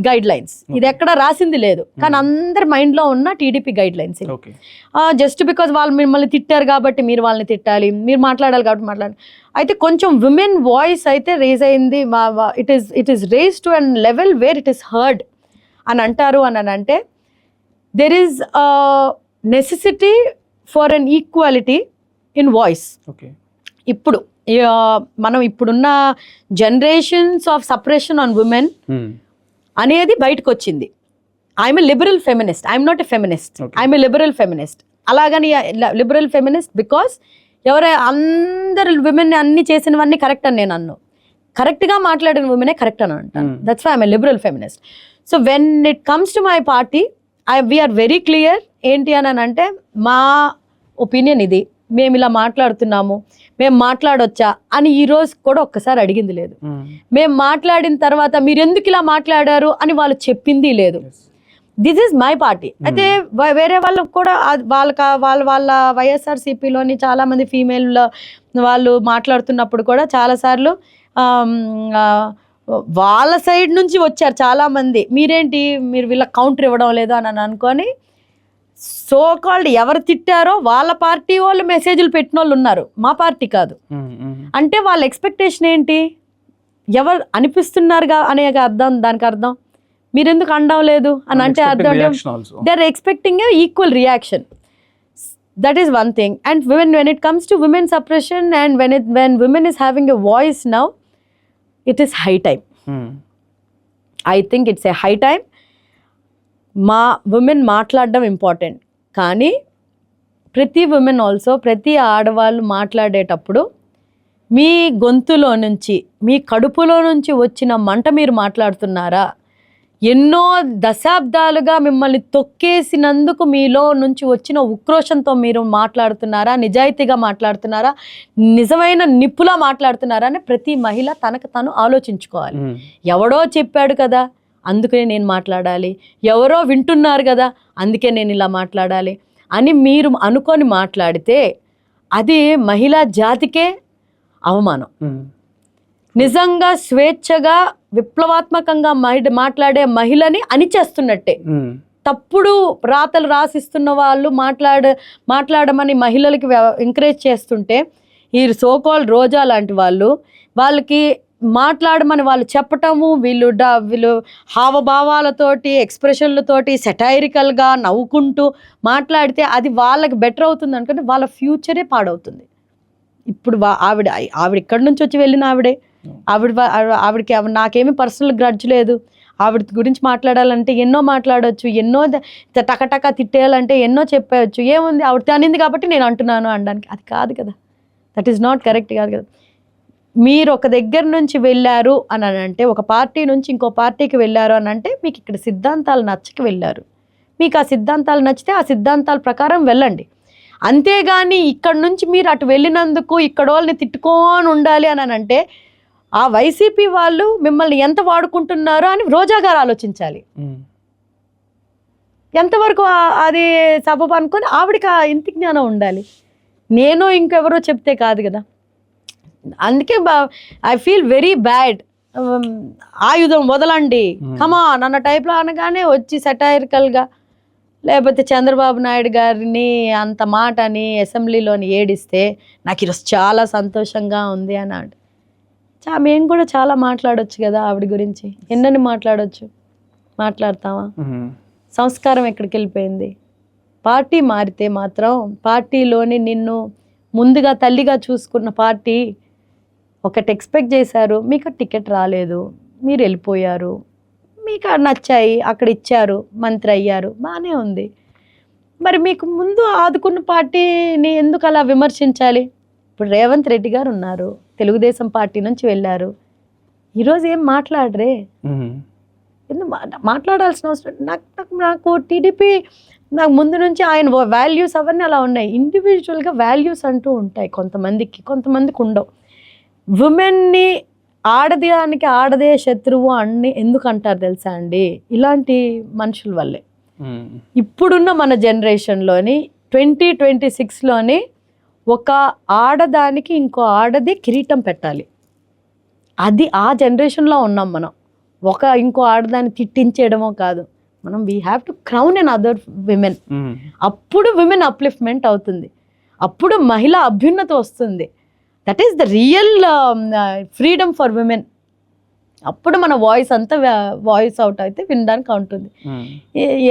గైడ్ లైన్స్, ఇది ఎక్కడ రాసింది లేదు, కానీ అందరి మైండ్లో ఉన్న TDP guide lines. Just because వాళ్ళు మిమ్మల్ని తిట్టారు కాబట్టి మీరు వాళ్ళని తిట్టాలి, మీరు మాట్లాడాలి కాబట్టి మాట్లాడాలి. అయితే కొంచెం విమెన్ వాయిస్ అయితే రేజ్ అయింది. It is raise to an level where it is heard అని అంటారు అని అంటే there is necessity for an equality in voice. ఇప్పుడు మనం ఇప్పుడున్న generations of separation on women అనేది బయటకు వచ్చింది. I'm a liberal feminist, I'm not a feminist, I'm a liberal feminist. అలాగని లిబరల్ ఫెమినిస్ట్ బికాస్ అందరు విమెన్ అన్ని చేసినవన్నీ కరెక్ట్ అని నేను అన్ను. కరెక్ట్గా మాట్లాడిన విమెనే కరెక్ట్ అని అంటాను. That's why I'm a liberal feminist. So when it comes to my party we are very clear. ఏంటి అని అంటే మా ఒపీనియన్ ఇది, మేము ఇలా మాట్లాడుతున్నాము, మేము మాట్లాడొచ్చా అని ఈ రోజు కూడా ఒక్కసారి అడిగింది లేదు. మేము మాట్లాడిన తర్వాత మీరు ఎందుకు ఇలా మాట్లాడారు అని వాళ్ళు చెప్పింది లేదు. This is my party. అయితే వేరే వాళ్ళకు కూడా వాళ్ళ వైఎస్ఆర్సీపీలోని చాలామంది ఫీమేల్ వాళ్ళు మాట్లాడుతున్నప్పుడు కూడా చాలాసార్లు వాళ్ళ సైడ్ నుంచి వచ్చారు చాలామంది, మీరేంటి మీరు వీళ్ళకి కౌంటర్ ఇవ్వడం లేదు అని అనుకొని సో కాల్డ్ ఎవరు తిట్టారో వాళ్ళ పార్టీ వాళ్ళు మెసేజ్లు పెట్టిన వాళ్ళు ఉన్నారు, మా పార్టీ కాదు. అంటే వాళ్ళ ఎక్స్పెక్టేషన్ ఏంటి, ఎవరు అనిపిస్తున్నారుగా అనే అర్థం, దానికి అర్థం మీరెందుకు అనడం లేదు అని అంటే అర్థం they are expecting a equal reaction. That is one thing. And when it comes to women suppression and when women is having a voice now, it is high time. I think it's a high time. మా women మాట్లాడడం important, కానీ ప్రతి women also ప్రతి ఆడవాళ్ళు మాట్లాడేటప్పుడు మీ గొంతులో నుంచి మీ కడుపులో నుంచి వచ్చిన మంట మీరు మాట్లాడుతున్నారా, ఎన్నో దశాబ్దాలుగా మిమ్మల్ని తొక్కేసినందుకు మీలో నుంచి వచ్చిన ఉక్రోషంతో మీరు మాట్లాడుతున్నారా, నిజాయితీగా మాట్లాడుతున్నారా, నిజమైన నిప్పులా మాట్లాడుతున్నారా అని ప్రతి మహిళ తనకు తను ఆలోచించుకోవాలి. ఎవడో చెప్పాడు కదా అందుకనే నేను మాట్లాడాలి, ఎవరో వింటున్నారు కదా అందుకే నేను ఇలా మాట్లాడాలి అని మీరు అనుకొని మాట్లాడితే అది మహిళా జాతికే అవమానం. నిజంగా స్వేచ్ఛగా విప్లవాత్మకంగా మాట్లాడే మహిళని అణిచేస్తున్నట్టే. తప్పుడు రాతలు రాసిస్తున్న వాళ్ళు మాట్లాడమని మహిళలకి ఎంకరేజ్ చేస్తుంటే ఈ సోకాల్డ్ రోజా లాంటి వాళ్ళకి మాట్లాడమని వాళ్ళు చెప్పటము, వీళ్ళు హావభావాలతోటి ఎక్స్ప్రెషన్లతోటి సెటైరికల్గా నవ్వుకుంటూ మాట్లాడితే అది వాళ్ళకి బెటర్ అవుతుంది అనుకుంటే వాళ్ళ ఫ్యూచరే పాడవుతుంది. ఇప్పుడు ఆవిడ ఇక్కడి నుంచి వచ్చి వెళ్ళిన ఆవిడకి నాకేమీ పర్సనల్ గ్రడ్జ్ లేదు. ఆవిడ గురించి మాట్లాడాలంటే ఎన్నో మాట్లాడవచ్చు, ఎన్నో టకటక తిట్టేయాలంటే ఎన్నో చెప్పేయచ్చు. ఏముంది ఆవిడ అనింది కాబట్టి నేను అంటున్నాను అనడానికి అది కాదు కదా, దట్ ఈస్ నాట్ కరెక్ట్ కాదు కదా. మీరు ఒక దగ్గర నుంచి వెళ్ళారు అని అంటే, ఒక పార్టీ నుంచి ఇంకో పార్టీకి వెళ్ళారు అని అంటే మీకు ఇక్కడ సిద్ధాంతాలు నచ్చకి వెళ్ళారు, మీకు ఆ సిద్ధాంతాలు నచ్చితే ఆ సిద్ధాంతాల ప్రకారం వెళ్ళండి. అంతేగాని ఇక్కడ నుంచి మీరు అటు వెళ్ళినందుకు ఇక్కడ వాళ్ళని తిట్టుకొని ఉండాలి అని అంటే ఆ వైసీపీ వాళ్ళు మిమ్మల్ని ఎంత వాడుకుంటున్నారో అని రోజా గారు ఆలోచించాలి. ఎంతవరకు అది సబబు అనుకొని ఆవిడకి ఆ ఇంటి జ్ఞానం ఉండాలి. నేను ఇంకెవరో చెప్తే కాదు కదా. అందుకే ఐ ఫీల్ వెరీ బ్యాడ్. ఆయుధం వదలండి కమాన్ అన్న టైప్లో అనగానే వచ్చి సెటైరికల్గా, లేకపోతే చంద్రబాబు నాయుడు గారిని అంత మాట అని అసెంబ్లీలోని ఏడిస్తే నాకు ఈరోజు చాలా సంతోషంగా ఉంది అన్నాడు. మేము కూడా చాలా మాట్లాడొచ్చు కదా ఆవిడ గురించి, ఎన్నని మాట్లాడొచ్చు, మాట్లాడతామా? సంస్కారం ఎక్కడికి వెళ్ళిపోయింది? పార్టీ మారితే మాత్రం పార్టీలోని నిన్ను ముందుగా తల్లిగా చూసుకున్న పార్టీ ఒకటి ఎక్స్పెక్ట్ చేశారు, మీకు టికెట్ రాలేదు, మీరు వెళ్ళిపోయారు, మీకు నచ్చాయి, అక్కడ ఇచ్చారు, మంత్రి అయ్యారు, బాగానే ఉంది. మరి మీకు ముందు ఆదుకున్న పార్టీని ఎందుకు అలా విమర్శించాలి? ఇప్పుడు రేవంత్ రెడ్డి గారు ఉన్నారు, తెలుగుదేశం పార్టీ నుంచి వెళ్ళారు, ఈరోజు ఏం మాట్లాడరే? ఎందుకు మాట్లాడాల్సిన అవసరం? నాకు టీడీపీ నాకు ముందు నుంచి ఆయన వాల్యూస్ అవన్నీ అలా ఉన్నాయి. ఇండివిజువల్గా వాల్యూస్ అంటూ ఉంటాయి కొంతమందికి ఉండవు. ఉమెన్ని ఆడదానికి ఆడదే శత్రువు అన్ని ఎందుకు అంటారు తెలుసా అండి? ఇలాంటి మనుషుల వల్లే. ఇప్పుడున్న మన జనరేషన్లోని 2026లోని ఒక ఆడదానికి ఇంకో ఆడది కిరీటం పెట్టాలి. అది ఆ జనరేషన్లో ఉన్నాం మనం. ఇంకో ఆడదాన్ని తిట్టించేయడమో కాదు, మనం we have to crown and other women. అప్పుడు విమెన్ అప్లిఫ్ట్మెంట్ అవుతుంది, అప్పుడు మహిళ అభ్యున్నత వస్తుంది. That is the real freedom for women. అప్పుడు మన వాయిస్ అంతా వాయిస్ అవుట్ అయితే వినడానికి ఉంటుంది.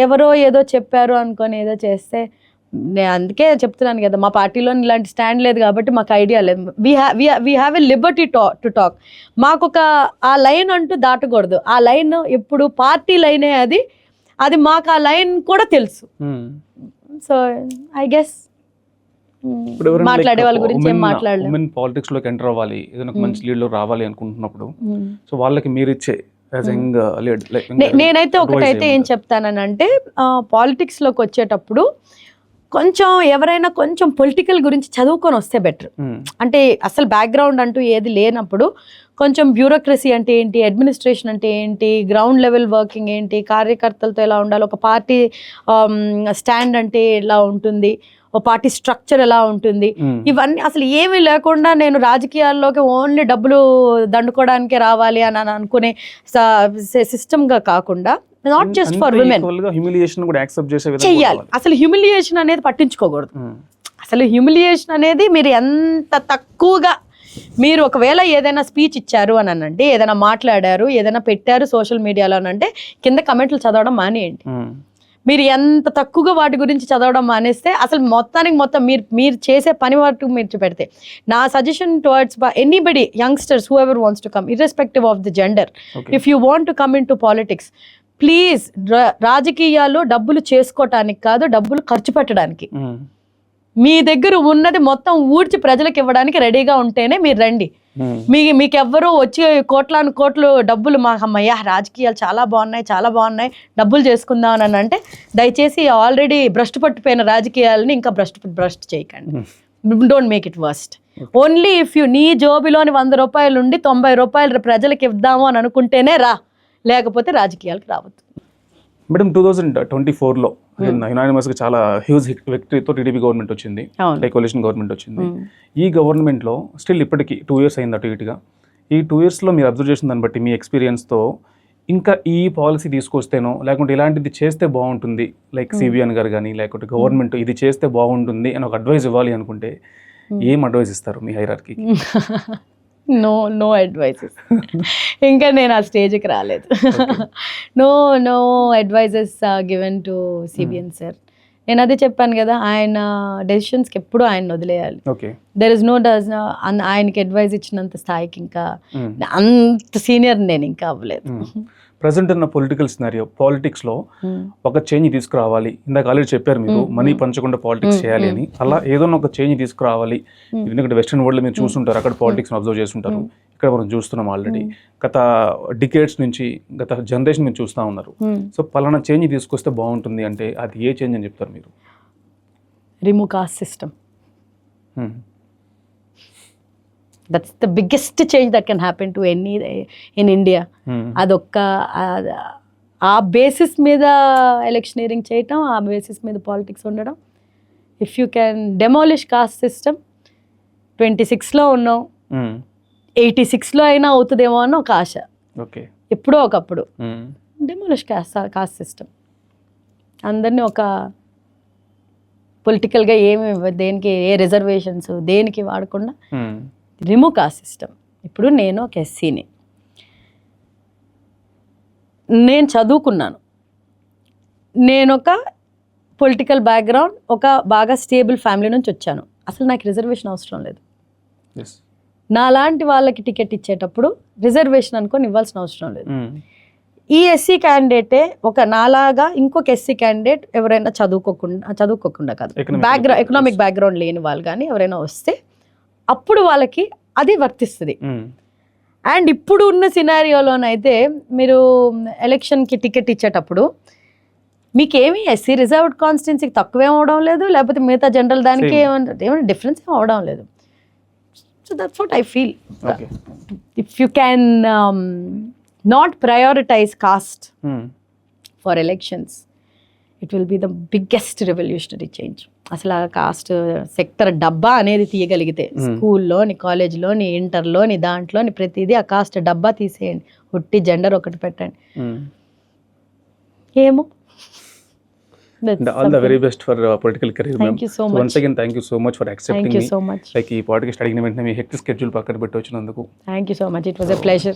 ఎవరో ఏదో చెప్పారు అనుకొని ఏదో చేస్తే, నేను అందుకే చెప్తున్నాను కదా, మా పార్టీలో ఇలాంటి స్టాండ్ లేదు కాబట్టి మాకు ఐడియా లేదు. We have a Liberty to talk. మాకు ఆ లైన్ అంటూ దాటకూడదు. ఆ లైన్ ఎప్పుడు పార్టీ లైనే, అది మాకు ఆ లైన్ కూడా తెలుసు. సో ఐ గెస్ మాట్లాడే వాళ్ళ గురించి ఏం మాట్లాడలేదు. ఉమెన్ పాలిటిక్స్ లోకి ఎంటర్ అవ్వాలి, ఏదైనా మంచి లీడ్ లో రావాలి అనుకుంటున్నప్పుడు సో వాళ్ళకి మీరు ఇచ్చే నేనైతే ఒకటైతే ఏం చెప్తానంటే, పాలిటిక్స్ లోకి వచ్చేటప్పుడు కొంచెం ఎవరైనా కొంచెం పొలిటికల్ గురించి చదువుకొని వస్తే బెటర్. అంటే అసలు బ్యాక్గ్రౌండ్ అంటూ ఏది లేనప్పుడు కొంచెం బ్యూరోక్రసీ అంటే ఏంటి, అడ్మినిస్ట్రేషన్ అంటే ఏంటి, గ్రౌండ్ లెవెల్ వర్కింగ్ ఏంటి, కార్యకర్తలతో ఎలా ఉండాలి, ఒక పార్టీ స్టాండ్ అంటే ఎలా ఉంటుంది, ఓ పార్టీ స్ట్రక్చర్ ఎలా ఉంటుంది, ఇవన్నీ అసలు ఏమీ లేకుండా నేను రాజకీయాల్లోకి ఓన్లీ డబ్బులు దండుకోవడానికే రావాలి అని అనుకునే సిస్టమ్గా కాకుండా, నాట్ జస్ట్ ఫర్ విమెన్ చెయ్యాలి. అసలు హ్యూమిలియేషన్ అనేది పట్టించుకోకూడదు. అసలు హ్యూమిలియేషన్ అనేది మీరు ఎంత తక్కువగా, మీరు ఒకవేళ ఏదైనా స్పీచ్ ఇచ్చారు అని అంటే, ఏదైనా మాట్లాడారు, ఏదైనా పెట్టారు సోషల్ మీడియాలో అని అంటే, కింద కమెంట్లు చదవడం మానేయండి. మీరు ఎంత తక్కువగా వాటి గురించి చదవడం మానేస్తే, అసలు మొత్తం మీరు చేసే పని వరకు మీరు పెడితే, నా suggestion towards anybody youngsters who ever wants to come, irrespective of the gender, if you want to come in to politics, please రాజకీయాల్లో డబ్బులు చేసుకోవటానికి కాదు, డబ్బులు ఖర్చు పెట్టడానికి. మీ దగ్గర ఉన్నది మొత్తం ఊడ్చి ప్రజలకు ఇవ్వడానికి రెడీగా ఉంటేనే మీరు రండి. మీకెవ్వరూ వచ్చి కోట్లు డబ్బులు అమ్మయ్యా రాజకీయాలు చాలా బాగున్నాయి డబ్బులు చేసుకుందాం అని అంటే, దయచేసి ఆల్రెడీ భ్రష్టు పట్టిపోయిన రాజకీయాలని ఇంకా భ్రష్టు చేయకండి. Don't make it worst. Only if you నీ జోబిలోని 100 రూపాయలు ఉండి 90 రూపాయలు ప్రజలకు ఇద్దాము అని అనుకుంటేనే రా, లేకపోతే రాజకీయాలకు రావద్దు. మేడం 2024లో యునానిమస్గా చాలా హ్యూజ్ విక్టరీతో టీడీపీ గవర్నమెంట్ వచ్చింది, కోalition గవర్నమెంట్ వచ్చింది. ఈ గవర్నమెంట్లో స్టిల్ ఇప్పటికీ 2 years అయింది అటు ఇటుగా. ఈ 2 yearsలో మీరు అబ్జర్వ్ చేసిన దాన్ని బట్టి, మీ ఎక్స్పీరియన్స్తో, ఇంకా ఈ పాలసీ తీసుకొస్తేనో లేకుంటే ఇలాంటిది చేస్తే బాగుంటుంది, లైక్ సిబిఎన్ గారు కానీ లేకుంటే గవర్నమెంట్ ఇది చేస్తే బాగుంటుంది అని ఒక అడ్వైస్ ఇవ్వాలి అనుకుంటే ఏం అడ్వైస్ ఇస్తారు మీ హైరార్కీ? No advises. ఇంకా నేను ఆ స్టేజ్కి రాలేదు. No advises given to CBN sir. నేను అదే చెప్పాను కదా, ఆయన డెసిషన్స్కి ఎప్పుడూ ఆయన వదిలేయాలి. దెర్ ఇస్ ఆయనకి అడ్వైజ్ ఇచ్చినంత స్థాయికి ఇంకా అంత సీనియర్ నేను ఇంకా అవ్వలేదు. ప్రజెంట్ ఉన్న పొలిటికల్ సినారియో, పాలిటిక్స్లో ఒక చేంజ్ తీసుకురావాలి, ఇందాక ఆల్రెడీ చెప్పారు మీరు మనీ పంచకుండా పాలిటిక్స్ చేయాలి అని, అలా ఏదైనా ఒక చేంజ్ తీసుకురావాలి. ఎందుకంటే వెస్ట్రన్ వరల్డ్ మీరు చూస్తుంటారు, అక్కడ పాలిటిక్స్ అబ్జర్వ్ చేస్తుంటారు, ఇక్కడ మనం చూస్తున్నాం ఆల్రెడీ గత డికేడ్స్ నుంచి, గత జనరేషన్ మీరు చూస్తూ ఉన్నారు. సో పలానా చేంజ్ తీసుకొస్తే బాగుంటుంది అంటే అది ఏ చేంజ్ అని చెప్తారు మీరు? Remove cost system. That's the biggest change that can happen to any in India. ఆ బేసిస్ మీద ఎలక్షనీరింగ్ చేయటం, ఆ బేసిస్ మీద పాలిటిక్స్ ఉండడం. If you can demolish caste system, 26లో ఉన్నాం, 86లో అయినా అవుతుందేమో అని ఒక ఆశ. ఓకే, ఎప్పుడో ఒకప్పుడు డెమాలిష్ కాస్ట్ సిస్టమ్, అందరినీ ఒక పొలిటికల్గా ఏమి దేనికి ఏ రిజర్వేషన్స్ దేనికి వాడకుండా రిమూవ్ కాస్ట్ సిస్టమ్. ఇప్పుడు నేను ఒక ఎస్సీని, నేను చదువుకున్నాను, నేను ఒక పొలిటికల్ బ్యాక్గ్రౌండ్, ఒక బాగా స్టేబుల్ ఫ్యామిలీ నుంచి వచ్చాను. అసలు నాకు రిజర్వేషన్ అవసరం లేదు. నాలాంటి వాళ్ళకి టికెట్ ఇచ్చేటప్పుడు రిజర్వేషన్ అనుకొని ఇవ్వాల్సిన అవసరం లేదు. ఈ ఎస్సీ క్యాండిడేటే ఒక నాలాగా ఇంకొక ఎస్సీ క్యాండిడేట్ ఎవరైనా చదువుకోకుండా కాదు, ఎకనామిక్ బ్యాక్గ్రౌండ్ లేని వాళ్ళు కానీ ఎవరైనా వస్తే అప్పుడు వాళ్ళకి అది వర్తిస్తుంది. అండ్ ఇప్పుడు ఉన్న సినారియోలోనైతే మీరు ఎలక్షన్కి టికెట్ ఇచ్చేటప్పుడు మీకేమీ ఎస్సీ రిజర్వ్డ్ కాన్స్టిట్యున్సీకి తక్కువేం అవడం లేదు, లేకపోతే మిగతా జనరల్ దానికి ఏమైనా డిఫరెన్స్ ఏం అవడం లేదు. So that's what I feel. If you can not prioritize caste for elections, it will be the biggest revolutionary change. అసలు ఆ కాస్ట్ సెక్టర్ డబ్బా అనేది తీయగలిగితే, స్కూల్లోని, కాలేజ్లోని, ఇంటర్లోని, దాంట్లోని ప్రతిదీ ఆ కాస్ట్ డబ్బా తీసేయండి, ఒట్టి జెండర్ ఒకటి పెట్టండి, ఏమో. All the very best for political career, ma'am. Thank you so much. Once again, thank you so much for accepting Thank you me. so much. Like ఈ పాడ్కాస్ట్ అడిగిన వెంటనే మీ హెక్టిక్ స్కెడ్యూల్ పక్కన పెట్టి వచ్చినందుకు. Thank you so much. It was a pleasure.